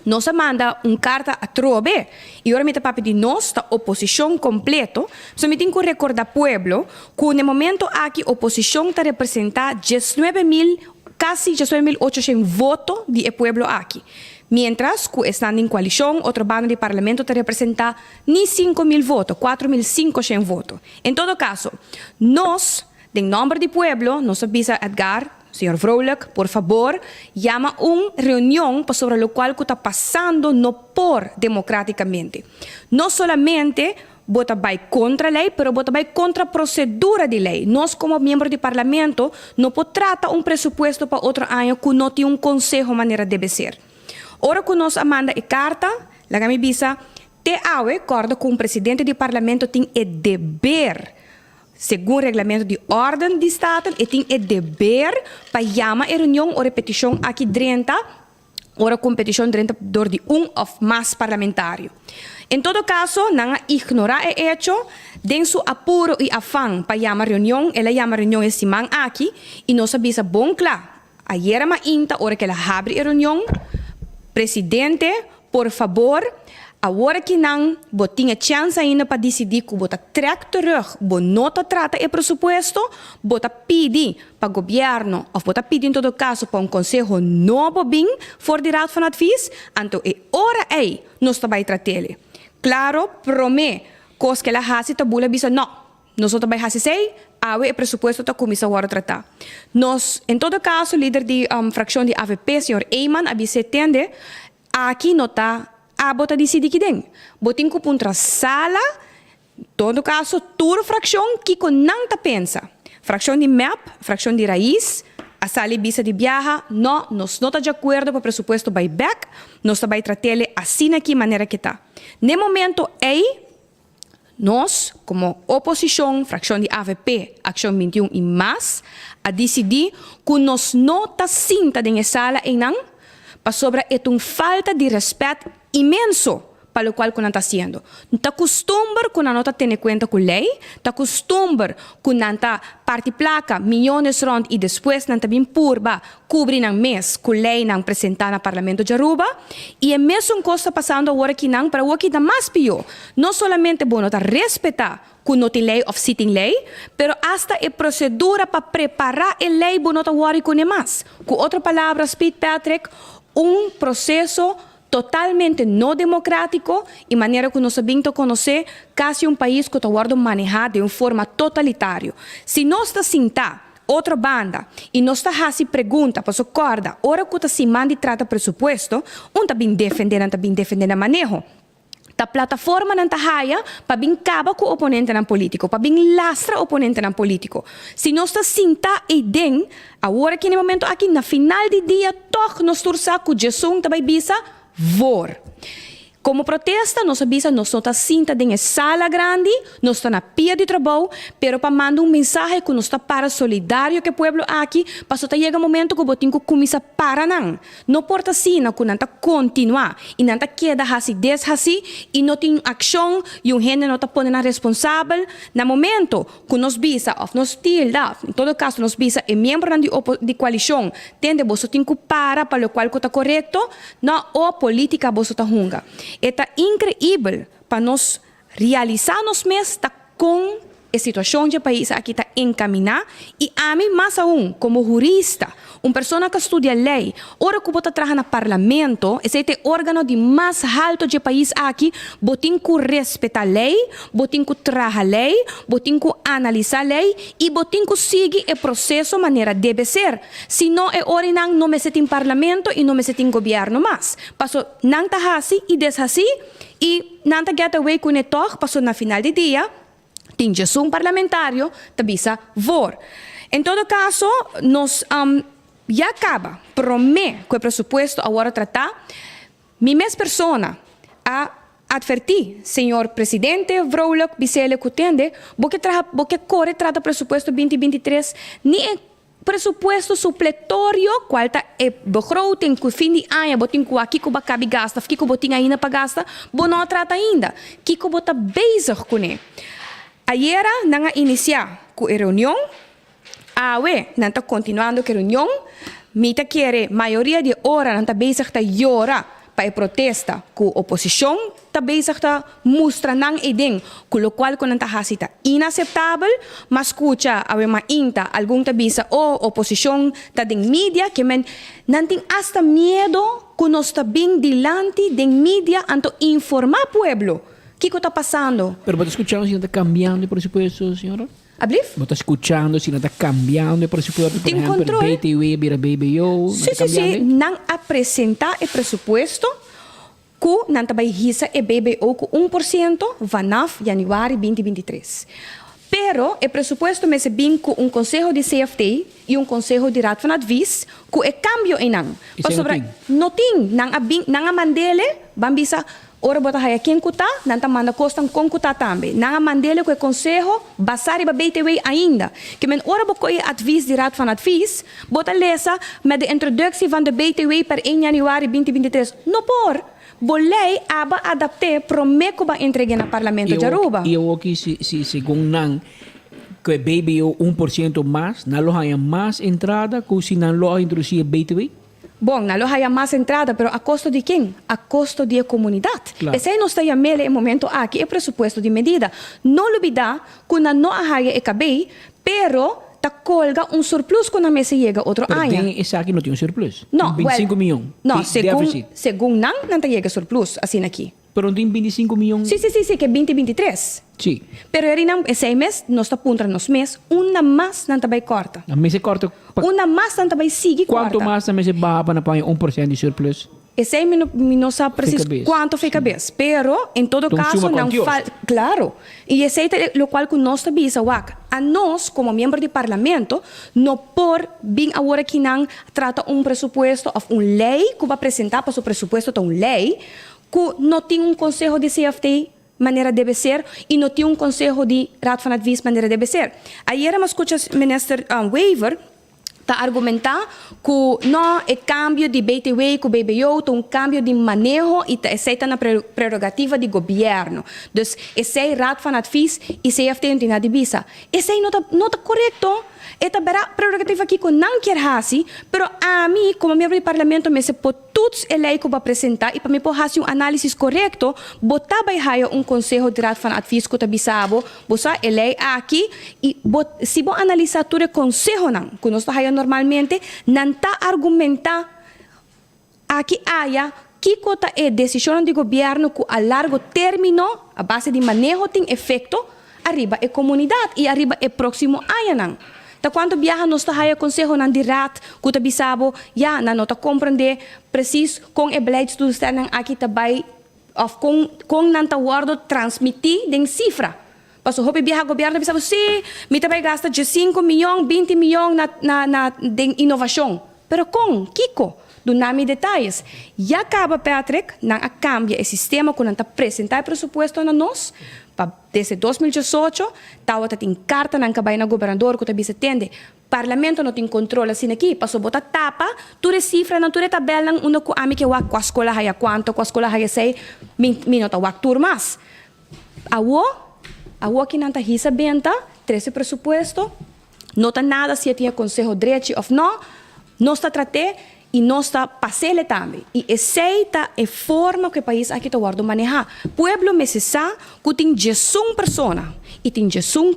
Nós manda carta a Trobe e agora me está de nós, da oposição completo, so me tenho que recordar pueblo que no momento aqui a oposição está representar 19.000 casi 19.800 votos de pueblo aqui. Mientras que estando em coalição, outro bando de parlamento te representa ni 5.000 votos, 4.500 votos. Em todo caso, nós, em nome do pueblo, nos avisa Edgar, senhor Vrolijk, por favor, llama reunião sobre o qual está passando no por democraticamente. Não solamente bota vai contra a lei, pero bota vai contra a procedura de lei. Nós, como membro do parlamento, não podemos tratar pressuposto para outro ano que não tem conselho maneira deve ser. Ora que nós manda a carta, lá me visa, te awe, acordo com o presidente do parlamento tem o dever, segundo o regulamento de ordem de Estado, e tem o dever para chamar a reunião ou repetição aqui dentro, ora competição dentro de ou mais parlamentário. Em todo caso, não ignorar o hecho, den su apuro e afán para chamar reunião, ela chama reunião esse man aqui, e nós avisa bom claro, ayer ma inta, ora que ela abre a reunião, presidente, por favor, agora que não, botinha chance ainda para decidir que bota track terug, nota trata o pressuposto, bota pedir para o governo, ou bota pedir em todo caso para conselho novo bem, for de raad van advies, então é hora aí, nós também tratele. Claro, promete, coisa que ela hace, tabula bisa, não, nós também hace sei, awe o pressuposto da comissão agora tratar. Nós, em todo caso, líder de fração de AVP, senhor Eyman, avisa entende, aqui não está a bota decidir que tem. Botin com contra sala, todo caso, toda fração que não está pensa. Fração de MEP, fração de raiz, a sala bisa de viaja, não, nós não está de acordo para o pressuposto buyback, nós também tratele assim aqui maneira que está. No momento aí, nós, como oposição, fração de AVP, Ação 21 e mais, a decidir que nós não está cinta dentro da sala e não, para sobre é uma falta de respeito imenso para lo cual que está haciendo. Está acostumbrado que no está teniendo cuenta con ley, está acostumbrado que no está parte placa, millones rond y después no está bien purba, cubrir un mes con ley no presentar al Parlamento de Aruba. Y en mes un cosa pasando ahora aquí no, pero aquí está más peor. No solamente bueno, está respetar que no tiene ley o sitting ley, pero hasta la procedura para preparar la ley bueno está ahora con más. Con otras palabras, Pete Patrick, un proceso totalmente no democrático y manera que nos habíamos conocer casi un país que está manejado de una forma totalitaria. Si no está sinta outra banda e nós está assim pergunta para corda, ora que se manda e trata presupuesto, está bem defendendo manejo. A plataforma não está raia para bem caba com o oponente não político, para bem lastra o oponente não político. Se nós está sinta e den, agora que no momento aqui na final de dia, toch nós torça com Jesus também bisa vor. Como protesta, nós avisa, nós estamos sinta em sala grande, nós estamos na pia de trabalho, pero para mandar mensagem que nós estamos para solidário que o povo aqui, para só chega um momento que o botinho começa para não. Não porta assim, que não está continuar, e não está queda assim, assim, e não tem ação, e gente não está pondo responsável. No momento que nós visa, ou nós tilda, em todo caso, nós visa, e membro de coalição, tende, você tem que para o qual está correto, não, ou política, você está runga. É incrível para nós realizarmos mesmo com a situação do país aqui está encaminhar e a mim mais como jurista, uma pessoa que estuda lei, ora que você trabalha no parlamento, esse é o órgão de mais alto do país aqui, você tem que respeitar a lei, você tem que trabalhar a lei, você tem que analisar a lei e você tem que seguir o processo de maneira deve ser. Se não é hora não me sente em parlamento e não me sente em governo mais. Passo não está assim e desassi e não está get away com o toque, passo na final de dia, tem um parlamentário, tabisa vor. Em todo caso, nós já acaba, promete que o presupuesto agora tratar, minha mesma pessoa a advertir, senhor presidente, Vrolijk, Bicele, Kutende, porque corre trata presupuesto 2023, nem presupuesto supletório, qual está begroting que fim de ano, botin que aqui que vai cabe gasta, aqui que botin ainda para gasta, bom não trata ainda, aqui que bota bezig com ele. Ayer nang iniciar com a reunião, não está continuando com a reunião, mita quer maioria de hora não está bezig ta llora para a protesta com a oposição, está bezig ta mostra nang idem, com o qual não está hasita inaceitável, mas escuta a uma inta algum ta bisa o oposição ta den mídia que men não tem hasta medo que nós está bem dilante den mídia anto informar pueblo. O que está passando? Pero você está escutando se não está cambiando o presupuesto, senhora? Ablif? Você está escutando se não está cambiando o presupuesto, por exemplo, o BTW vira BBO? Sim, não apresentar o presupuesto que não está baixando o BBO com 1% vanaf januário 2023. Pero o presupuesto me se bem com conselho de CFT e conselho de Raad van Advies que é cambio em não. Não tem, não a mandele, bambisa. Ora bota haya quem cuta, nanta manda costan com cuta também. Nanga mandele que conselho basari ba BTW ainda. Que men ora boko e advies de Raad van Advies, bota lesa met de introductie van de BTW per 1 januari 2023. No por, bolei aba adapte promeco ba entregue na Parlamento de Aruba. E eu aqui se segundo nang que BBO 1% mais, não haya mais entrada que se não lo introduzir BTW. Bom, não há mais entrada, mas a custo de quem? A custo da comunidade. Claro. Esse não está em momento aqui, é presupuesto de medida. Não olvidar que não há EKB, pero ta colga surplus quando a mesa chega outro ano. Mas esse aqui não tem surplus? Não, 25 milhões. Não, segundo não chega surplus, assim aqui. Pero não tem 25 milhões? Sim, que é 2023. Sim. Pero esse mês, nós está apontando nos mês, uma mais não vai corta. A mês corta? Uma mais não vai seguir corta. Quanto mais a mês vai para 1% de surplus? Esse aí não sabe preciso quanto fica cabeça. Pero, em todo caso, não faz. Claro. E esse é o qual nós sabemos, a nós, como membro do parlamento, não por bem agora que não trata presupuesto ou lei que vai apresentar para o presupuesto, uma lei que não tem conselho de CFT maneira deve ser e não tem conselho de Raad van Advies maneira deve ser. Ayer, mas escuta o ministro Wever, ta argumentar que não é cambio de BTW com BBO, é um cambio de manejo e aceita na prerrogativa do governo. Então, esse é rato van advies e CFT não tem nada de visa. Esse não está correto. Esta é a prerrogativa que não quer fazer, mas a mim, como membro do parlamento, me se por todos eleitos para apresentar e para me fazer análise correto, botar vai um conselho de rato van advies que está bisabo, você elei aqui e se você analisar todo o conselho não, que nós está normalmente, não está argumentar aqui há que cota é decisão do governo que a largo término, a base de manejo tem efeito, arriba é comunidade e arriba é próximo a não. Então, quando viaja, nós está conselho não de rat, que está bisabo, não está compreender preciso com o beleid do estado aqui também, ou com não está guardo transmitir em cifra. Mas o viaja governo bisabo, sim, me também gasta de 5 milhões, 20 milhões na inovação. Pero com Kiko, do nome detalhes. E acaba, Patrick, não cambia o sistema quando está apresentar o presupuesto a nós, desde 2018, estava tem carta na cabine na governador que também se atende. Parlamento não tem controle assim aqui, passou botar tapa, tudo cifra, não tudo tabela, uno que a mim que com a escola haya quanto, com a escola haya sei, minota wak turmas. A que não está recebendo, 13 presupuesto, não está nada se tinha conselho direito ou não está tratando e nós está passando também. E aceita a forma que o país aqui está guardando manejar. O povo necessita que tem 1 pessoa e tem 1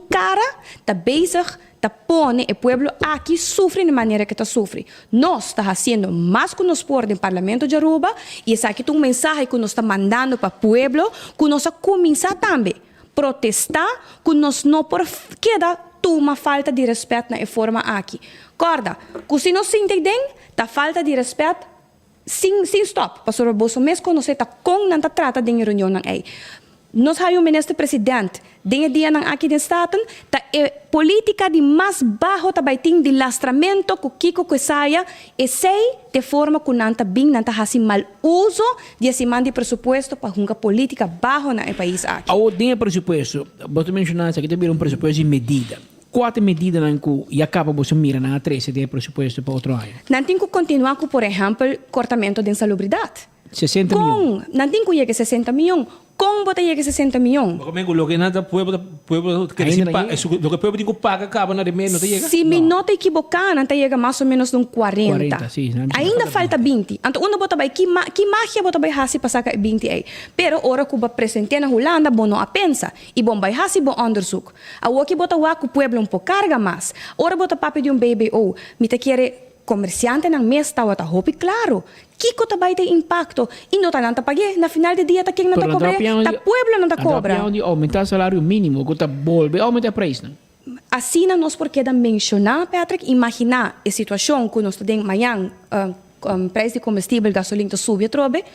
cara, está bezig, está pondo o povo aqui sofre de maneira que está sofrendo. Nós está fazendo mais que nós podemos no Parlamento de Aruba e esse aqui é um mensagem que nós está mandando para o povo que nós começar também a protestar que nós não por queda uma falta de respeito na forma aqui. Corda, que se nós entendem, tá falta de respeito, sem stop. Pastor Bolso, mesmo quando você está com não trata de reunião não é. Nós temos ministro-presidente, den dia não aqui no estado, tá política de mais baixo também tem de lastramento que Kiko que saia, e sei de forma que não está bem, não está fazendo mal uso de esse de presupuesto para uma política baixo no país aqui. Ao dinheiro presupuesto, você mencionou aqui também presupuesto de medida. Quais medidas que acaba você mira na 13 de presupuesto para outro ano? Não tem que continuar com, por exemplo, cortamento de insalubridade. 60 milhões. Não tem que ir a 60 milhões. Como botar aí 60 milhões? Lo que nada pueblo que lo que pueblo paga acaba na menos não chega. Se me não te equivocar, não chega mais ou menos uns 40. 40 sim, ainda falta 20. Então, uno bota vai que magia bota vai hasi para sacar 20 aí. Pero ora que ba presente na Holanda, bom não a pensa e bom vai hasi bom onderzoek. A o que bota o pueblo um pouco carga mais. Ora bota papo de BBO, me te quer comerciante ng mes tawa ta hopi claro. Kiko ta bay impacto. Indo ta nanta pagye. Na final de dia ta king nanta cobre. Ta pueblo nanta cobra. Tapi aumentar o salário mínimo, que ta volve aumentar o preço. Assim nós porque da mencionar, Patrick, imaginar a situação que nós temos amanhã, preço de combustível, gasolina ta subir trobe,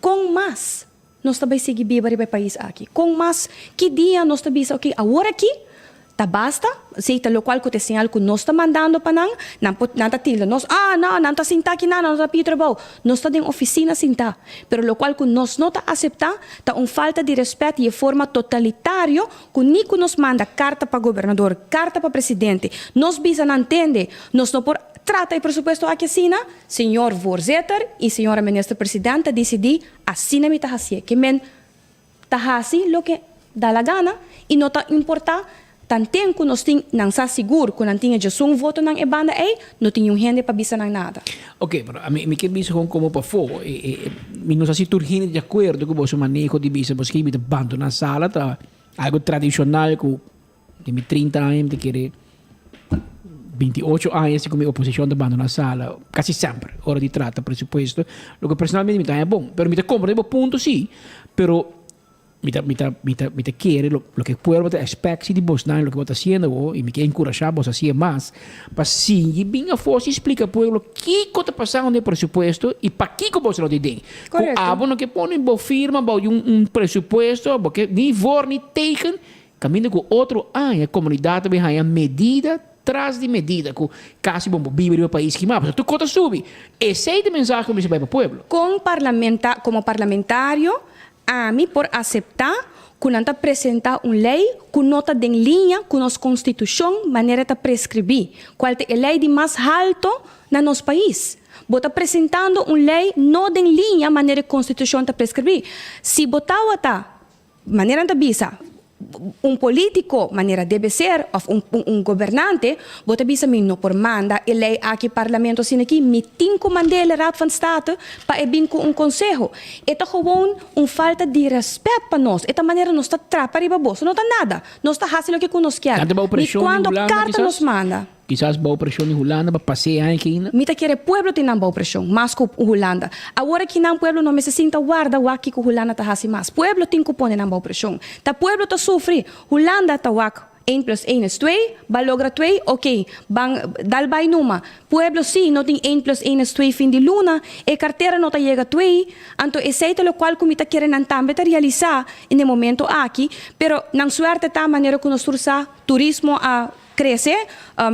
com mais nós também seguir viver no país aqui. Com mais que dia nós também ok, agora aqui ta basta, se ta local ko te sinal ko nos ta mandando pa nang nanta tilda nos nanta sinta ki nanta Peter Bow nos ta ding oficina sinta pero local ko nos nota acepta ta falta de respeto e forma totalitário ko ni ko nos manda carta pa governador, carta pa presidente, nos bisa não entende, nos não por trata e presupuesto aqui assina, senhor voorzitter e senhora ministro-presidente decidi assina mi ta hasi que men ta hasi lo que dá la gana e não ta importa tanto que nós não está seguro que não tinha já um voto na banda aí, não tinha gente para bisa nang nada. Ok, pero a mim que bisa como para fora, e não sei se tu gente de acordo com o manejo de bisa, porque me bando na sala, algo tradicional que tem 30 anos, de querer 28 anos com a oposição de bando na sala, quase sempre, hora de trata, presupuesto, o que personalmente me está bom, pero me está comprando ponto sim, pero me quiere lo que puedo expect de vos lo que vos haciendo y me quiere encorajar vos hacer más para si bien a vos explica al pueblo qué está pasando en el presupuesto y para qué vos lo dicen no que ponen vos firma vos un presupuesto porque ni vor ni teken camino con otro año comunidad también hay medida tras de medida que casi vamos vivir en el país que más tu cota sube ese es el mensaje que me dice para el pueblo como parlamentario a mí por aceptar que nós apresentar uma lei que nota em linha com nossa Constituição, maneira de prescrever, qual é a lei de mais alto no nosso país. Bota apresentando uma lei não em linha, maneira que a Constituição está prescrever. Se botar maneira de bisa, político, maneira deve ser, ou governante, bota bisa não por manda a lei aqui parlamento assim aqui, meeting com mandele raad van state, para vir com conselho. Ito gewoon falta de respeito para nós. Esta maneira não está trapa riba bolso, não está nada. Não está fácil o que nos quer. E quando carta nos manda. Quizás boa pressão em Holanda para passear aqui. Mita quer pueblo tem boa pressão, mas com Holanda. Agora que não pueblo não me se sinta guarda o aqui com Holanda tá assim mais. Pueblo tem que pôr na boa pressão. Tá pueblo tá sofre. Holanda tá wak 1 + 1 = 2, balogra 2, ok. Bang dalbay numa. Pueblo sim, não tem 1 + 1 = 2 fim de luna. E carteira não tá chega 2. Anto esse lo qual comita quer nan tambe ta realizar no momento aqui, pero nang suerte tá maneira que nós tursa turismo a crescer,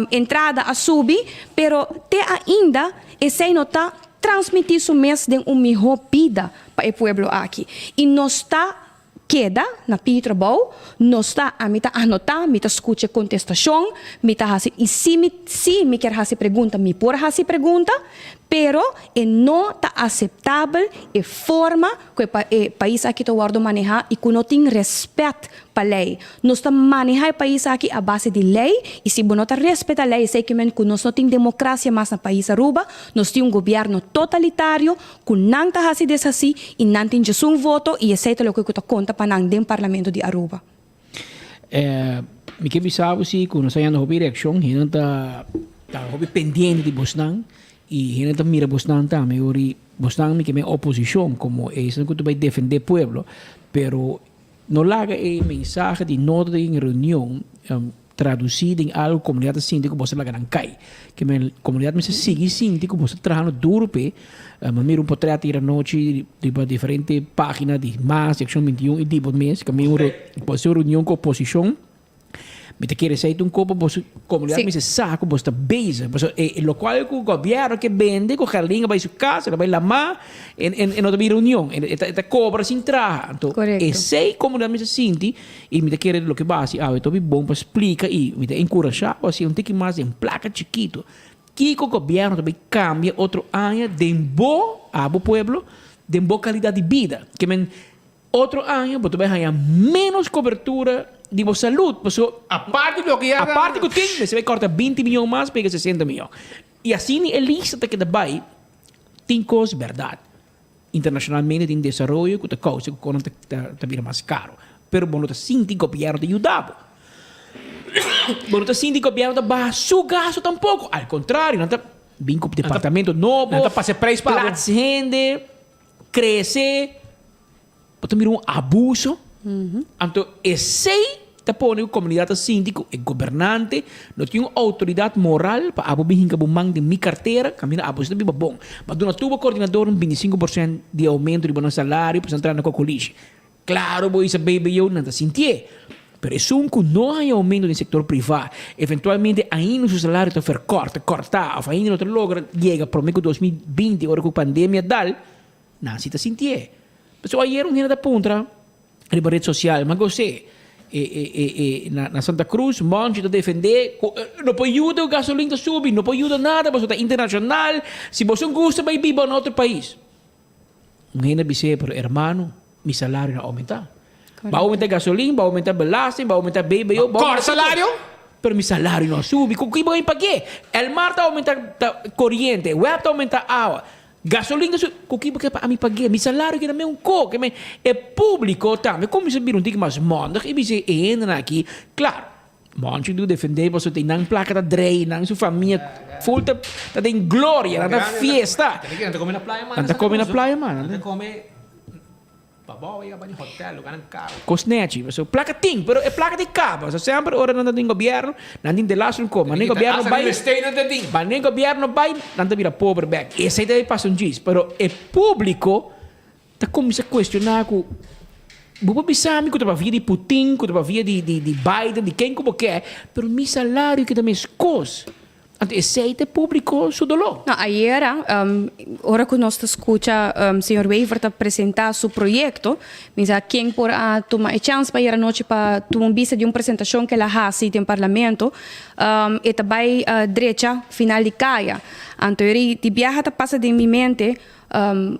entrada a subir, pero te ainda esse não está transmitir isso mesmo de uma melhor vida para o povo aqui. E não está queda na Petrobol, não está a mita anotar, mita escuta contestação, mita hasi e se me quer hasi pergunta, me por hasi pergunta, pero não está aceitável a forma que o país aqui está guardo manejar e que não tem respeito para a lei. Nós está manejar o país aqui a base de lei e se não está respeita a lei, sei que nós não tem democracia mais no país Aruba, nós tem governo totalitário que não está assim desse assim e não tem um voto e esse é o que está conta para não ter parlamento de Aruba. Me que bisava se quando saia na hobby reaction, ele está hobby pendente de Bosnan e ele está mira Bosnan também, ori Bosnan me que me oposição como esse que tu vai defender pueblo, pero no laga a mensagem de nota em reunião traduzido em algo comunidade síndico você laga não cai que a comunidade me se sigue síndico você trabalhando duro pe mira um portrait ir a noite de diferente página de mais seção 21 e tipo mês que me você reunião com oposição me te quer sair um copo você comunidade me se saco você base você lo qual o governo que vende com a língua vai sua casa vai lá má em outra reunião eta cobra sem trabalho então esse comunidade me se sente e me te quer lo que base então é bom para explicar e me te encorajar assim tem que mais em placa chiquito que o governo também cambia outro ano de bom abo pueblo de boa qualidade de vida que men outro ano você vai ganhar menos cobertura de saúde. A parte do que a parte que tem, você vai cortar 20 milhões mais, pega 60 milhões. E assim, a lista que vai, tem coisas verdade. Internacionalmente, tem desenvolvimento, que a coisa que está virando mais caro. Pero, bom, sim, tem governo de ajudar. Bom, sim, tem governo de baixar o gasto tampouco. Ao contrário, não está bem com o departamento novo, não está passando preço para a gente, crescer, pode vir abuso. Então, esse está pondo a comunidade síndico e governante, não tem uma autoridade moral para abobir que bumang de minha carteira, caminha a você também bom. Mas do nosso coordenador 25% de aumento de bom salário para entrar na cocolite. Claro, vou isso baby eu não está sentir. Pero é que não há aumento no setor privado. Eventualmente, ainda o seu salário está cortar, ou ainda não logra chega para o meio de 2020, agora com a pandemia dal, não se está sentir. Pessoal, ayer um dia da punta, na rede social, mas você, na Santa Cruz, monte de defender, não pode ajudar o gasolina a subir, não pode ajudar nada, você está internacional, se você não gosta, vai viver em outro país. Um dia disse, pero hermano, meu salário não aumentar. Vai aumentar gasolina, vai aumentar belastning, vai aumentar BBO, vai aumentar salário? Pero meu salário não sube, com que vai pagar? El mar está aumentar corrente, o web está aumentar água. Gasolina, o que para mim pagar? Meu salário que não é co, que é público também. Como se vir um dia mais mondag, e você entra aqui, claro. Monte do defender, você tem não placa da drei, não sua família, full tá tem glória, tá fiesta. Tá comendo na praia, mano. Tá comendo na praia, mano. Tá comendo babau ia para hotel, lugar caro. Cosnete, so placa tem, pero é placa de cabo. So sempre ora não tem governo, não tem de laço como, nem governo vai. Mas nem governo vai, não tem vira pobre back. Esse aí passa um diz, pero é público tá começa a questionar com vou pensar que tu vai via de Putin, que tu vai via de Biden, de quem como quer, pero meu salário que também é cos. aceite público su dolor. No, ayer, ahora que nos escucha, señor Weaver está presentar su proyecto, misa quien por tomar chance para ir anoche para tomar vista de una presentación que la hace en parlamento, y también derecha final de caia. Anterior, de viaje passa de minha mente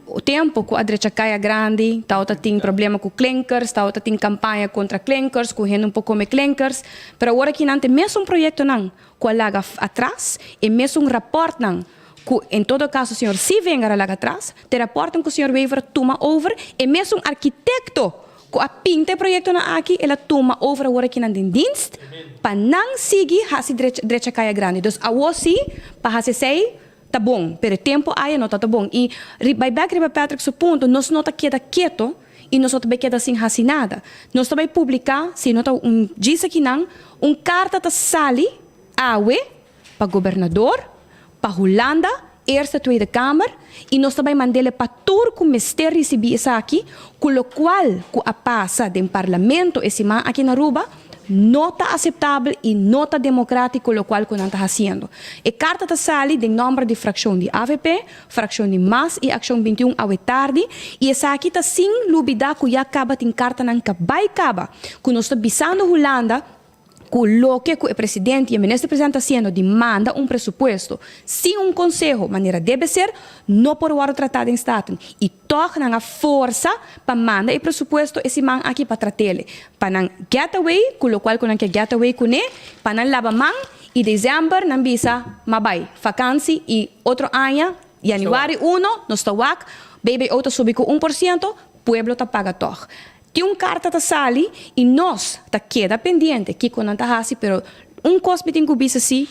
o tempo que a direita caia grande, tauta tem problema com clankers, tauta tem campanha contra clankers, correndo pouco com clankers, pero agora que não tem mesmo projeto não, que laga atrás e mesmo rapport não, que em todo caso o senhor se venga lá atrás, te rapportam que o senhor Weaver toma over e mesmo arquiteto que a pinta projeto na aqui, ela toma over agora que não tem dienst, para não seguir a direita caia grande. Então, a você para sei tá bom, pero tempo aí não tá bom. E vai back para Patrick seu ponto, nós não tá quieto e nós também queda sem fazer nada. Nós também publicar, se não tá diz aqui não, carta tá sali awe para governador, para Holanda, Eerste Tweede Kamer, e nós também mandele para todo o ministério receber isso aqui, com o qual a passa do parlamento esse man aqui na Aruba não está aceitável e não está democrático o qual que não está fazendo. A carta está sali de nome de fração de AVP, fração de MAS e Ação 21 ao tarde, e essa aqui está sem dúvida que já acaba tem carta não vai acabar. Que nós está bisando Holanda, o que o presidente e o ministro-presidente está fazendo, demanda presupuesto. Sem conselho, maneira deve ser, não por o tratado em Estado. E torna a força para mandar o presupuesto esse man aqui para tratar ele. Para não getaway, com o qual não quer getaway com ele, para não lavar man, e dezembro não bisa, mabai, vacância, e outro ano, januário 1, nós estamos aqui, baby, outro subiu com 1%, pueblo está paga torre. Tem carta da sali e nós tá queda pendente que quando não tá assim, pero coisa tem que bisa assim,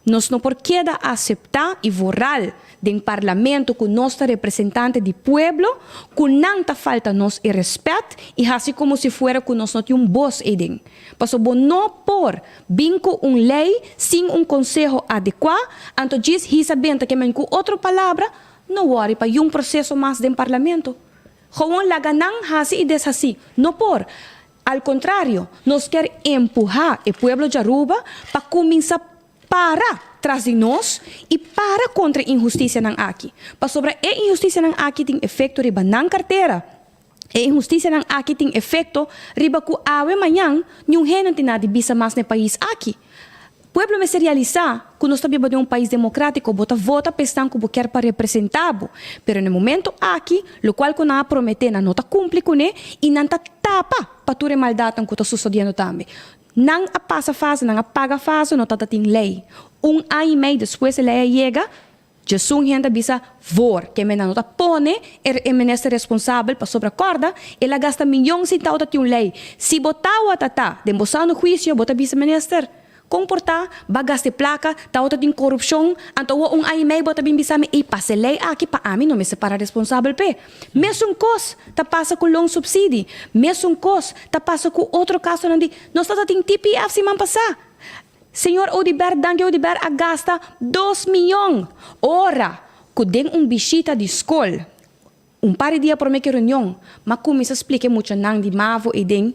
nós não por queda aceitar e vorar do parlamento com nosso representante do pueblo, com não tá falta nós e respeito e assim como se fuera com nós não tem voz aí. Passo bom não por vinco lei sem conselho adequado, então diz hisabenta que men com outra palavra não worry para processo mais do parlamento. Gewoon laganang hasi e deshasi. No por. Al contrario, nos quer empurrar o pueblo de Aruba para começar para trás de nós e para contra a injustiça não aqui. Para sobre a injustiça não aqui tem efeito riba não carteira. A injustiça não aqui tem efeito riba que awe manhã nenhum não tem nada de bisa mais no país aqui. O pueblo me se realizar que nós estamos em país democrático, bota vota pensando que quer para representá-lo. Pero no momento aqui, o qual que não promete, não está cumpre com ele e não está tapa para toda a maldade que está sucedendo também. Não a passa fase, não a paga fase, não está tendo lei. Ano e meio depois a lei chega, já são gente bisa vor, que me não está pone o ministro responsável para sobre a corda, ela gasta milhões de tal de lei. Se botar o atata, demonstrar no juízo, bota bisa ministro. Comportar, bagas de placa, tauta de corrupção, então ano e meio bota bem bisa e passe lei aqui para mim não me separa responsável pe. Mesmo coisa tá passa com long subsídio, mesmo coisa tá passa com outro caso onde nós tá tem TPF se man passar. Senhor Odiber, danke Odiber, a gasta 2 milhões. Ora, que den visita de escola, par de dias por meio reunião, mas como se explica muito não de mavo e den,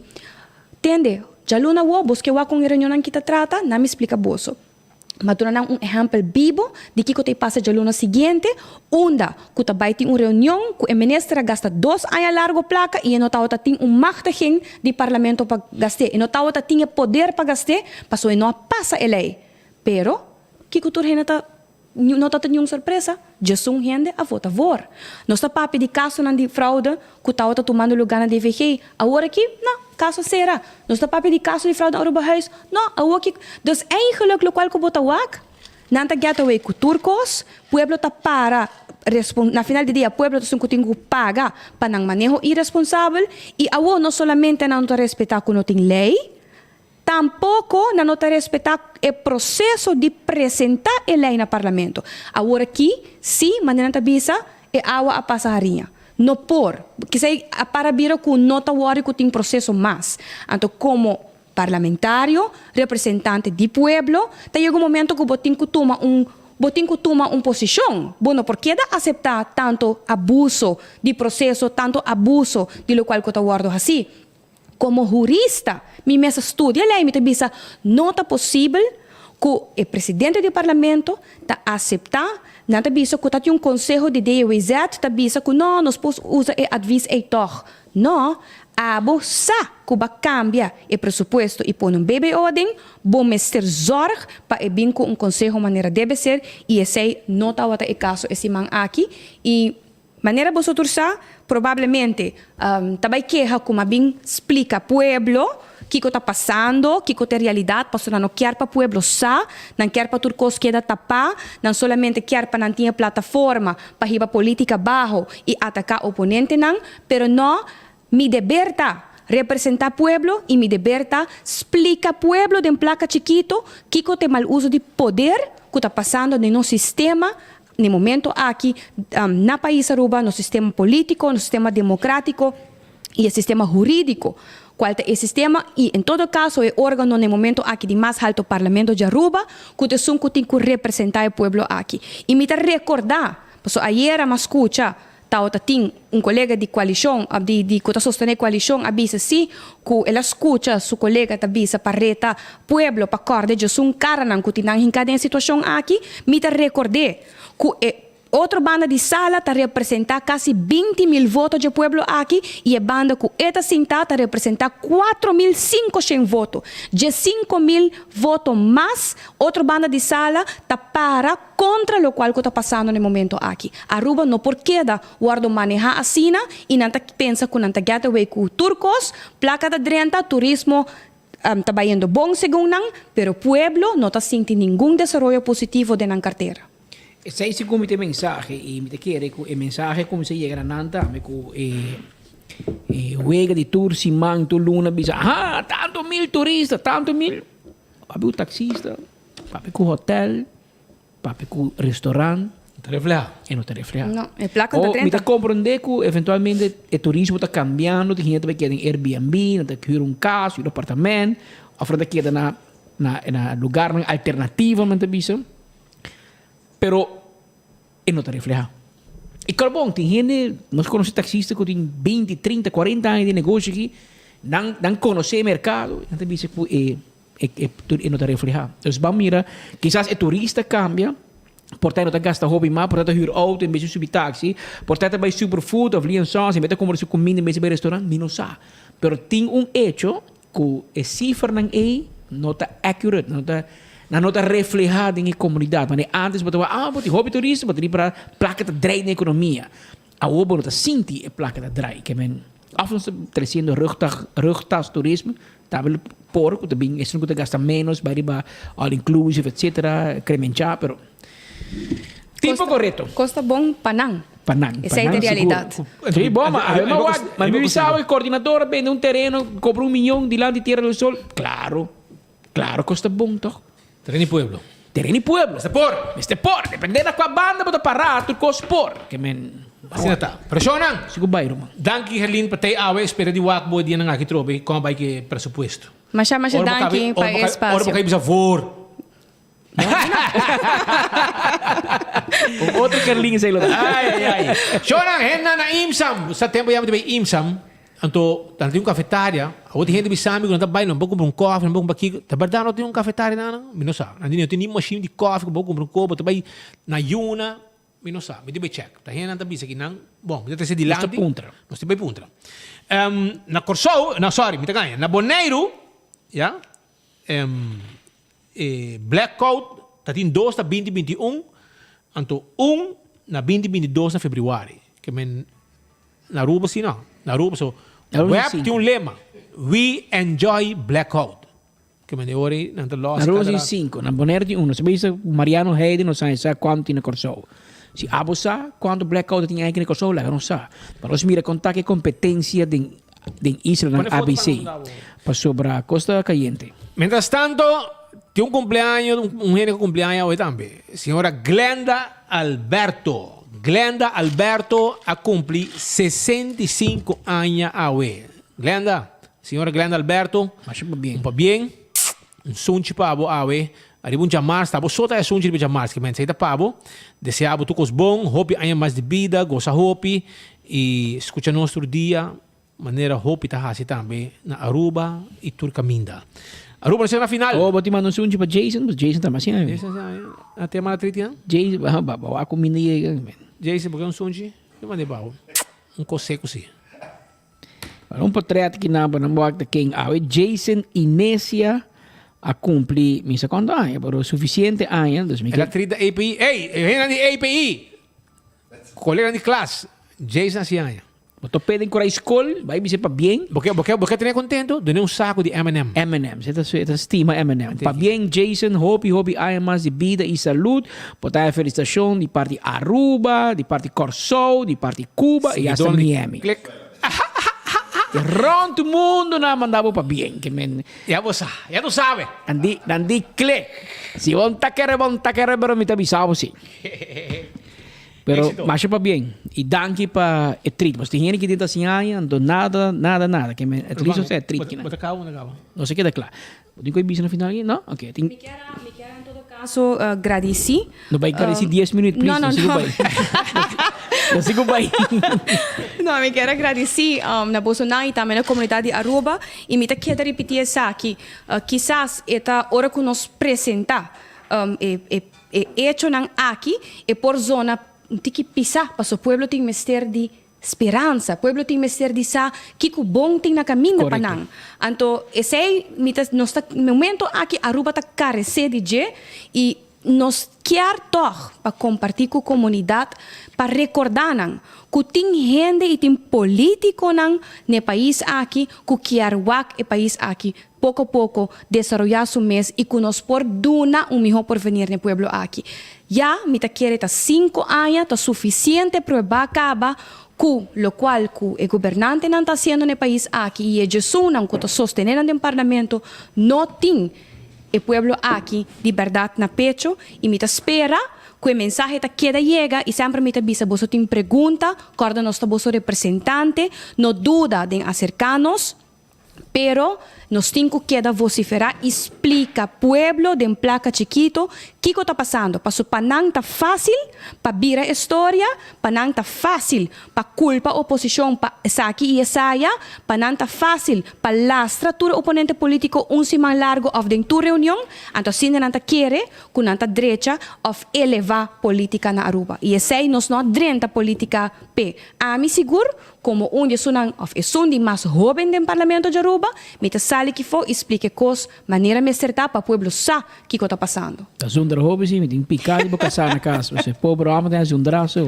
entende? Já luna wo, busque wa com reunião que trata, não me explica boso. Mas tu não exemplo vivo de que te passa já luna seguinte, onde que tu vai ter reunião, que o ministro gasta 2 anos largo placa e não tá tem machtiging de parlamento para gastar, e não tá tem poder para gastar, passou e não passa a lei. Pero que tu não está nenhuma surpresa, já são gente a votar vor. Nós está papi de caso de fraude, que está tomando lugar na DVG. Agora aqui, não, caso será. Nós está papi de caso de fraude na Aruba Huis, não, agora aqui. Dus eigenlijk, o qual que bota wak, não está getaway com turcos, pueblo está para, na final do dia, pueblo está tem que pagar para não manejo irresponsável, e agora não somente não está respeitar que não tem lei, tampouco não está respeitar o processo de apresentar a lei no parlamento. Agora aqui, sim, mas não está bisa, é água a passarinha. Não por, que sei, para vir com não está worry que tem processo mais. Então, como parlamentário, representante do pueblo, chega um momento que botin que toma posição. Bueno, por que aceitar tanto abuso de processo, tanto abuso de lo qual que está guardo assim? Como jurista, me mesa estudia lei, me te bisa, não está possível que o presidente do parlamento está aceitar, não está bisa que tem conselho de DWZ, está bisa que não, nós podemos usar o adviso e toch. Não, abo sa que vai cambiar o pressuposto e pôr bebê ordem, bom mestre zorg para bem com conselho maneira deve ser e esse não está o caso esse man aqui e maneira vosotros sa provavelmente também queja como bem explica pueblo que está passando, que é a realidade, pastor não quer para pueblo sa, não quer para turcos que tapar, não solamente quer para não ter plataforma para ir política bajo e atacar oponente não, pero não mi deber está representar pueblo y mi deber está explica pueblo de placa chiquito que tem mal uso de poder que está passando no sistema no momento aqui na país Aruba, no sistema político, no sistema democrático e no sistema jurídico. Qual é o sistema e, em todo caso, é o órgão no momento aqui de mais alto parlamento de Aruba que tem que representar o povo aqui. E me recordar, porque ayer a escucha tem colega de coalição, que está sostendo a coalição, avisa sim, que ela escuta seu colega avisa para reta povo para acordar de um cara que tem em situação aqui, me recordei que outra banda de sala está representar quase 20.000 votos de povo aqui e a banda que está sentada está representar 4.500 votos. De 5.000 votos mais, outra banda de sala está para contra o qual está passando no momento aqui. Aruba não por queda guarda manejar assim e não pensa que não está gateway com turcos, placa da drenta, turismo está indo bom segundo não, pero o pueblo não está sentindo nenhum desenvolvimento positivo de na carteira. Se esse comité mensagem e me quer que o mensagem como se chega nanta me que huega de tour simang tu luna bisa tanto mil turistas tanto mil papi o taxista papi o hotel papi o restaurante não te refleja não é placa da 30 me compreender que eventualmente o turismo está cambiando tem gente que em Airbnb não tem que ir casa um apartamento a frente que na lugar alternativa mente bisa pero não te refleja. E claro, bom, tem gente, nós conhecemos taxistas que têm 20, 30, 40 anos de negócio aqui, não conhecem o mercado, então diz que não te refleja. Então, vamos mirar, quizás o turista cambia, portanto, não gasta hobby mais, portanto, huur auto, em vez de subir táxi, portanto, vai superfood, ou liações, em vez de comer comida, em vez de restaurante, não sabe. Pero tem hecho que a cifra não está accurate, não está reflejada em comunidade. Mas antes, você tem hobby turista, você tem para placa de draai na economia. A obo não sente a placa de draai. Que men, afans trazendo rugtas turismo, tabel porco, também, isso não gasta menos, vai riba all inclusive, etc. Cremenchá, pero tipo correto. Costa bom panang. Essa é a realidade. Sim, bom, mas me avisava o coordenador vende um terreno, cobra $1 milhão de lá de Tierra do Sol. Claro, costa bom, toch? Terreno pueblo. Mr. Por. Dependendo da qual banda, bota parar, tu costa por. Que men... Assim está. Pressionang. Sigo bairro, man. Danke, Herlin, patay awe, espera di wakbo di nang aki trobe, kung ba que presupuesto. Mas chama siya danke para espaço. Ora ba kayo bisa for? Outro Carlinhos aí, Ai. Shonang, henna na imsam. Sa tempo yam di imsam. Anto, tanto yung cafetária, a outra gente bisami quando tá baile, não vou comprar coffee, não vou comprar aqui, tá verdade, não tem cafetária não, me não sabe. Não tem nem machine de coffee, vou comprar copo, tá baile na yuna, me não sabe. Me deve check. Tá gente não tá bisa aqui não. Bom, me deve ser de lante. Nós te vai puntra. Na Corsou, me tá ganha. Na Boneiro, já, Blackout, tá tem 2 na 2021, anto na 2022 na Februari, que men na Aruba sim não. Na Aruba so web tem lema, we enjoy Blackout. Que me ore na loja. Na Aruba 5, na Bonaire de 1, se bisa Mariano Heide não sabe quanto tem na Corsou. Se abusa quanto Blackout tem aqui na Corsou, lá não sabe. Mas nós mira contar que competência de Israel na ABC para sobre a Costa Caliente. Mientras tanto, tem cumpleaños, gente que cumpleaños hoje também. Senhora Glenda Alberto a cumprir 65 anos hoje. Senhora Glenda Alberto, bem, sunchi pabo hoje. Arriba chamar, estava só tá sunchi de chamar, que men seita pabo. Deseabo tu cos bom, hope anos mais de vida, goza hope e escuta nosso dia maneira hope ita hasi também na Aruba e Turcaminda. Aruba na final. Oh, bati man sunji pa Jason, mas Jason tá assim. Até mana tritian. Jason, bawa ako mini Jason, porque sunji, eu mandei bawo. Coseco sim. Um portreto que na buwag king awe Jason Inesia a cumprir misa quando anos, pero suficiente anos. Ela trida API. Ei, vem de API. Colega de classe. Jason assim anos. Botou pedem com a escola, vai me ser para bem. Porque tenha contento, dê saco de M&M. M&M, essa estima M&M. Para bem, Jason, hope ai mais de vida e saúde. Botar a felicitação de parte Aruba, de parte Corso, de parte Cuba e hasta Miami. Rond o mundo na mandava para bem. Já tu sabe. Nandi click. Se vão taquere, pero me avisava sim. Pero mas para bem. E danke para o treat. Mas tem gente que tenta assim, ando nada. Que me treat você é treat. Não sei que é claro. Tem coisa bicho no final aqui, não? Ok. Me quero em todo caso agradecer. Não vai agradecer 10 minutos, please. Não. Não sigo bem. Não, me quero agradecer na Bolsonaro e também na comunidade de Aruba. E me quero repetir isso aqui. Quizás esta hora que nos apresentar hecho aqui e por zona tem que pisar para o povo tem mister de esperança, o povo tem mister de sa que o bom tem na caminho para nang. Então, esse nós momento aqui Aruba tá carece de je e nós quer toch para compartilhar com a comunidade para recordar nang que tem gente e tem político nang no país aqui que quer wak o país aqui pouco a pouco desenvolver su mês e que nós por duna melhor porvenir no povo aqui. Já me quer 5 anos tá suficiente para acabar com lo qual que o governante não está fazendo no país aqui e a Jesus não que está sostenendo no parlamento não tem o povo aqui liberdade na pecho e me espera que o mensagem queda chega e sempre me avisa você tem pergunta corda nós estamos representante não duda de acercar-nos pero nós temos que vociferar explica pueblo de placa chiquito que está passando para não tá fácil para virar a história para não tá fácil para culpa a oposição para essa aqui e essa para não tá fácil para lastra todo oponente político semana largo of de tu reunião então se não tá querer com não tá direita of elevar política na Aruba e essa nós não drenta política p a mim seguro como dia sunang of de mais jovem do parlamento de Aruba me sale que for explique cos maneira me acertar para o povo sa que está passando. Tá zonder hobby sim, me tem picado e boca na casa. Você pobre homem tem zundra so.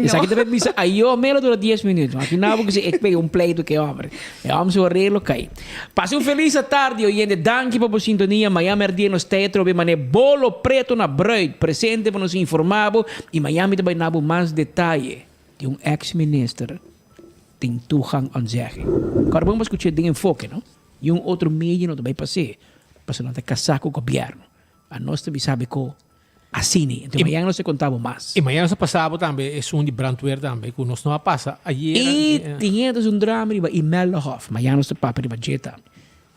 Isso aqui também bisa aí eu melo dura 10 minutos. Aqui não porque se pega pleito que homem. É homem se arreglo cai. Passe feliz tarde oyente. Danke por sintonia. Miami dia nos teatro be mané bolo preto na bread presente para nos informar e Miami também nabo mais detalhe de ex-ministro tem Tuhan Onzegi. Agora vamos escutar de enfoque, não? E outro meio não também passei. Para não ter casar com o governo. A nós também sabe que assim, então amanhã não se contava mais. E amanhã não se passava também, é de Brandweer também, que nós não passa. E tinha um drama e Melhoff, amanhã não se papa de budget.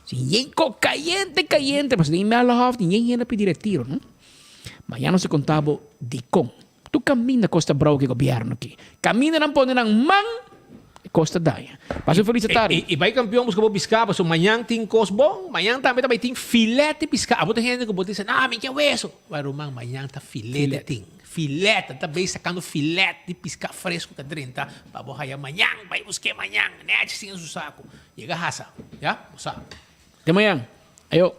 Sim, caliente, mas em Melhoff ninguém ia pedir retiro, não? Amanhã não se contava de como. Tu caminha Costa Brau que o governo aqui. Caminha não pode não man Costa Daia. Passo feliz tarde. E vai campeão buscar o piscaba, so amanhã tem cos bom, amanhã também tem filete piscaba. Bota gente que bota dizer, me quer isso. Vai romang amanhã tá filete tem. Filete, tá bem sacando filete de piscar fresco que drenta. Para borrar amanhã, vai buscar amanhã, né? Sem o saco. Chega raça, já? Sabe. Até amanhã. Ayo.